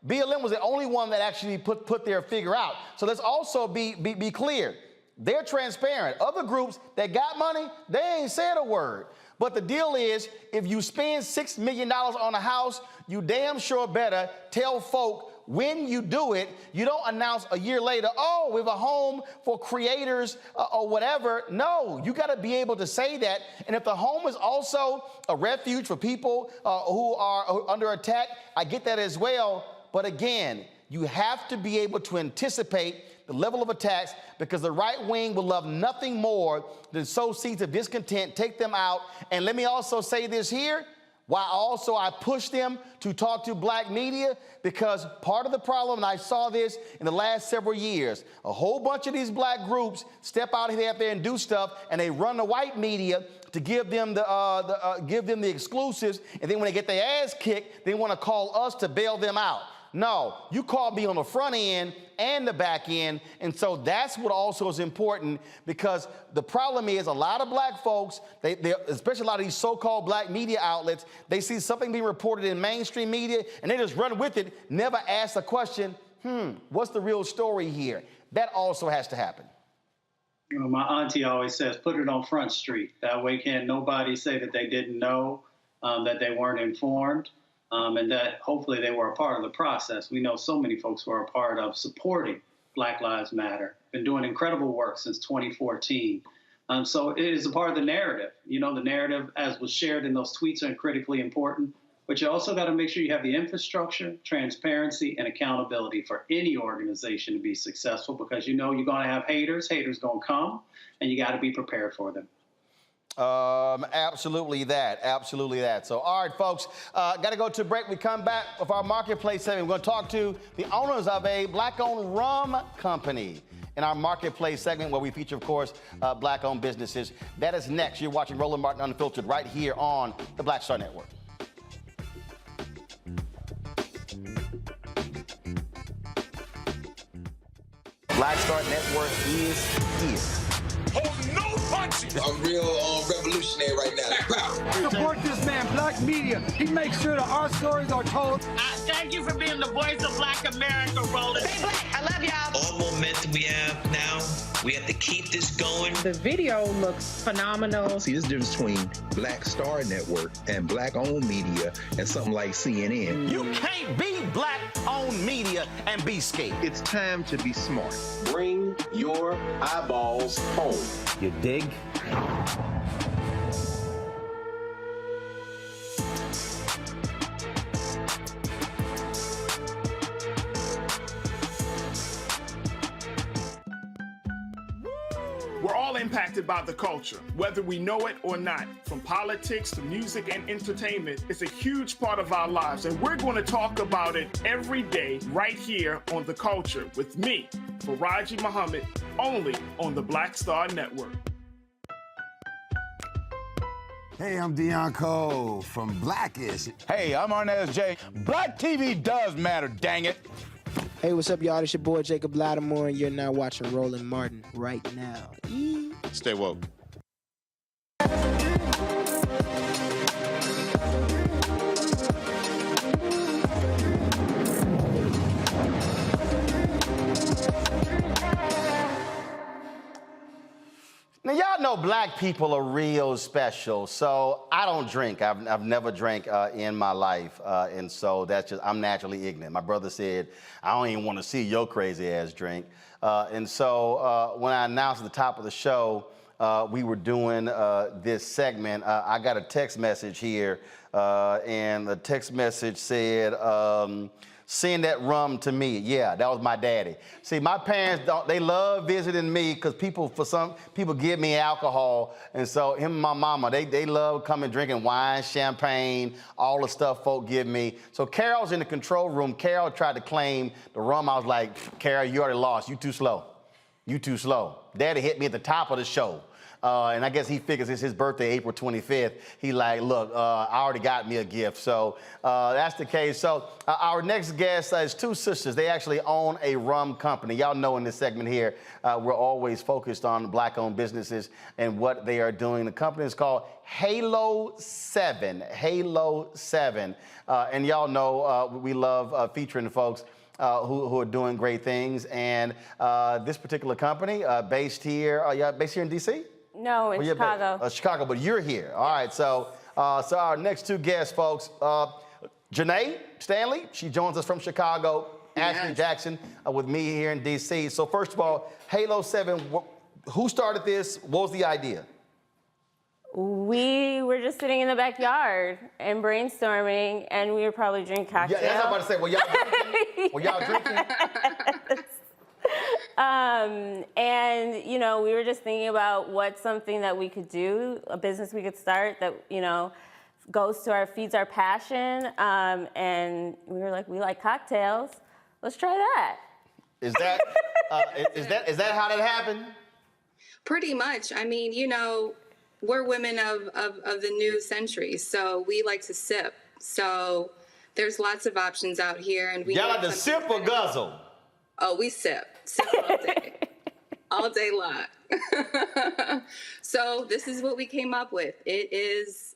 BLM was the only one that actually put their figure out. So let's also be clear. They're transparent. Other groups that got money, they ain't said a word. But the deal is, if you spend $6 million on a house, you damn sure better tell folk when you do it. You don't announce a year later, oh, we have a home for creators or whatever. No, you got to be able to say that. And if the home is also a refuge for people who are under attack, I get that as well. But again, you have to be able to anticipate the level of attacks, because the right wing will love nothing more than sow seeds of discontent, take them out. And let me also say this here, while also I push them to talk to Black media, because part of the problem, and I saw this in the last several years, a whole bunch of these Black groups step out there and do stuff, and they run the white media to give them the exclusives, and then when they get their ass kicked, they want to call us to bail them out. No, you called me on the front end and the back end. And so that's what also is important, because the problem is a lot of Black folks, they especially a lot of these so-called Black media outlets, they see something being reported in mainstream media and they just run with it, never ask the question, what's the real story here? That also has to happen. You know, my auntie always says, put it on Front Street. That way can't nobody say that they didn't know, that they weren't informed. And that hopefully they were a part of the process. We know so many folks who are a part of supporting Black Lives Matter, been doing incredible work since 2014. So it is a part of the narrative. You know, the narrative, as was shared in those tweets, are critically important. But you also got to make sure you have the infrastructure, transparency, and accountability for any organization to be successful, because you know you're going to have haters. Haters going to come, and you got to be prepared for them. Absolutely that. So, all right, folks, got to go to a break. We come back with our marketplace segment. We're going to talk to the owners of a Black-owned rum company in our marketplace segment, where we feature, of course, Black-owned businesses. That is next. You're watching Roland Martin Unfiltered right here on the Black Star Network. Black Star Network is here. Hold no punches. I'm real revolutionary right now. Support this man, Black media. He makes sure that our stories are told. Thank you for being the voice of Black America, Roland. Stay Black. I love y'all. All momentum we have now, we have to keep this going. The video looks phenomenal. See, this difference between Black Star Network and Black-owned media and something like CNN. You can't be Black-owned media and be scared. It's time to be smart. Bring your eyeballs home. You dig? We're all impacted by the culture, whether we know it or not. From politics to music and entertainment, it's a huge part of our lives, and we're going to talk about it every day right here on The Culture with me, Faraji Muhammad, only on the Black Star Network. Hey, I'm Deion Cole from Blackish. Hey, I'm Arnez J. Black TV does matter, dang it. Hey, what's up, y'all? It's your boy Jacob Lattimore, and you're now watching Roland Martin right now. Stay woke. Now, y'all know black people are real special, so I don't drink. I've never drank in my life, and so that's just, I'm naturally ignorant. My brother said, I don't even want to see your crazy ass drink. And so when I announced at the top of the show, we were doing this segment, I got a text message here, and the text message said, send that rum to me. Yeah, that was my daddy. See, my parents, they love visiting me because people give me alcohol. And so him and my mama, they love coming drinking wine, champagne, all the stuff folk give me. So Carol's in the control room. Carol tried to claim the rum. I was like, Carol, you already lost. You too slow. You too slow. Daddy hit me at the top of the show. And I guess he figures it's his birthday, April 25th. He like, look, I already got me a gift. So that's the case. So our next guest is two sisters. They actually own a rum company. Y'all know in this segment here, we're always focused on black-owned businesses and what they are doing. The company is called Halo 7. Halo 7. And y'all know we love featuring folks who are doing great things. And this particular company, based here in D.C.? No, in Chicago. Chicago, but you're here. All right, so our next two guests, folks, Janae Stanley, she joins us from Chicago. Ashley Jackson with me here in D.C. So first of all, Halo 7, who started this? What was the idea? We were just sitting in the backyard and brainstorming, and we were probably drinking cocktails. Yeah, that's what I'm about to say. Were y'all drinking? And, you know, we were just thinking about what's something that we could do, a business we could start that, you know, feeds our passion. And we were like, we like cocktails. Let's try that. Is that how that happened? Pretty much. I mean, you know, we're women of the new century, so we like to sip. So there's lots of options out here. And we y'all like to sip or guzzle? Oh, we sip all day, all day long. So this is what we came up with. It is,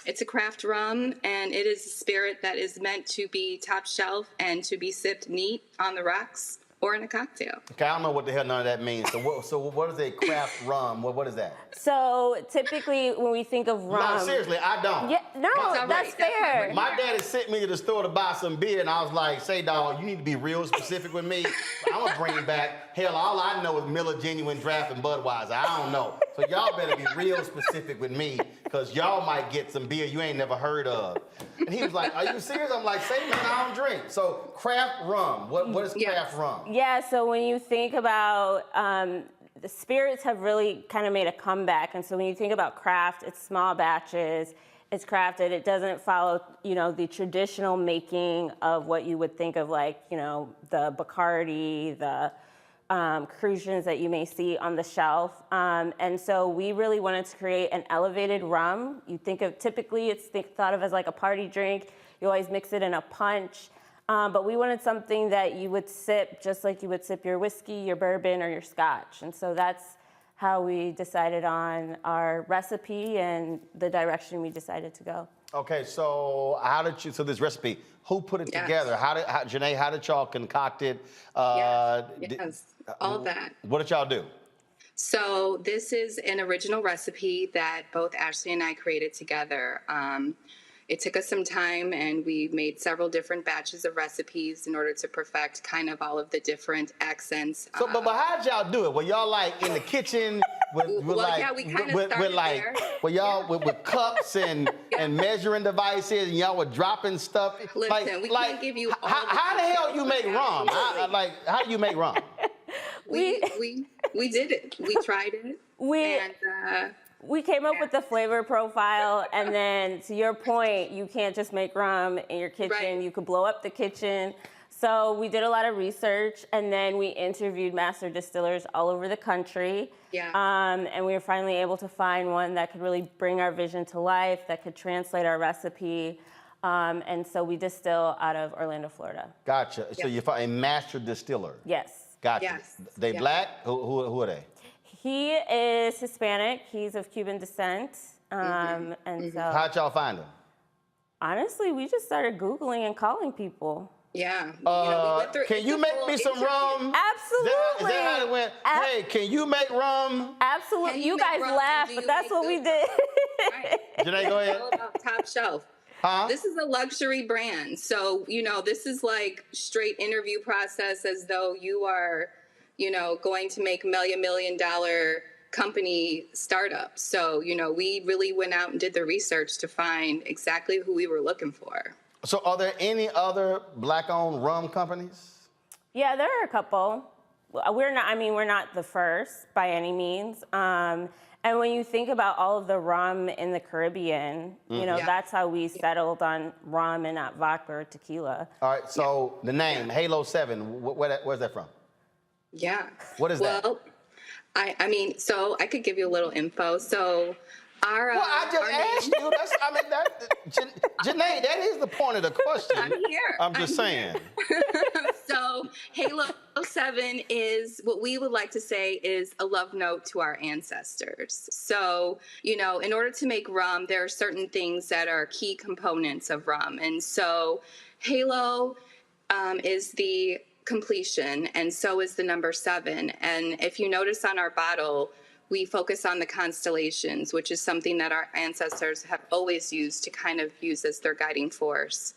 it's a craft rum, and it is a spirit that is meant to be top shelf and to be sipped neat on the rocks or in a cocktail. Okay, I don't know what the hell none of that means. So what is a craft rum? What is that? So typically when we think of rum... No, seriously, I don't. Yeah, no, that's fair. My daddy sent me to the store to buy some beer, and I was like, say, dog, you need to be real specific with me. I'm going to bring back, hell, all I know is Miller Genuine Draft and Budweiser. I don't know. So y'all better be real specific with me, because y'all might get some beer you ain't never heard of. And he was like, are you serious? I'm like, say, man, I don't drink. So craft rum, what is craft rum? Yeah, so when you think about, the spirits have really kind of made a comeback. And so when you think about craft, it's small batches, it's crafted. It doesn't follow, you know, the traditional making of what you would think of, like, you know, the Bacardi, the Crucians that you may see on the shelf. And so we really wanted to create an elevated rum. You think of, typically it's thought of as like a party drink. You always mix it in a punch. But we wanted something that you would sip just like you would sip your whiskey, your bourbon, or your scotch. And so that's how we decided on our recipe and the direction we decided to go. Okay, so this recipe, who put it together? Janae, how did y'all concoct it? Yes, all that. What did y'all do? So this is an original recipe that both Ashley and I created together. It took us some time, and we made several different batches of recipes in order to perfect kind of all of the different accents. So, but how'd y'all do it? Were y'all like in the kitchen with cups and measuring devices, and y'all were dropping stuff? Listen, we can't give you all how the hell you make rum? How do you make rum? We did it. We tried it. We came up with the flavor profile, and then to your point, you can't just make rum in your kitchen. Right. You could blow up the kitchen. So we did a lot of research, and then we interviewed master distillers all over the country. Yeah. And we were finally able to find one that could really bring our vision to life, that could translate our recipe. And so we distill out of Orlando, Florida. Gotcha. So you find a master distiller. Yes. Gotcha. Yes. They black? Who are they? He is Hispanic. He's of Cuban descent. And so. How'd y'all find him? Honestly, we just started Googling and calling people. Yeah. Can you make me some rum? Absolutely. Is that how it went? Hey, can you make rum? Absolutely. You guys laugh, but that's what we did. Right. Janae, go ahead. All about top shelf. Huh? This is a luxury brand. So, this is like straight interview process as though you are, going to make $1 million company startup. So, we really went out and did the research to find exactly who we were looking for. So are there any other black-owned rum companies? Yeah, there are a couple. We're not the first by any means. And when you think about all of the rum in the Caribbean, that's how we settled on rum and not vodka or tequila. All right, so the name, Halo 7, where's that from? Yeah. What is that? Well, so I could give you a little info. So I just asked you. Janae, that is the point of the question. I'm here. I'm just saying. So Halo 7 is what we would like to say is a love note to our ancestors. So, in order to make rum, there are certain things that are key components of rum. And so Halo is the completion, and so is the number 7. And if you notice on our bottle, we focus on the constellations, which is something that our ancestors have always used to kind of use as their guiding force.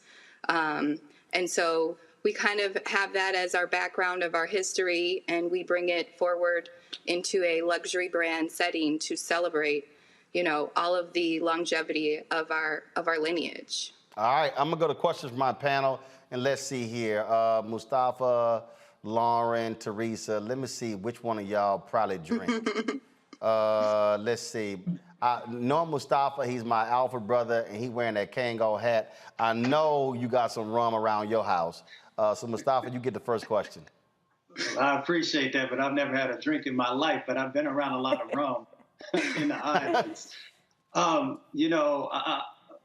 And so we kind of have that as our background of our history, and we bring it forward into a luxury brand setting to celebrate, all of the longevity of our lineage. All right, I'm gonna go to questions from my panel, and let's see here. Mustafa, Lauren, Teresa, let me see which one of y'all probably drink. Let's see. Knowing Mustafa, he's my alpha brother, and he wearing that Kango hat. I know you got some rum around your house. So Mustafa, you get the first question. I appreciate that, but I've never had a drink in my life, but I've been around a lot of rum in the islands.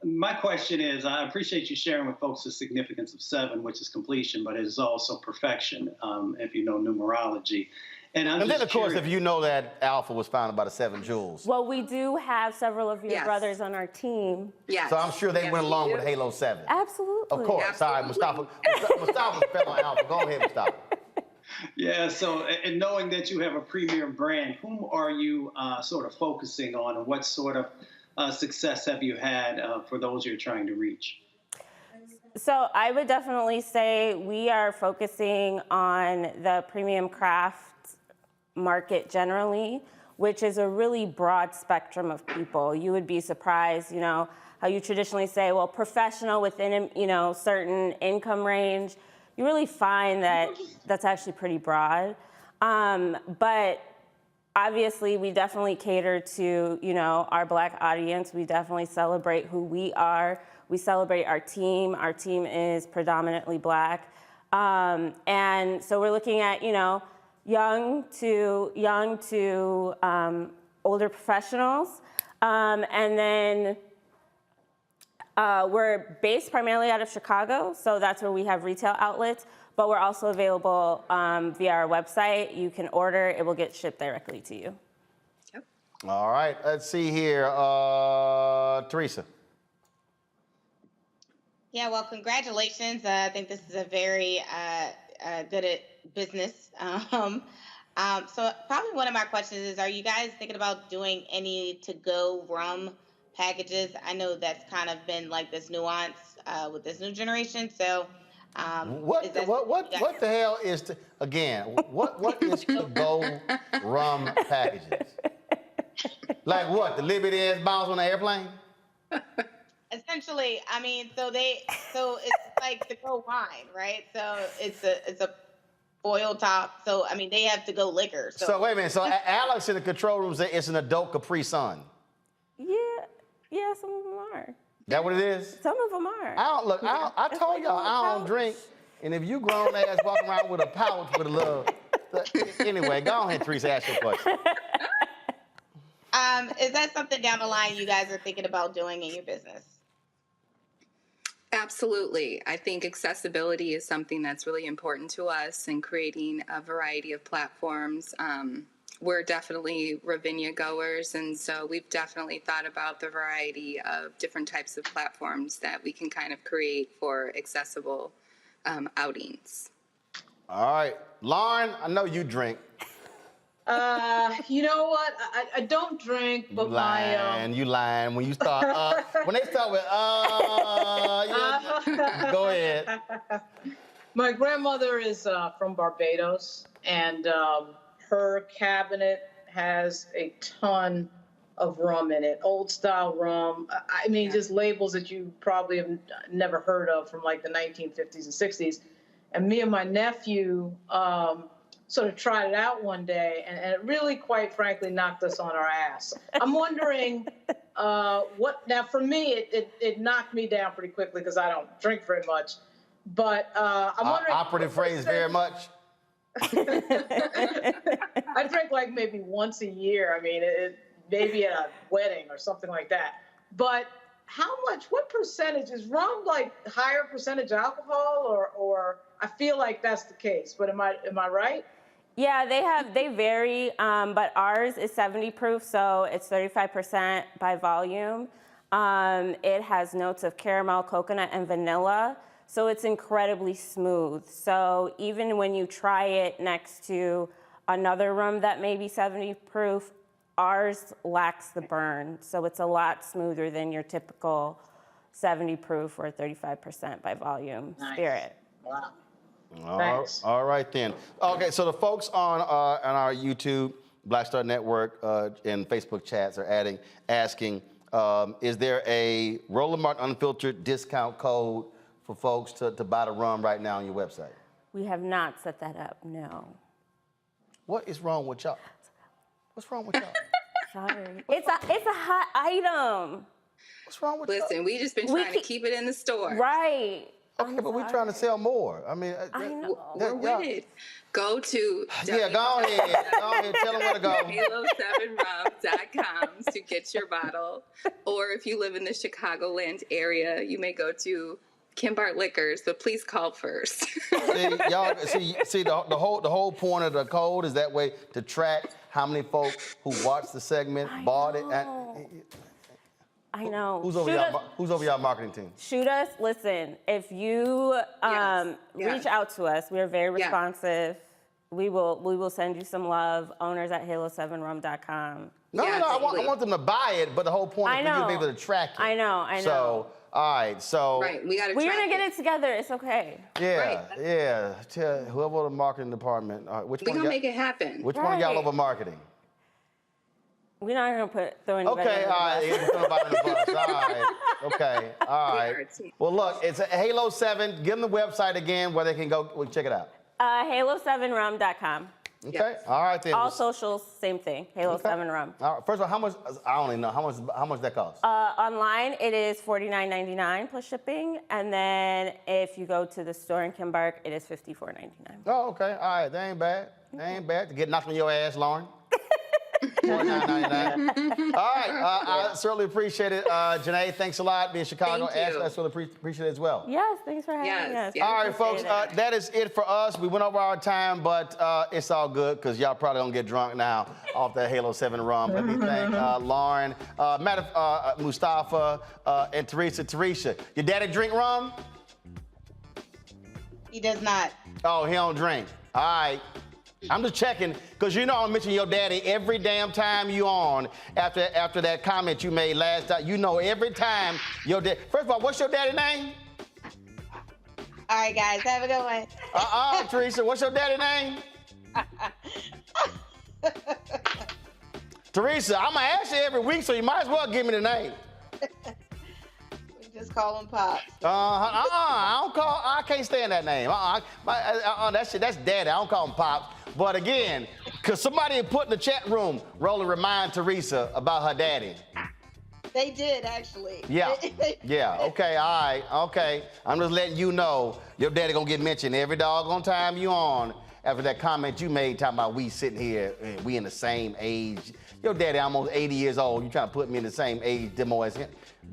My question is, I appreciate you sharing with folks the significance of 7, which is completion, but it is also perfection, if you know numerology. And then, of course, if you know that Alpha was founded by the 7 Jewels. Well, we do have several of your brothers on our team. Yes. So I'm sure they went along with Halo 7. Absolutely. Of course. Absolutely. Sorry, Mustafa fell on Alpha. Go ahead, Mustafa. Yeah, so, and knowing that you have a premier brand, whom are you sort of focusing on, and what sort of success have you had for those you're trying to reach? So I would definitely say we are focusing on the premium craft market generally, which is a really broad spectrum of people. You would be surprised, how you traditionally say, well, professional within, certain income range. You really find that that's actually pretty broad. But obviously, we definitely cater to, our Black audience. We definitely celebrate who we are. We celebrate our team. Our team is predominantly Black. And so we're looking at, young to older professionals. And then we're based primarily out of Chicago, so that's where we have retail outlets, but we're also available via our website. You can order, it will get shipped directly to you. Yep. All right, let's see here. Teresa. Yeah, well, congratulations. I think this is a very good at business. So probably one of my questions is, are you guys thinking about doing any to-go rum packages? I know that's kind of been like this nuance with this new generation. So what the hell is what is to-go rum packages? Like what? The Liberty ass bounce on the airplane? Essentially, so it's like to-go wine, right? So it's a foil top. So, I mean, they have to go liquor. So wait a minute. So Alex in the control room said it's an adult Capri Sun. Yeah, some of them are. That what it is? Some of them are. I told y'all I don't drink. And if you grown ass walking around with a pouch with a little... Anyway, go ahead, Teresa, ask your question. Is that something down the line you guys are thinking about doing in your business? Absolutely. I think accessibility is something that's really important to us in creating a variety of platforms. We're definitely Ravinia goers, and so we've definitely thought about the variety of different types of platforms that we can kind of create for accessible outings. All right. Lauren, I know you drink. You know what? I don't drink, but You lying. When you start, when they start with, go ahead. My grandmother is from Barbados, and her cabinet has a ton of rum in it, old style rum. I mean, just labels that you probably have never heard of from like the 1950s and 60s. And me and my nephew sort of tried it out one day, and it really, quite frankly, knocked us on our ass. I'm wondering now for me, it knocked me down pretty quickly because I don't drink very much. But I'm wondering. Operative phrase, very much. I drink like maybe once a year. I mean, maybe at a wedding or something like that. But what percentage is rum, like higher percentage alcohol, or I feel like that's the case, but am I right? Yeah, they vary, but ours is 70 proof, so it's 35% by volume. It has notes of caramel, coconut, and vanilla, so it's incredibly smooth. So even when you try it next to another rum that may be 70 proof, ours lacks the burn, so it's a lot smoother than your typical 70 proof or 35% by volume spirit. Wow. All right then. Okay, so the folks on our YouTube, Black Star Network, and Facebook chats are asking, is there a Roland Martin Unfiltered discount code for folks to buy the rum right now on your website? We have not set that up, no. What is wrong with y'all? What's wrong with y'all? Sorry. It's a hot item. What's wrong with Listen, we just been trying to keep it in the store. Right. Okay, but we're trying to sell more. I mean, I know. We're with it. Go to go ahead. Go ahead. Tell them where to go. Halo7rum.com to get your bottle. Or if you live in the Chicagoland area, you may go to Kimbart Liquors, but please call first. See, the whole point of the code is that way to track how many folks who watched the segment bought it. I know. Who's over y'all marketing team? Shoot us. Listen, if you reach out to us, we are very responsive. We will send you some love. Owners at halo7rum.com. No, I want them to buy it, but the whole point is for you to be able to track it. I know. So, all right, so. Right, we got to we're going to get it together. It's okay. Yeah. Tell whoever the marketing department. We're going to make it happen. Which one of y'all over marketing? We're not going to throw anybody under the bus. All right. Okay, all right. Well, look, it's Halo 7. Give them the website again where they can go check it out. Halo7rum.com. Okay. Yes. All right then. All socials, same thing. Halo7rum. All right. First of all, how much? I only know how much that costs. Online, it is $49.99 plus shipping, and then if you go to the store in Kimbark, it is $54.99. Oh, okay. All right. That ain't bad. That ain't bad to get knocked on your ass, Lauren. $49.99. All right. I certainly appreciate it. Janae, thanks a lot. Being Chicago, Thank you. I certainly appreciate it as well. Yes, thanks for having us. All right, folks. That is it for us. We went over our time, but it's all good because y'all probably gonna get drunk now off that Halo 7 rum. Let me thank Lauren, Mustafa, and Teresa. Teresa, your daddy drink rum? He does not. Oh, he don't drink. All right. I'm just checking, because you know I'm mentioning your daddy every damn time you on after that comment you made last time. You know every time your dad. First of all, what's your daddy name? All right, guys, have a good one. Teresa, what's your daddy name? Teresa, I'm going to ask you every week, so you might as well give me the name. Just call him Pops. I can't stand that name. That's Daddy. I don't call him Pops. But again, because somebody put in the chat room, Roland, remind Teresa about her daddy. They did, actually. Yeah. Yeah. Okay. All right. Okay. I'm just letting you know your daddy gonna get mentioned every doggone time you on after that comment you made talking about we sitting here and we in the same age. Your daddy almost 80 years old. You trying to put me in the same age demo as him?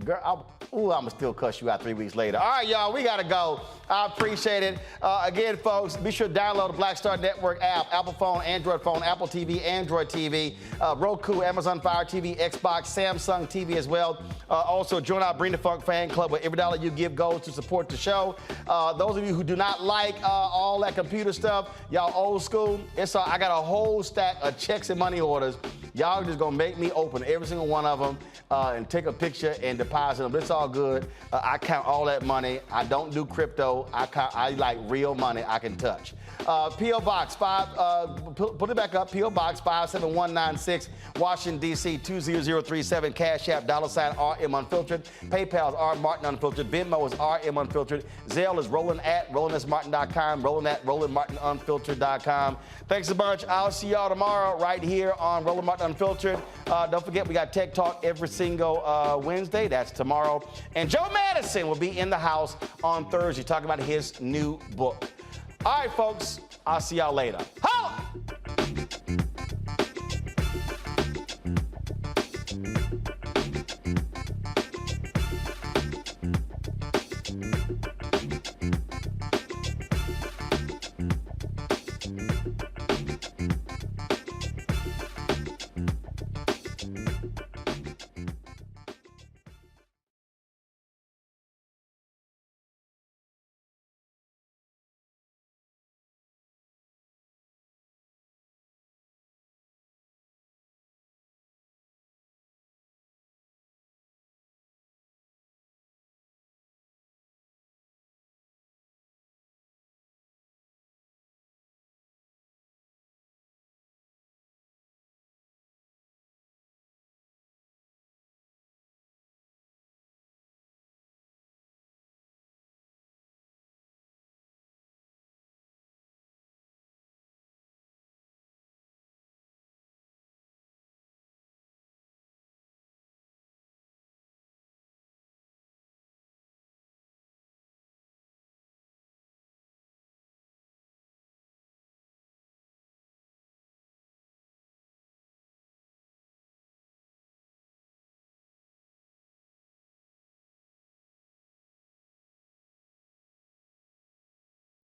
Girl, I'm gonna still cuss you out 3 weeks later. All right, y'all, we gotta go. I appreciate it. Again, folks, be sure to download the Black Star Network app, Apple phone, Android phone, Apple TV, Android TV, Roku, Amazon Fire TV, Xbox, Samsung TV as well. Also, join our Bring the Funk fan club where every dollar you give goes to support the show. Those of you who do not like all that computer stuff, y'all old school, I got a whole stack of checks and money orders. Y'all just gonna make me open every single one of them and take a picture and deposit them. It's all good. I count all that money. I don't do crypto. I like real money I can touch. P.O. Box 5, put it back up. P.O. Box 57196, Washington, D.C. 20037. Cash App, $RM Unfiltered. PayPal is R Martin Unfiltered. Venmo is RM Unfiltered. Zelle is Roland at RolandSMartin.com. Roland at RolandMartinUnfiltered.com. Thanks a bunch. I'll see y'all tomorrow right here on Roland Martin Unfiltered. Don't forget, we got Tech Talk every single Wednesday. That's tomorrow. And Joe Madison will be in the house on Thursday talking about his new book. All right, folks, I'll see y'all later. Holla!